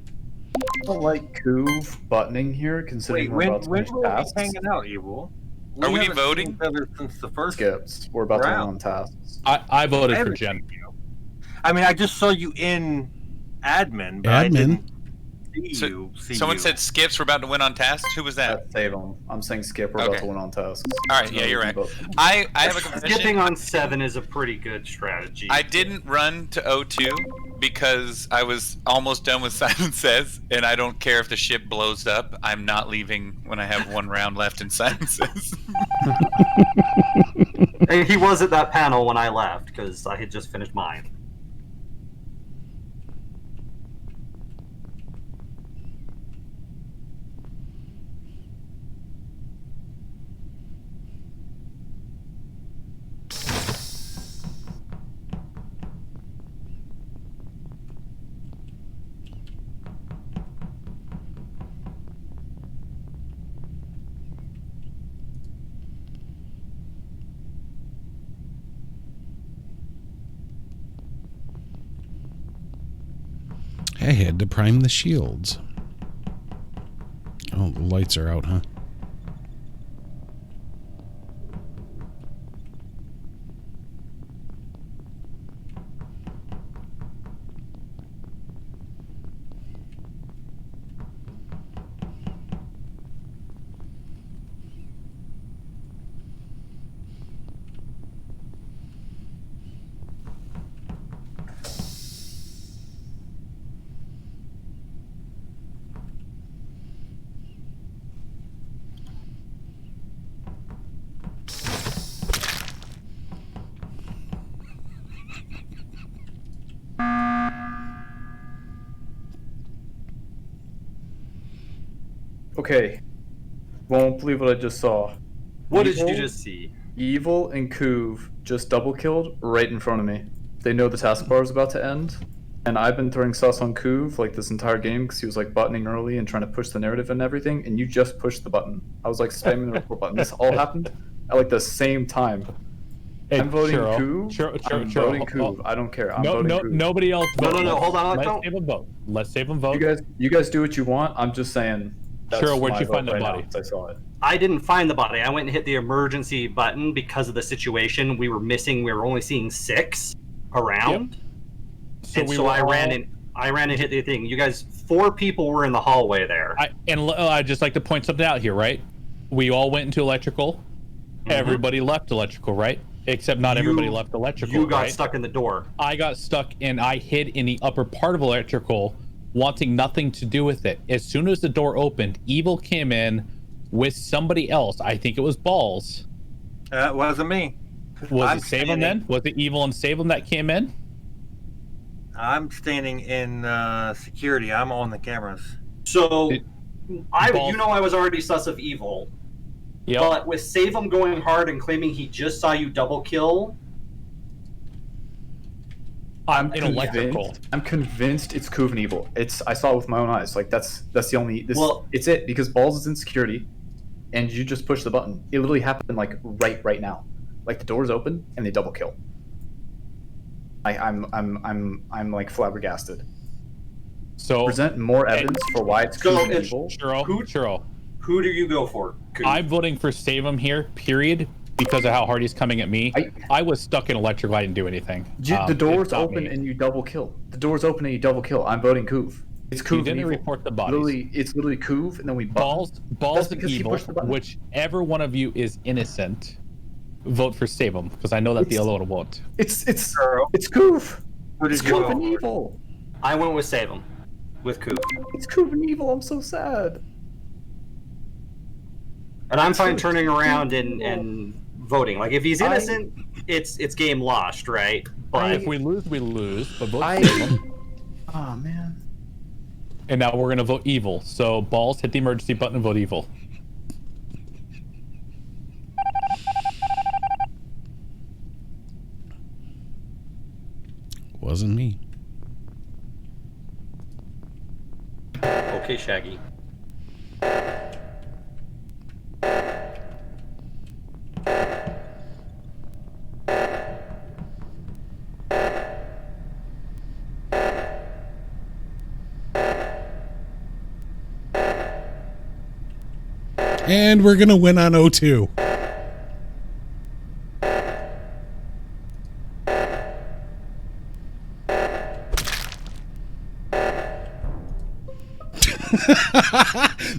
I don't like Couve buttoning here, considering we're about to when finish were we tasks. hanging out, Evil? Are we haven't voting? seen each other since the first Skips. We're about to run round. on tasks. I voted I for haven't Jen. seen you. I mean, I just saw you in admin, but I Admin? didn't see So, you. someone said Skips. We're about to win on tasks. Who was that? That's save them. I'm saying skip. We're Okay. about to win on tasks. All right. Yeah, you're right. I have a confession. Skipping on 7 is a pretty good strategy. I didn't run to O2 because I was almost done with Simon Says, and I don't care if the ship blows up. I'm not leaving when I have 1 round left in Simon Says. And he was at that panel when I left because I had just finished mine. I had to prime the shields. Oh, the lights are out, huh? Okay. Won't believe what I just saw. What did you just see? Evil and Couve just double killed right in front of me. They know the taskbar is about to end, and I've been throwing sus on Couve like this entire game because he was like buttoning early and trying to push the narrative and everything, and you just pushed the button. I was like spamming the report button. This all happened at like the same time. Hey, I'm voting Churro, Couve. I'm Churro, voting Couve. I don't care. I'm no, voting no, Couve. nobody else. Vote. No, hold on. Let's Don't. save them vote. Let's save them vote. You guys do what you want. I'm just saying. Churro, where'd my you find vote the right body? now, 'cause I saw it. I didn't find the body. I went and hit the emergency button because of the situation. We were only seeing 6 around. So So I ran and hit the thing. You guys, 4 people were in the hallway there. I'd just like to point something out here, right? We all went into electrical. Mm-hmm. Everybody left electrical, right? Except not everybody left electrical. You got right? stuck in the door. I got stuck and I hid in the upper part of electrical, wanting nothing to do with it. As soon as the door opened, Evil came in with somebody else. I think it was Balls. That wasn't me. Was it Salem then? Was it Evil and Salem that came in? I'm standing in security. I'm on the cameras. So, I Balls. was already sus of Evil. Yep. But with Salem going hard and claiming he just saw you double kill, I'm in electrical. I'm convinced it's Couve and Evil. I saw it with my own eyes. Like that's the only. It's it because Balls is in security, and you just push the button. It literally happened like right now. Like the doors open and they double kill. I'm like flabbergasted. So present more evidence for why it's Couve and Evil. Churro. Who do you go for? I'm voting for Salem here, period, because of how hard he's coming at me. I was stuck in electrical. I didn't do anything. The doors open and you double kill. The doors open and you double kill. I'm voting Couve. It's Couve. You didn't report the bodies. It's literally Couve, and then we Balls and Evil. Whichever one of you is innocent, vote for Salem, because I know that the other one won't. It's Couve. It's Couve and Evil. I went with Salem, with Couve. It's Couve and Evil. I'm so sad. And I'm fine turning around and voting. Like if he's innocent, it's game lost, right? But if we lose, we lose. But vote Salem. Oh man. And now we're gonna vote Evil. So Balls, hit the emergency button and vote Evil. Wasn't me. Okay, Shaggy. And we're going to win on O2.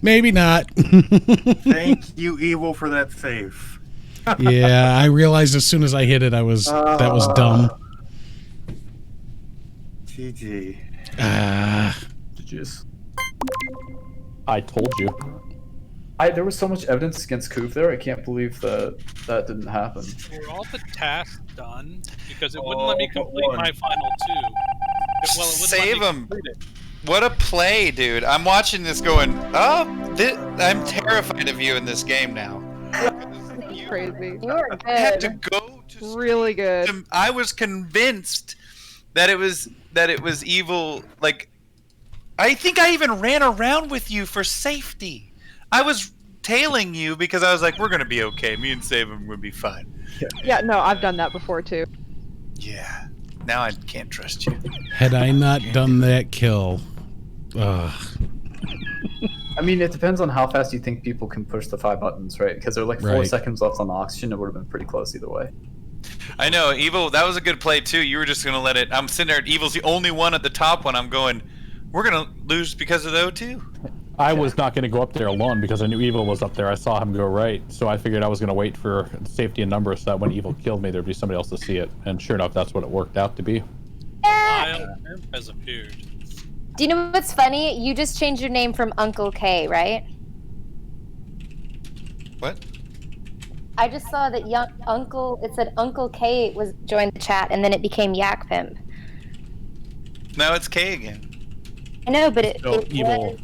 Maybe not. Thank you, Evil, for that save. Yeah, I realized as soon as I hit it, that was dumb. GG. GG's. I told you. There was so much evidence against Couve there. I can't believe that didn't happen. Were all the tasks done? Because it wouldn't let me complete my final 2. Well, it wouldn't Save let me him. complete it. What a play, dude. I'm watching this going, I'm terrified of you in this game now. Crazy. You were I had to good. go to Really good. I was convinced that it was Evil. Like, I think I even ran around with you for safety. I was tailing you because I was like, we're gonna be okay. Me and Savem would be fine. Yeah, no, I've done that before too. Yeah. Now I can't trust you. Had I not done that kill. Ugh. I mean, it depends on how fast you think people can push the 5 buttons, right? Because they're like 4 seconds left on the oxygen. It would have been pretty close either way. I know, Evil, that was a good play too. You were just gonna let it. I'm sitting there, Evil's the only one at the top when I'm going, we're gonna lose because of the O2. I was not going to go up there alone because I knew Evil was up there. I saw him go right, so I figured I was going to wait for safety in numbers so that when Evil killed me, there'd be somebody else to see it. And sure enough, that's what it worked out to be. Wild Imp has appeared. Do you know what's funny? You just changed your name from Uncle K, right? What? I just saw that it said Uncle K was joined the chat, and then it became Yak Pimp. Now it's K again. I know, but it Evil. was...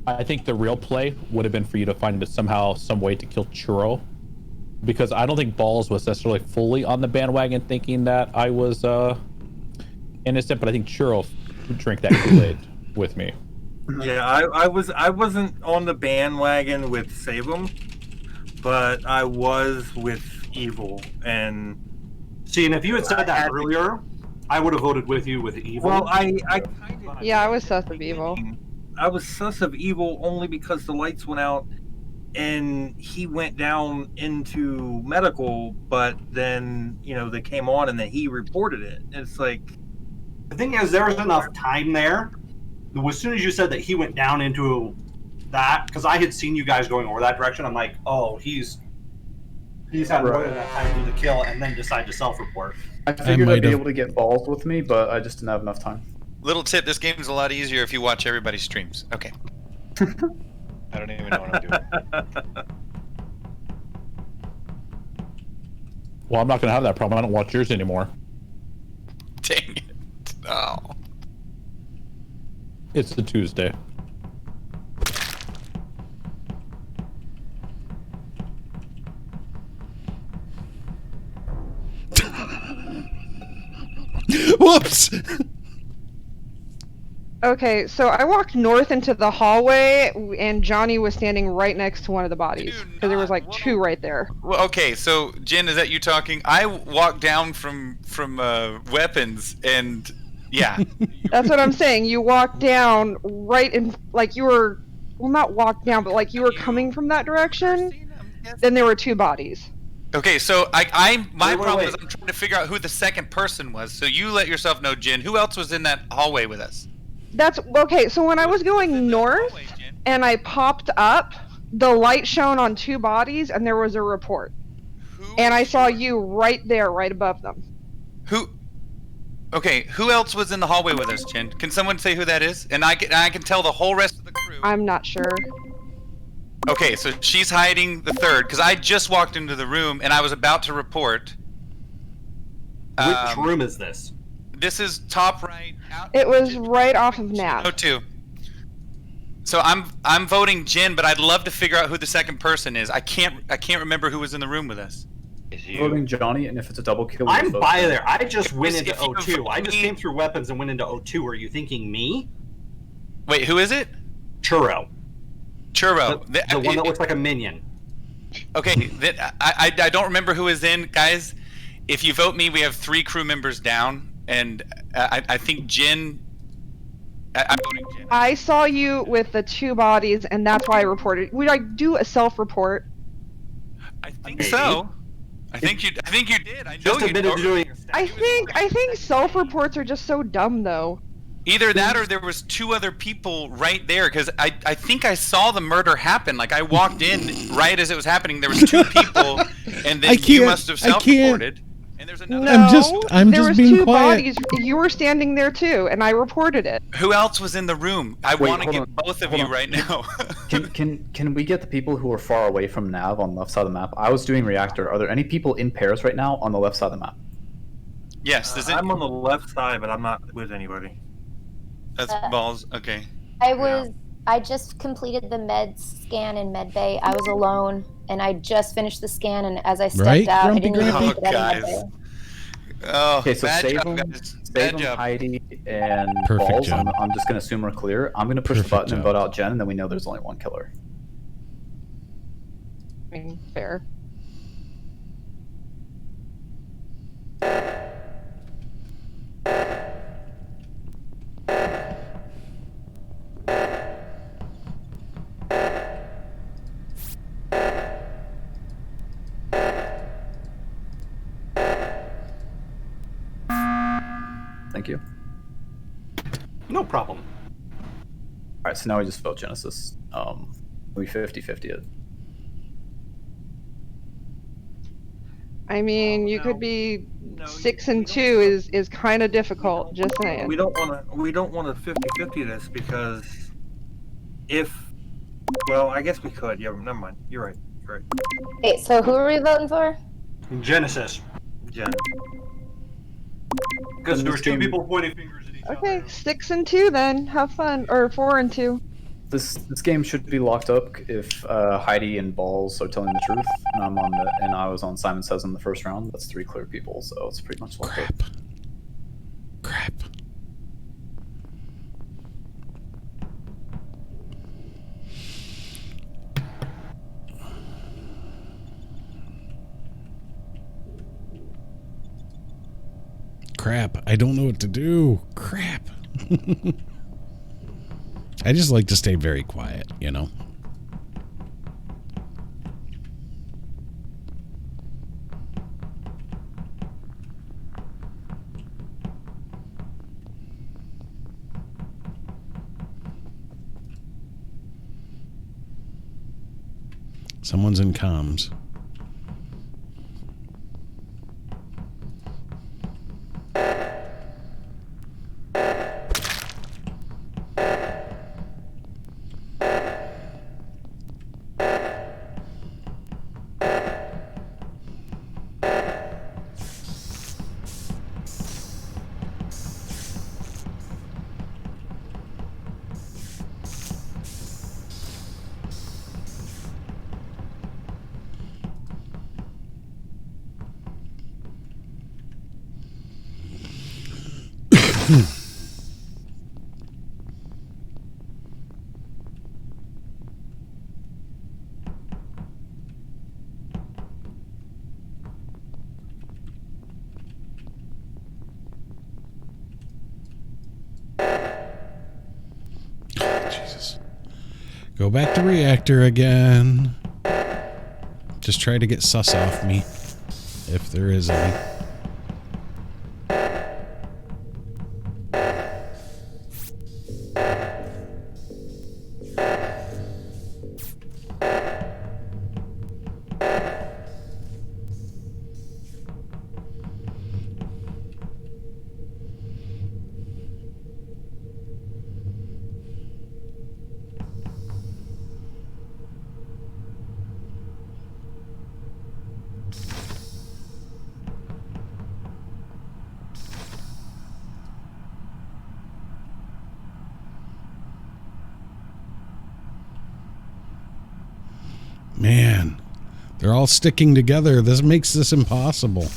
I think the real play would have been for you to find somehow some way to kill Churro, because I don't think Balls was necessarily fully on the bandwagon thinking that I was innocent, but I think Churro drank that Kool-Aid with me. Yeah, I wasn't on the bandwagon with Save 'em, but I was with Evil. And see, and if you had said that earlier, I would have voted with you with Evil. Well, I Yeah, I was sus of Evil. I was sus of Evil only because the lights went out and he went down into medical, but then, you know, they came on and then he reported it. It's like, the thing is, there was enough time there. As soon as you said that he went down into that, because I had seen you guys going over that direction, I'm like, oh, he's had more than that time to do the kill and then decide to self-report. I figured I'd be able to get Balls with me, but I just didn't have enough time. Little tip: this game is a lot easier if you watch everybody's streams. Okay. I don't even know what I'm doing. Well, I'm not gonna have that problem. I don't watch yours anymore. Dang it! Oh. It's a Tuesday. Whoops! Okay, so I walked north into the hallway, and Johnny was standing right next to one of the bodies. Because there was like two right there. Well, okay, so Jen, is that you talking? I walked down from weapons, and yeah. That's what I'm saying. You walked down right in, like you were, well, not walked down, but like you were coming from that direction. Then there were two bodies. Okay, so my problem is I'm trying to figure out who the second person was. So you let yourself know, Jen. Who else was in that hallway with us? That's okay. So when I was going north and I popped up, the light shone on two bodies, and there was a report. And I saw you right there, right above them. Who? Okay, who else was in the hallway with us, Jen? Can someone say who that is? And I can tell the whole rest of the crew. I'm not sure. Okay, so she's hiding the third, because I just walked into the room and I was about to report. Which room is this? This is top right. It was right off of Nav. O2. So I'm voting Jen, but I'd love to figure out who the second person is. I can't remember who was in the room with us. Voting Johnny, and if it's a double kill, I'm by there. I just went into O2. I just came through weapons and went into O2. Are you thinking me? Wait, who is it? Churro. Churro. The one that looks like a minion. Okay, I don't remember who is in. Guys, if you vote me, we have 3 crew members down, and I think Jen... I'm voting Jen. I saw you with the two bodies, and that's why I reported. Would I do a self-report? I think so. I think you did. I know you did. I think self-reports are just so dumb, though. Either that or there was 2 other people right there, because I think I saw the murder happen. Like, I walked in right as it was happening. There was 2 people, and then you must have self-reported. And there's another. No, I'm just being two quiet. Bodies. You were standing there too, and I reported it. Who else was in the room? I want to get both of you right now. Can we get the people who are far away from Nav on the left side of the map? I was doing reactor. Are there any people in pairs right now on the left side of the map? Yes. I'm on the left side, but I'm not with anybody. That's Balls. Okay. I just completed the med scan in med bay. I was alone, and I just finished the scan. And as I stepped out, I didn't even think that guys. Oh, okay, so bad save job, them, guys. save Bad them, job. Heidi, and Perfect Balls. job. I'm just gonna assume we're clear. I'm gonna push the Perfect button and job. vote out Jen, and then we know there's only one killer. I mean, fair. Thank you. No problem. All right, so now we just vote Genesis. We 50-50 it. I mean, you could be 6 and 2 is kind of difficult. Just saying. We don't want to 50-50 this because well, I guess we could. Yeah, never mind. You're right. Okay, so who are we voting for? Genesis. Jen. Because there were 2 people pointing fingers at each other. Okay, 6 and 2 then. Have fun. Or 4 and 2. This game should be locked up if Heidi and Balls are telling the truth, and I was on Simon Says in the first round. That's 3 clear people, so it's pretty much locked up. Crap. Crap, I don't know what to do. Crap. I just like to stay very quiet, you know? Someone's in comms. Jesus. Go back to reactor again. Just try to get sus off me, if there is any. Man, they're all sticking together. This makes this impossible.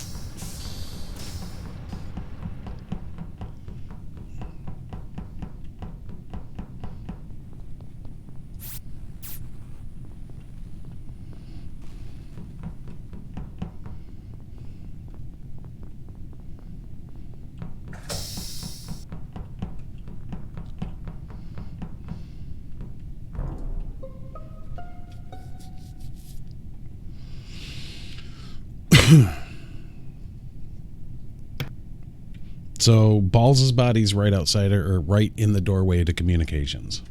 So Balls' body's right outside or right in the doorway to communications.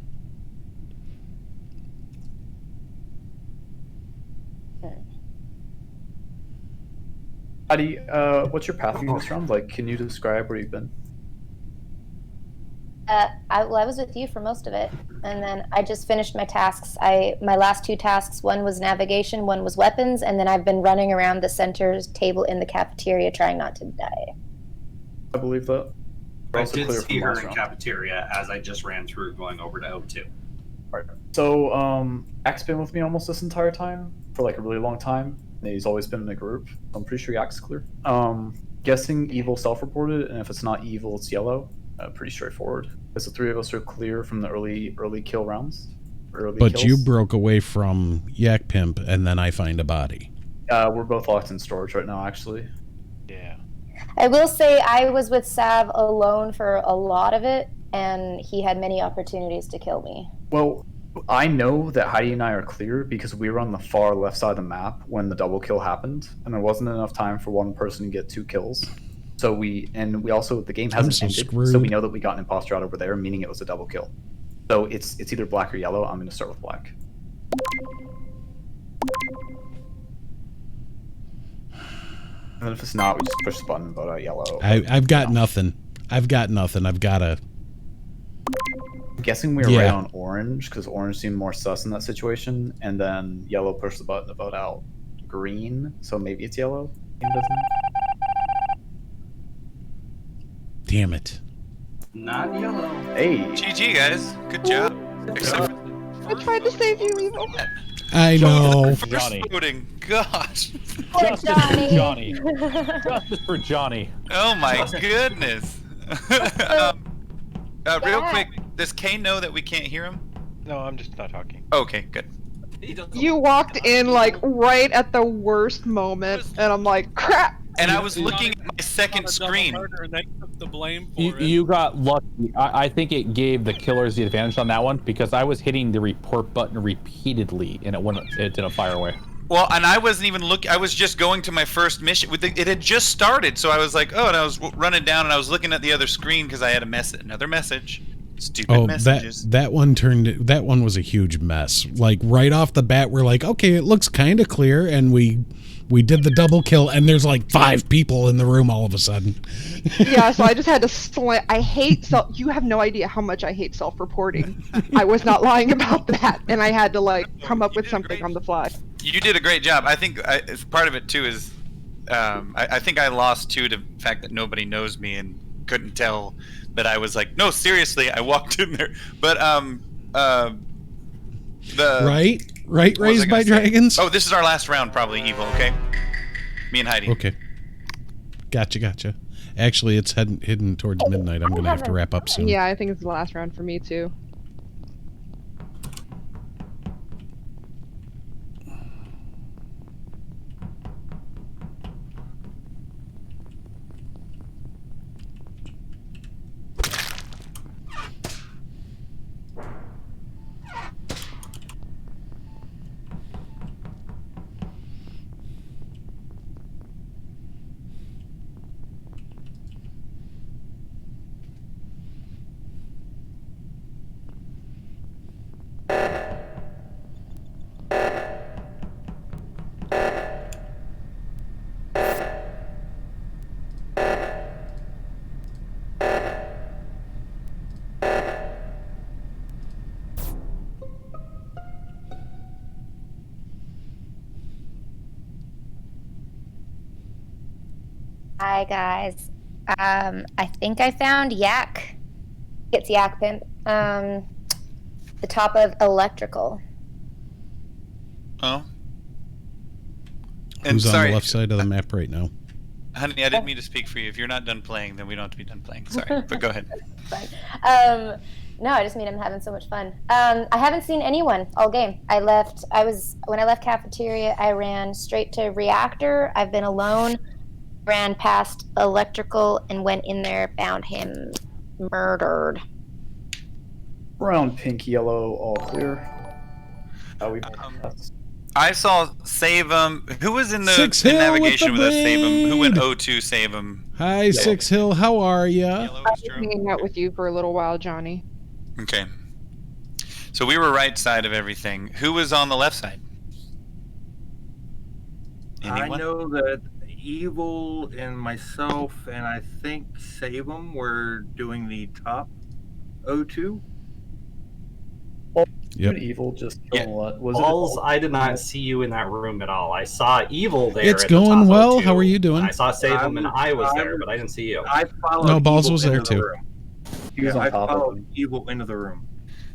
Heidi, what's your pathing this round? Like, can you describe where you've been? I was with you for most of it, and then I just finished my tasks. My last 2 tasks, one was navigation, one was weapons, and then I've been running around the center table in the cafeteria trying not to die. I believe that. I did see her in cafeteria as I just ran through going over to O2. Alright. So, Jack's been with me almost this entire time, for like a really long time. And he's always been in a group. I'm pretty sure Jack's clear. Guessing evil self-reported, and if it's not evil, it's yellow. Pretty straightforward. Because the 3 of us are clear from the early kill rounds. But kills. You broke away from Yak Pimp, and then I find a body. We're both locked in storage right now, actually. Yeah. I will say I was with Sav alone for a lot of it, and he had many opportunities to kill me. Well, I know that Heidi and I are clear because we were on the far left side of the map when the double kill happened, and there wasn't enough time for one person to get 2 kills. So we also, the game hasn't ended, so we know that we got an imposter out over there, meaning it was a double kill. So it's either black or yellow. I'm going to start with black. And then if it's not, we just push the button and vote out yellow. I've got nothing. I've got a... I'm guessing we were right on orange, because orange seemed more sus in that situation, and then yellow pushed the button to vote out green, so maybe it's yellow. Damn it. Not yellow. Hey. GG, guys. Good job. Except I tried to save you, Evil. I know. First voting. Gosh. Poor Johnny. Justice for Johnny. Oh my goodness. Real quick, does Kane know that we can't hear him? No, I'm just not talking. Okay, good. You walked in like right at the worst moment, and I'm like, crap. And I was looking at my second screen. And they took the blame for it. You got lucky. I think it gave the killers the advantage on that one because I was hitting the report button repeatedly and it didn't fire away. Well, and I wasn't even looking. I was just going to my first mission. It had just started, so I was like, oh, and I was running down and I was looking at the other screen because I had another message. Stupid messages. that one was a huge mess. Like right off the bat, we're like, okay, it looks kind of clear, and we did the double kill, and there's like 5 people in the room all of a sudden. Yeah, so I just had to I hate self. You have no idea how much I hate self-reporting. I was not lying about that, and I had to like come up with something on the fly. You did a great job. I think part of it too is, I think I lost to the fact that nobody knows me and couldn't tell that I was like, no, seriously, I walked in there. But Right, Raised by Dragons? Oh, this is our last round, probably, Evil, okay? Me and Heidi. Okay. Gotcha. Actually, it's hidden towards midnight. I'm going to have to wrap up soon. Yeah, I think it's the last round for me, too. Hi guys. I think I found Yak. It's Yak Pimp. The top of electrical. Oh. Who's on the left side of the map right now? Honey, I didn't mean to speak for you. If you're not done playing, then we don't have to be done playing. Sorry, but go ahead. Fine. No, I just mean I'm having so much fun. I haven't seen anyone all game. When I left cafeteria, I ran straight to reactor. I've been alone. Ran past electrical and went in there, found him murdered. Brown, pink, yellow, all clear. I saw Save 'em. Who was in the navigation with us? Save 'em. Who went O2 Save 'em? Hi, Six Hill. How are ya? I've been hanging out with you for a little while, Johnny. Okay. So we were right side of everything. Who was on the left side? Anyone? I know that Evil and myself and I think Save 'em were doing the top O2. Yep. Evil just Balls, I did not see you in that room at all. I saw Evil there. It's at the going top well. O2. How are you doing? I saw Save 'em and I was there, but I didn't see you. I followed No, Balls Evil was there into the too. room. He was on I top of followed him. Evil into the room.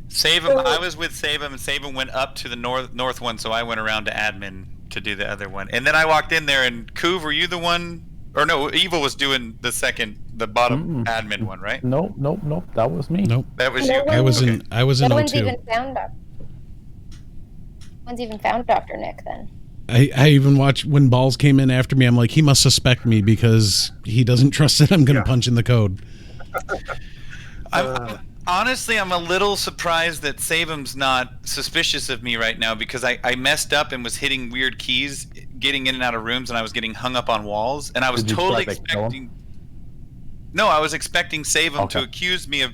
Save 'em. I was with Save 'em, and Save 'em went up to the north one, so I went around to admin to do the other one. And then I walked in there, and Couve, were you the one? Or no, Evil was doing the bottom admin one, right? Nope. That was me. Nope. That was you. I was Okay. in O2. No one's even found Dr. Nick then. I even watched when Balls came in after me. I'm like, he must suspect me because he doesn't trust that I'm going to punch in the code. Honestly, I'm a little surprised that Save 'em's not suspicious of me right now because I messed up and was hitting weird keys, getting in and out of rooms, and I was getting hung up on walls, and I was totally expecting. No, I was expecting Save 'em to accuse me of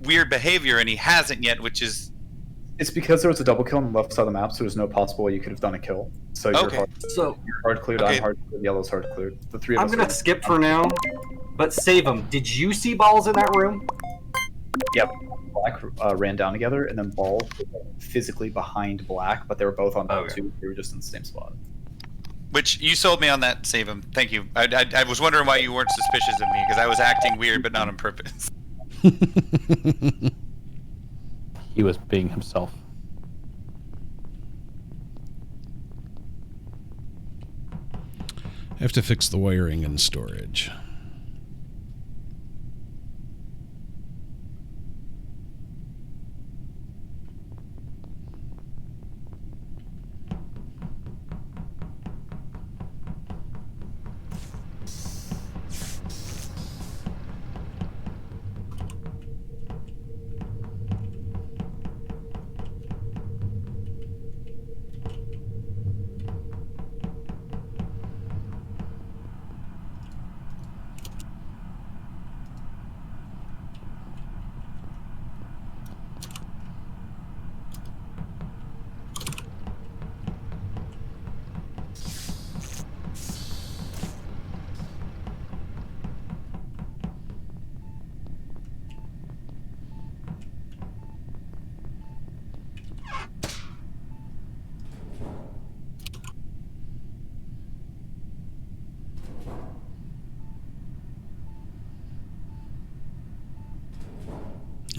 weird behavior, and he hasn't yet, which is. It's because there was a double kill on the left side of the map, so there's no possible way you could have done a kill. So you're hard cleared, I'm hard cleared, yellow's hard cleared. The three of us. I'm gonna skip for now, but Save 'em. Did you see Balls in that room? Yep. Black ran down together, and then Balls was physically behind Black, but they were both on O2. They were just in the same spot. Which you sold me on that, Save 'em. Thank you. I was wondering why you weren't suspicious of me because I was acting weird, but not on purpose. He was being himself. I have to fix the wiring and storage.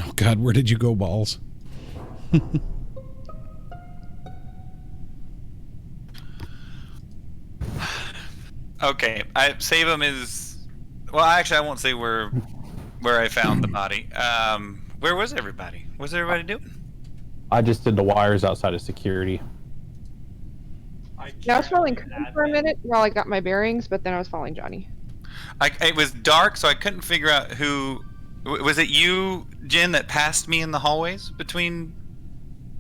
Oh God, where did you go, Balls? Okay, save him is. Well, actually, I won't say where I found the body. Where was everybody? What's everybody doing? I just did the wires outside of security. Yeah, I was following Coove for a minute while I got my bearings, but then I was following Johnny. It was dark, so I couldn't figure out who. Was it you, Jen, that passed me in the hallways between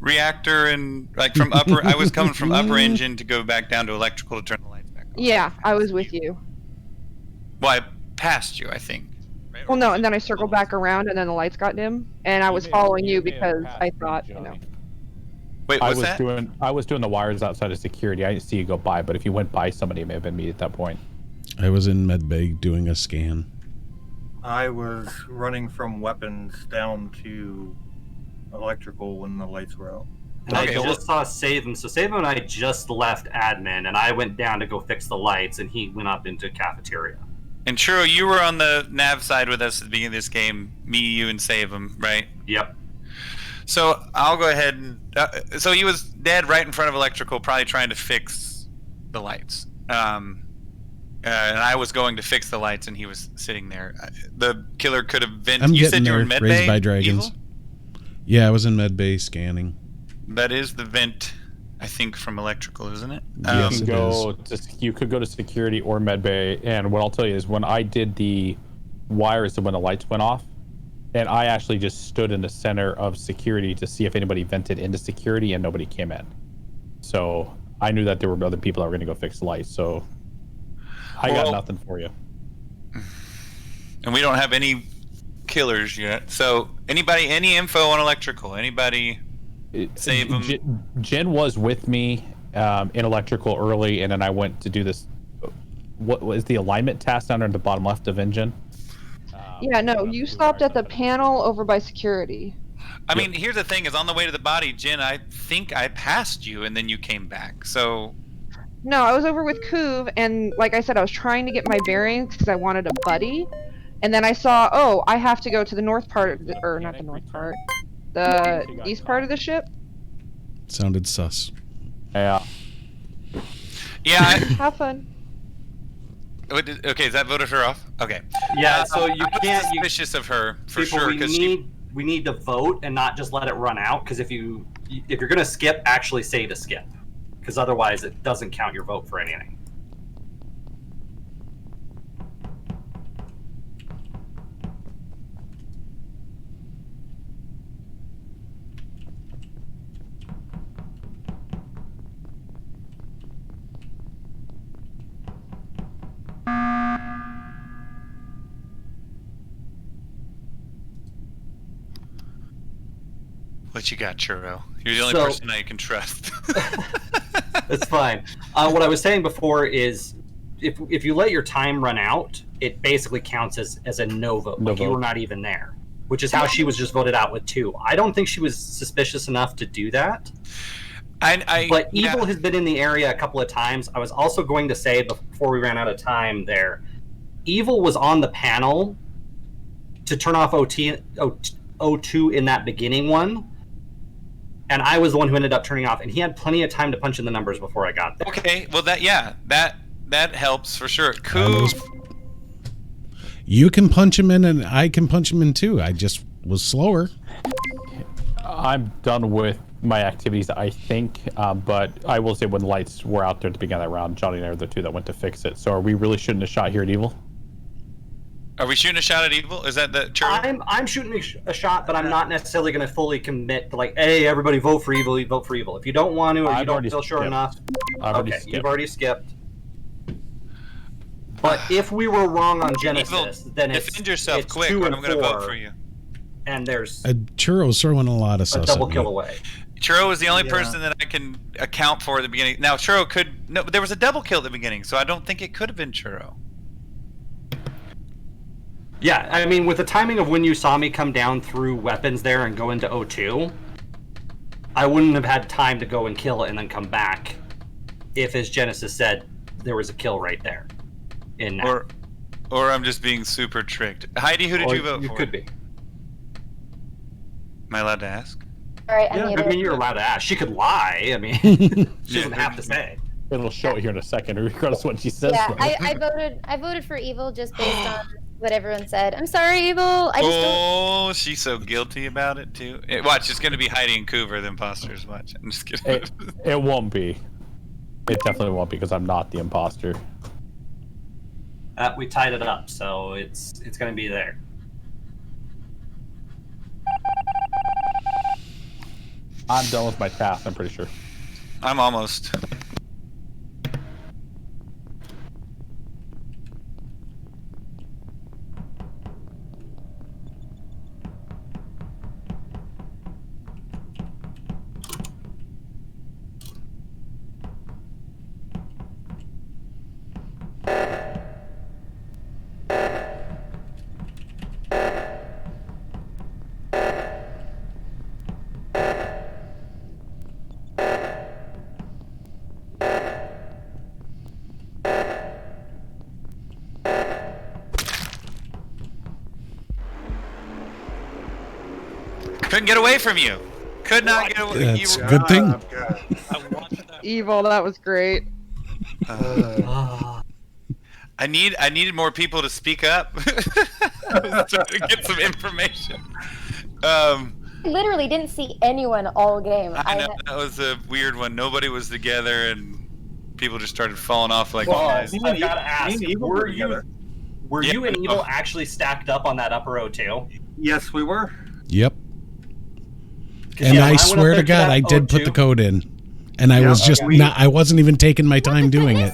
reactor and like from upper? I was coming from upper engine to go back down to electrical to turn the lights back on. Yeah, I was with you. Well, I passed you, I think. Right? Well, no, and then I circled back around, and then the lights got dim, and I was following you because I thought, you know. Wait, what's that? I was doing the wires outside of security. I didn't see you go by, but if you went by, somebody may have been me at that point. I was in medbay doing a scan. I was running from weapons down to electrical when the lights were out. And I just saw Save-Em. So Save-Em and I just left admin, and I went down to go fix the lights, and he went up into cafeteria. And Churro, you were on the nav side with us at the beginning of this game. Me, you, and Save-Em, right? Yep. So I'll go ahead and... so he was dead right in front of electrical, probably trying to fix the lights. And I was going to fix the lights, and he was sitting there. The killer could have vented. You said you were in medbay? Raised by dragons. Evil? Yeah, I was in medbay scanning. That is the vent, I think, from electrical, isn't it? Yes, you could go to security or medbay, and what I'll tell you is when I did the wires and when the lights went off, and I actually just stood in the center of security to see if anybody vented into security, and nobody came in. So I knew that there were other people that were going to go fix the lights, so I got nothing for you. And we don't have any killers yet. So anybody, any info on electrical? Anybody save them? Jen was with me in electrical early, and then I went to do this. What was the alignment task down at the bottom left of engine? Yeah, no, you stopped at the panel over by security. I mean, here's the thing: is on the way to the body, Jen. I think I passed you, and then you came back. So. No, I was over with Couve, and like I said, I was trying to get my bearings because I wanted a buddy. And then I saw, oh, I have to go to the north part, or not the north part, the east part of the ship. Sounded sus. Yeah. Yeah. Have fun. Okay, is that voted her off? Okay. Yeah, so you can't. Suspicious of her for people, sure. We need to vote and not just let it run out. Because if you're gonna skip, actually say to skip. Because otherwise it doesn't count your vote for anything. What you got, Churro? You're the only person I can trust. That's fine. What I was saying before is, if you let your time run out, it basically counts as a no vote. You were not even there, which is how she was just voted out with 2. I don't think she was suspicious enough to do that. But Evil has been in the area a couple of times. I was also going to say, before we ran out of time there, Evil was on the panel to turn off O2 in that beginning one. And I was the one who ended up turning off, and he had plenty of time to punch in the numbers before I got there. Okay, well that That helps for sure. You can punch him in, and I can punch him in too. I just was slower. I'm done with my activities, I think. But I will say when the lights were out there at the beginning of that round, Johnny and I were the two that went to fix it. So are we really shooting a shot here at Evil? Are we shooting a shot at Evil? Is that the churro? I'm shooting a shot, but I'm not necessarily going to fully commit to like, hey, everybody vote for Evil. You vote for Evil. If you don't want to, or you don't feel sure enough, you've already skipped. But if we were wrong on Genesis, then defend yourself quick, or I'm going to vote for you. And there's Churro's throwing a lot of stuff. A double kill away. Churro was the only person that I can account for at the beginning. Now Churro could no, but there was a double kill at the beginning, so I don't think it could have been Churro. Yeah, I mean, with the timing of when you saw me come down through weapons there and go into O2, I wouldn't have had time to go and kill it and then come back if, as Genesis said, there was a kill right there. Or I'm just being super tricked. Heidi, who did you vote for? You could be. Am I allowed to ask? All right, I mean, you're allowed to ask. She could lie. I mean, she doesn't have to say. It'll show it here in a second, regardless of what she says. Yeah, I voted for Evil just based on what everyone said. I'm sorry, Evil. I just don't... she's so guilty about it too. Watch, it's gonna be Heidi and Couve, the imposters. Watch, I'm just kidding. It won't be. It definitely won't be because I'm not the imposter. We tied it up, so it's gonna be there. I'm done with my task, I'm pretty sure. I'm almost. Couldn't get away from you. Could not get away. That's a good thing. Evil, that was great. I needed more people to speak up. I was trying to get some information. I literally didn't see anyone all game. I know that was a weird one. Nobody was together, and people just started falling off like. I've got to ask: were you and Evil actually stacked up on that upper O2? Yes, we were. Yep. And I swear to God, I did put the code in, and I was just not. I wasn't even taking my time doing it.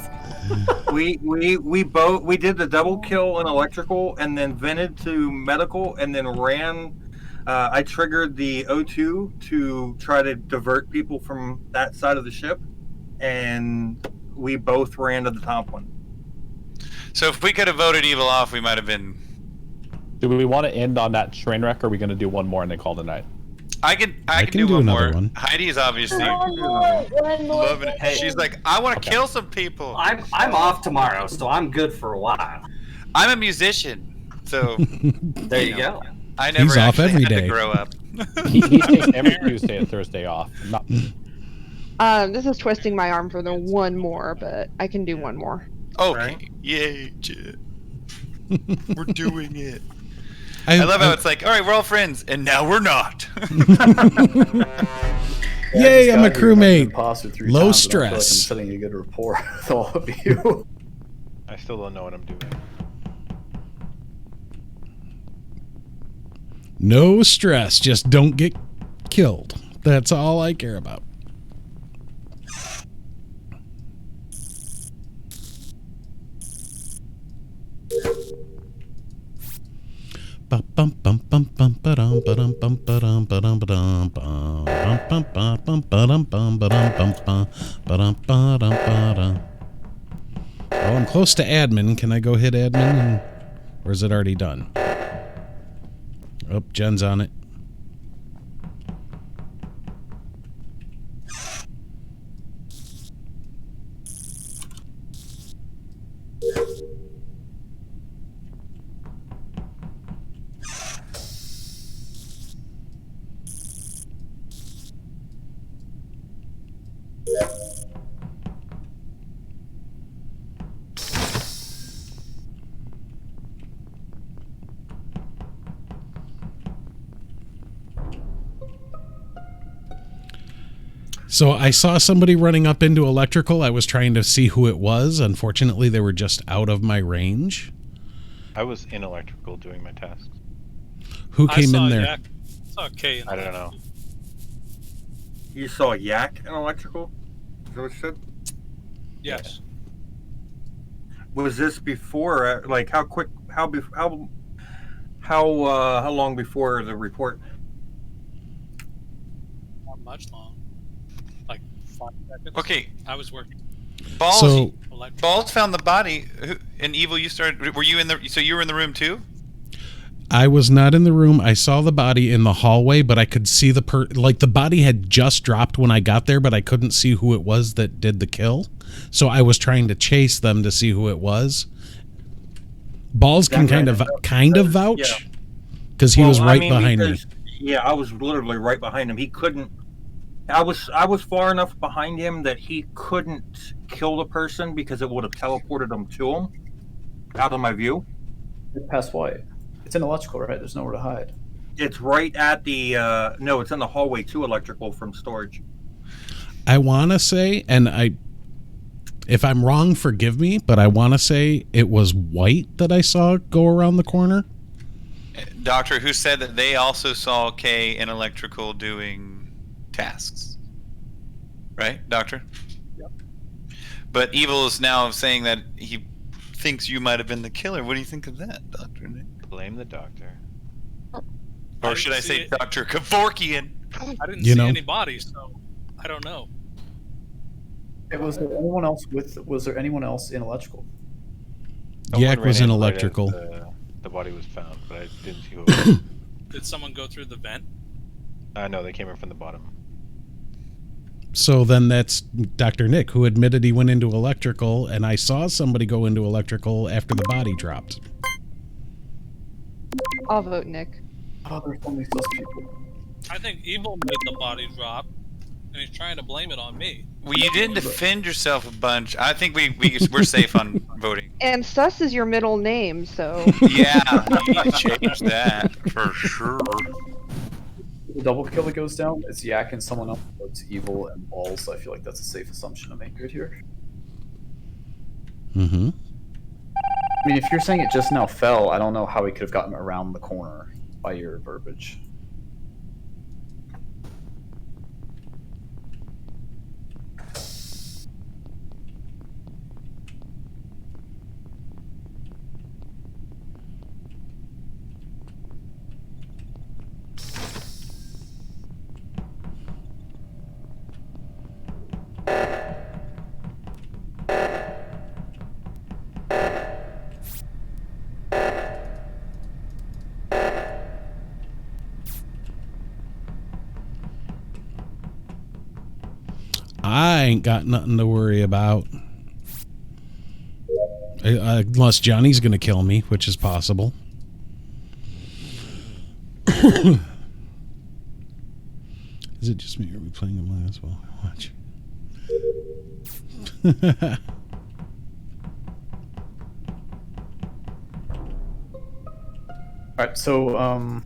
We did the double kill in electrical, and then vented to medical, and then ran. I triggered the O2 to try to divert people from that side of the ship, and we both ran to the top one. So if we could have voted Evil off, we might have been. Do we want to end on that train wreck, or are we going to do one more and then call it a night? I can do one more. One. Heidi is obviously one more. loving it. Hey, she's like, I want to kill some people. I'm off tomorrow, so I'm good for a while. I'm a musician, so there you go. I never off every had day. to grow up. He's taking every Tuesday and Thursday off. This is twisting my arm for the one more, but I can do one more. Okay. Right? Yay, we're doing it. I love how it's like, all right, we're all friends, and now we're not. Yay, I'm a crewmate. Low stress. stress. I'm setting a good rapport with all of you. I still don't know what I'm doing. No stress. Just don't get killed. That's all I care about. Oh, I'm close to admin. Can I go hit admin? Or is it already done? Oh, Jen's on it. So I saw somebody running up into electrical. I was trying to see who it was. Unfortunately, they were just out of my range. I was in electrical doing my tasks. Who came in there? I saw Kay. I don't know. You saw Yak in electrical? Is that what you said? Yes. Was this before? Like, how quick? How long before the report? Not much long. Like 5 seconds. Okay. I was working. Balls. So- Balls found the body. And Evil, you started. Were you in the? So you were in the room too? I was not in the room. I saw the body in the hallway, but I could see the the body had just dropped when I got there, but I couldn't see who it was that did the kill. So I was trying to chase them to see who it was. Balls can kind of vouch because he was right behind me. Yeah, I was literally right behind him. He couldn't. I was far enough behind him that he couldn't kill the person because it would have teleported him to him out of my view. Past White. It's in electrical, right? There's nowhere to hide. It's right at the no, it's in the hallway to electrical from storage. I want to say, and if I'm wrong, forgive me, but I want to say it was White that I saw go around the corner. Doctor, who said that they also saw Kay in electrical doing tasks. Right, Doctor? Yep. But Evil is now saying that he thinks you might have been the killer. What do you think of that, Dr. Nick? Blame the doctor. Or should I say Dr. Kevorkian? I didn't see any bodies, so I don't know. Was there anyone else was there anyone else in electrical? Yak was in electrical. The body was found, but I didn't see who it was. Did someone go through the vent? No, they came in from the bottom. So then that's Dr. Nick, who admitted he went into electrical, and I saw somebody go into electrical after the body dropped. I'll vote Nick. Oh, there's only those people. I think Evil made the body drop, and he's trying to blame it on me. Well, you didn't defend yourself a bunch. I think we're safe on voting. And Sus is your middle name, so. Yeah, you need to change that for sure. The double kill that goes down, it's Yak and someone else. It's Evil and Balls. So I feel like that's a safe assumption to make right here. Mm-hmm. I mean, if you're saying it just now fell, I don't know how he could have gotten around the corner by your verbiage. I ain't got nothing to worry about. Unless Johnny's going to kill me, which is possible. Is it just me? Are we playing a might as well watch? Alright, so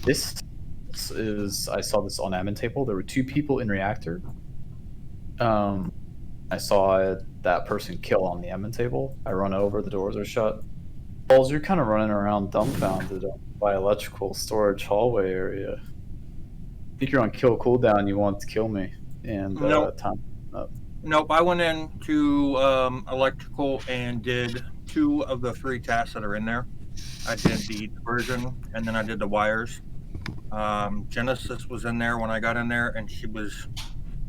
this is, I saw this on admin table. There were 2 people in reactor. I saw that person kill on the admin table. I run over, the doors are shut. Balls, you're kind of running around dumbfounded by electrical storage hallway area. I think you're on kill cooldown. You want to kill me, and Nope. time up. Nope, I went into electrical and did 2 of the 3 tasks that are in there. I did the diversion, and then I did the wires. Genesis was in there when I got in there, and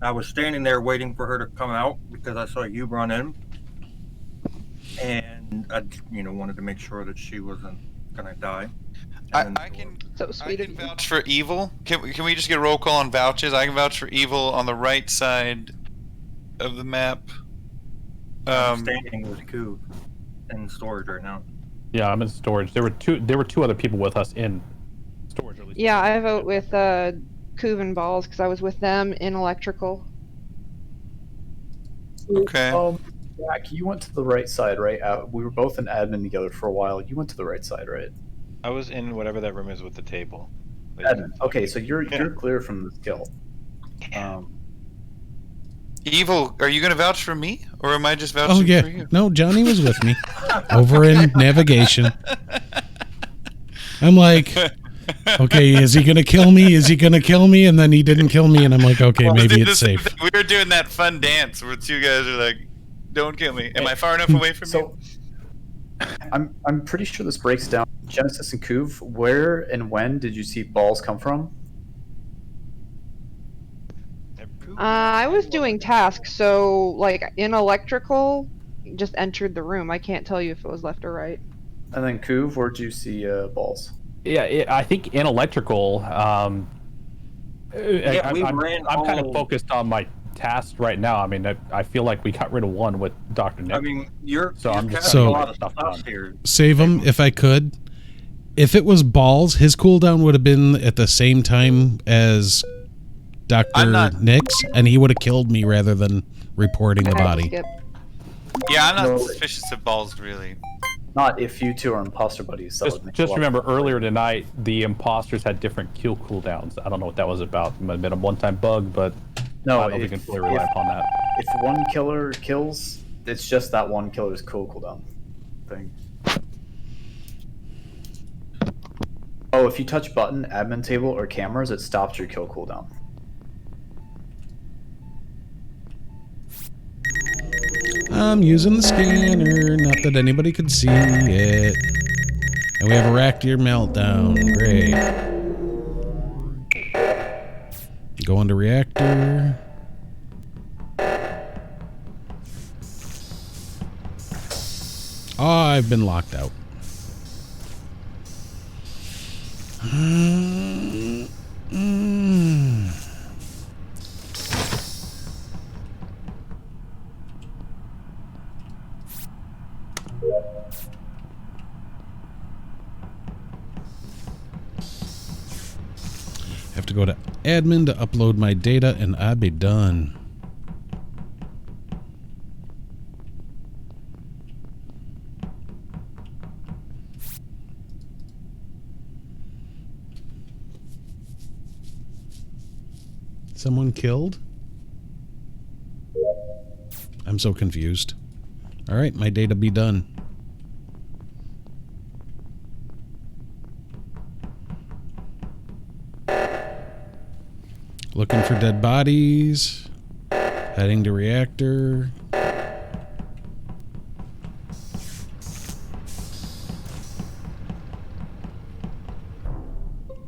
I was standing there waiting for her to come out because I saw you run in, and I, wanted to make sure that she wasn't gonna die. I can vouch for Evil. Can we just get a roll call on vouches? I can vouch for Evil on the right side of the map. I'm standing with Couve in storage right now. Yeah, I'm in storage. There were two other people with us in storage. At least. Yeah, I vote with Couve and Balls because I was with them in electrical. Okay. Jack, you went to the right side, right? We were both in admin together for a while. You went to the right side, right? I was in whatever that room is with the table. Admin. Okay, so you're clear from this kill. Evil, are you going to vouch for me? Or am I just vouching for you? No, Johnny was with me over in navigation. I'm like, okay, is he going to kill me? Is he going to kill me? And then he didn't kill me. And I'm like, okay, maybe it's safe. We were doing that fun dance where two guys are like, don't kill me. Am I far enough away from you? I'm pretty sure this breaks down. Genesis and Couve, where and when did you see balls come from? I was doing tasks, so like in electrical, just entered the room. I can't tell you if it was left or right. And then Couve, where'd you see balls? Yeah, I think in electrical. I'm kind of focused on my task right now. I mean, I feel like we got rid of one with Dr. Nick. I mean, I'm just a lot of stuff here. Save him if I could. If it was balls, his cooldown would have been at the same time as Dr. Nick's, and he would have killed me rather than reporting the body. Yeah, I'm not suspicious of balls, really. Not if you two are imposter buddies. Just remember, earlier tonight, the imposters had different kill cooldowns. I don't know what that was about. It might have been a one-time bug, but no, I don't think we can fully rely upon that. If one killer kills, it's just that one killer's cooldown thing. Oh, if you touch button, admin table, or cameras, it stops your kill cooldown. I'm using the scanner, not that anybody could see it. And we have a reactor meltdown. Great. Go into reactor. Oh, I've been locked out. Have to go to admin to upload my data and I'd be done. Someone killed? I'm so confused. All right, my data be done. Looking for dead bodies. Heading to reactor.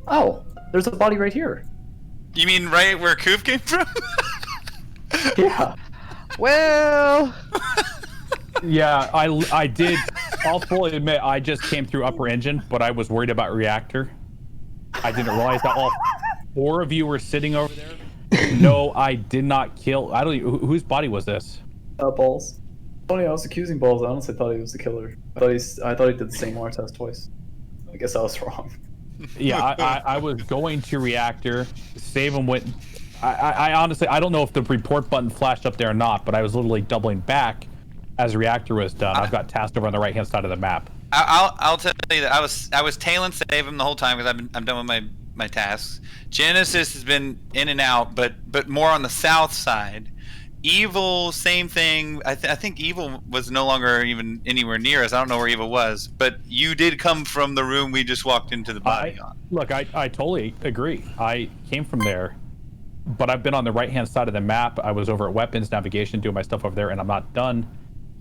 Oh, there's a body right here. You mean right where Couve came from? Yeah. Well. Yeah, I did. I'll fully admit I just came through upper engine, but I was worried about reactor. I didn't realize that all 4 of you were sitting over there. No, I did not kill. I don't. Whose body was this? Balls. Funny, I was accusing Balls. I honestly thought he was the killer. I thought he did the same R test twice. I guess I was wrong. Yeah, I was going to reactor. Save him went. I honestly, I don't know if the report button flashed up there or not, but I was literally doubling back as reactor was done. I've got tasked over on the right hand side of the map. I'll tell you that I was tailing Save him the whole time because I'm done with my tasks. Genesis has been in and out, but more on the south side. Evil, same thing. I think Evil was no longer even anywhere near us. I don't know where Evil was, but you did come from the room we just walked into the body on. Look, I totally agree. I came from there, but I've been on the right-hand side of the map. I was over at weapons, navigation, doing my stuff over there, and I'm not done.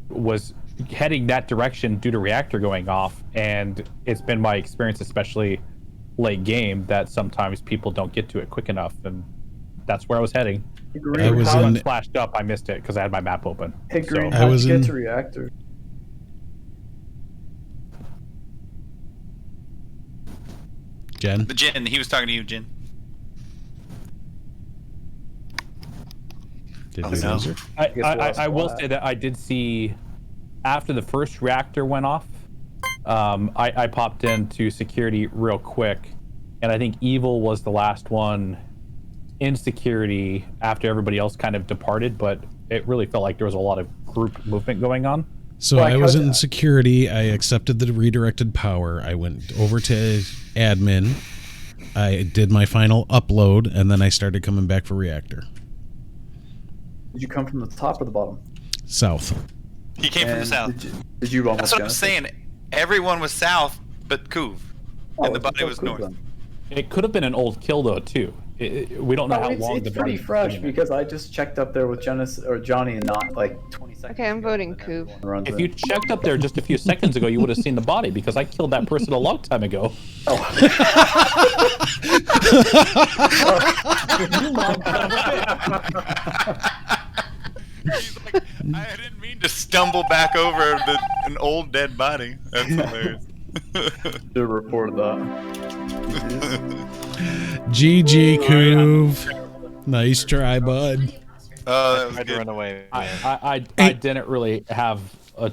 Was heading that direction due to reactor going off, and it's been my experience, especially late game, that sometimes people don't get to it quick enough, and that's where I was heading. I was in. Flashed up. I missed it because I had my map open. Hey, Green, So, how did you get to reactor? Jen? Jen, he was talking to you, Jen. Did we lose her? I will say that I did see, after the first reactor went off, I popped into security real quick, and I think Evil was the last one in security after everybody else kind of departed, but it really felt like there was a lot of group movement going on. So I was in security. I accepted the redirected power. I went over to admin. I did my final upload, and then I started coming back for reactor. Did you come from the top or the bottom? South. He came from the And south. Did you run That's with what I'm Genesis? saying. Everyone was south, but Couve, Oh, and the it's body was Couve north. then. It could have been an old kill though too. We don't know how it's, long it's the pretty body was fresh sitting there. because I just checked up there with Genesis or Johnny and not like 20 seconds. Okay, I'm ago, voting and then Couve. everyone runs If in. you checked up there just a few seconds ago, you would have seen the body because I killed that person a long time ago. He's like, I didn't mean to stumble back over an old dead body. That's hilarious. To report that. GG, Couve. Nice try, bud. Oh, that I was tried to good. run away. I didn't really have a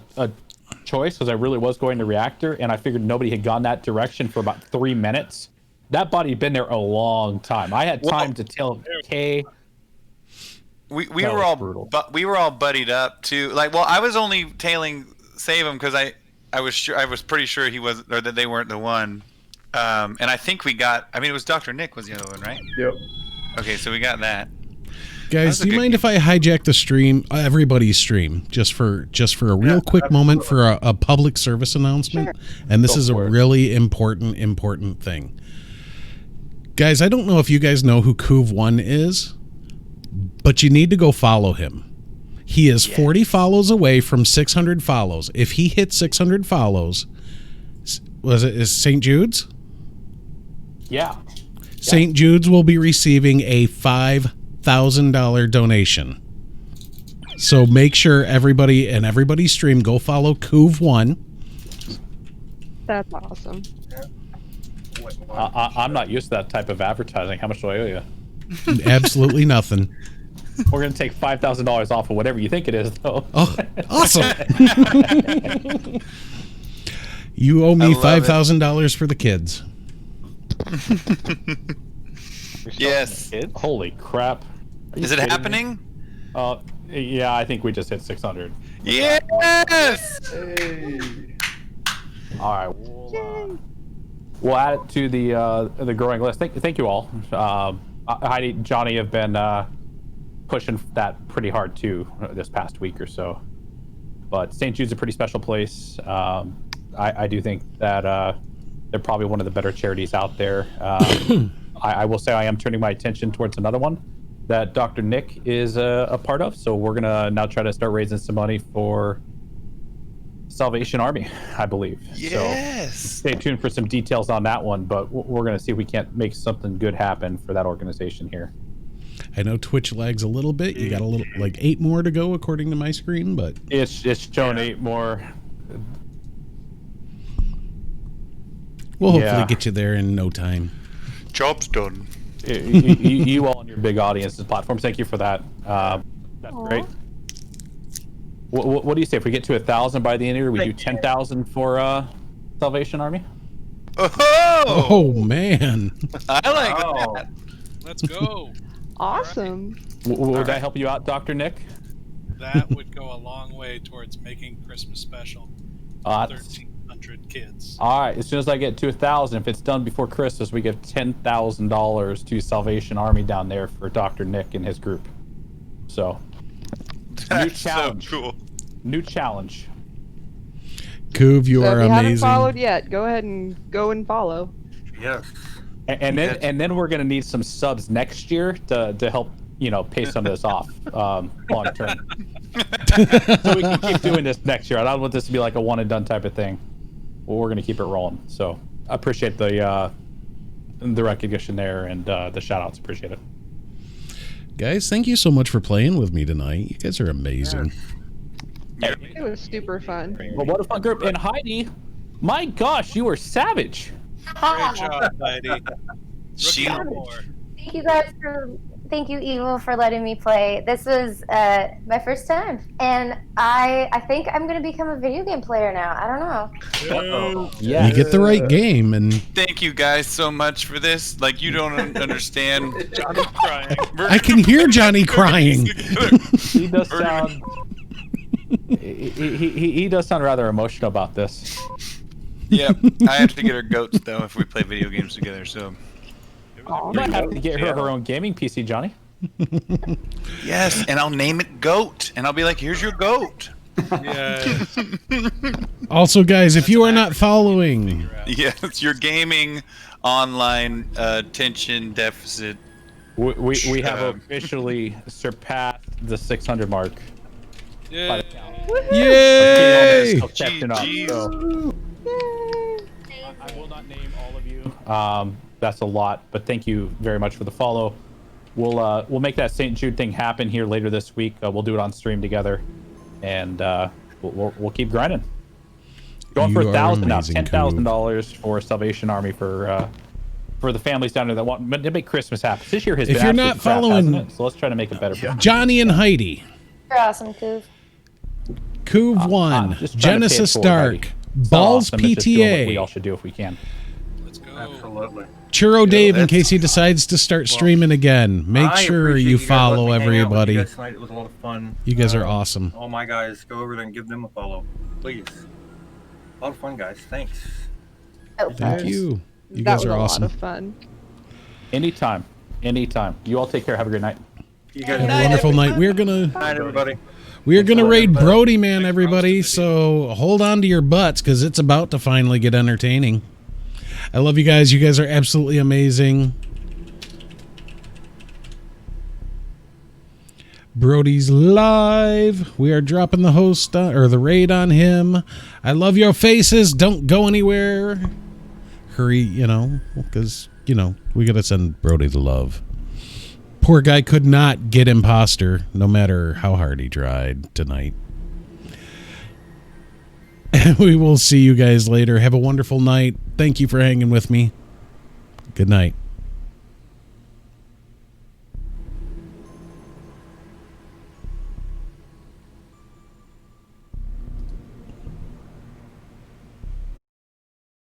choice because I really was going to reactor, and I figured nobody had gone that direction for about 3 minutes. That body had been there a long time. I had time to tell Kay. We That were was all brutal. we were all buddied up too. Like, well, I was only tailing Save him because I was pretty sure he was, or that they weren't the one. And I think we got. I mean, it was Dr. Nick was the other one, right? Yep. Okay, so we got that. Guys, a do you good mind if I hijack the stream, everybody's stream, just for a real quick moment for a public service announcement? And this is a really important thing. Guys, I don't know if you guys know who CouveOne is, but you need to go follow him. He is 40 follows away from 600 follows. If he hits 600 follows, is St. Jude's? Yeah. St. Jude's will be receiving a $5,000 donation. So make sure everybody in everybody's stream go follow CouveOne. That's awesome. I'm not used to that type of advertising. How much do I owe you? Absolutely nothing. We're going to take $5,000 off of whatever you think it is, though. Oh, awesome. You owe me $5,000 for the kids. Yes. Holy crap. Is it happening? Yeah, I think we just hit 600. Yes. All right, we'll add it to the growing list. Thank you all. Heidi, Johnny have been pushing that pretty hard too this past week or so. But St. Jude's a pretty special place. I do think that they're probably one of the better charities out there. I will say I am turning my attention towards another one that Dr. Nick is a part of. So we're gonna now try to start raising some money for Salvation Army, I believe. Yes. So stay tuned for some details on that one, but we're going to see if we can't make something good happen for that organization here. I know Twitch lags a little bit. You got a little, like 8 more to go according to my screen, but It's shown 8 more. we'll hopefully get you there in no time. Job's done. You all on your big audiences platforms, thank you for that. That's great. What do you say if we get to 1,000 by the end of the year? We do 10,000 for Salvation Army. Oh man, I like that. Let's go. Awesome. Would that help you out, Dr. Nick? That would go a long way towards making Christmas special. 1,300 kids. All right. As soon as I get to 1,000, if it's done before Christmas, we give $10,000 to Salvation Army down there for Dr. Nick and his group. So, new challenge. So cool. New challenge. Couve, you So are if you haven't amazing. followed yet, go ahead and go and follow. Yes. And then we're gonna need some subs next year to help pay some of this off long term. So we can keep doing this next year. I don't want this to be like a one and done type of thing. Well, we're gonna keep it rolling. So I appreciate the recognition there and the shout outs. Appreciate it. Guys, thank you so much for playing with me tonight. You guys are amazing. It was super fun. Well, what a fun group. And Heidi, my gosh, you were savage. Great job, Heidi. She- Thank you guys thank you, Evil, for letting me play. This was my first time, and I think I'm gonna become a video game player now. I don't know. Yeah. You get the right game, and Thank you guys so much for this. Like, you don't understand. Johnny crying. I can hear Johnny crying. He does sound. He does sound rather emotional about this. Yeah, I have to get her goats though if we play video games together. So You might have to get her own gaming PC, Johnny. Yes, and I'll name it Goat, and I'll be like, "Here's your goat." Yeah. Also, guys, if you are not following, Yes, your gaming online attention deficit. We have officially surpassed the 600 mark. Yeah. yay! Still catching up, so. I will not name all of you. That's a lot, but thank you very much for the follow. We'll make that St. Jude thing happen here later this week. We'll do it on stream together, and we'll keep grinding. Going for $1,000 now, $10,000 for Salvation Army for the families down there that want to make Christmas happen. This year has been If you're absolute not crap, following, hasn't it? So let's try to make it better. Johnny and Heidi, You're awesome, Couve. CouveOne, just trying to pay it Genesis forward, Dark, Heidi. It's not awesome, it's just doing what we all Ballzzpta, should do if we can. Let's go. Absolutely. ChurroDave, in that's- case he decides to start streaming again. Make I sure appreciate you guys follow letting me hang out with everybody. you guys tonight. It was a lot of fun. You guys are awesome. All my guys, go over there and give them a follow, please. A lot of fun, guys. Thanks. Oh, Thank you. You that guys was are a awesome. lot of fun. Anytime. You all take care. Have a great night. You guys Have a wonderful night. We're gonna night, everybody. raid Br0dyman, everybody. So hold on to your butts because it's about to finally get entertaining. I love you guys. You guys are absolutely amazing. Brody's live. We are dropping the host or the raid on him. I love your faces. Don't go anywhere. Hurry, because we gotta send Brody the love. Poor guy could not get imposter, no matter how hard he tried tonight. We will see you guys later. Have a wonderful night. Thank you for hanging with me. Good night.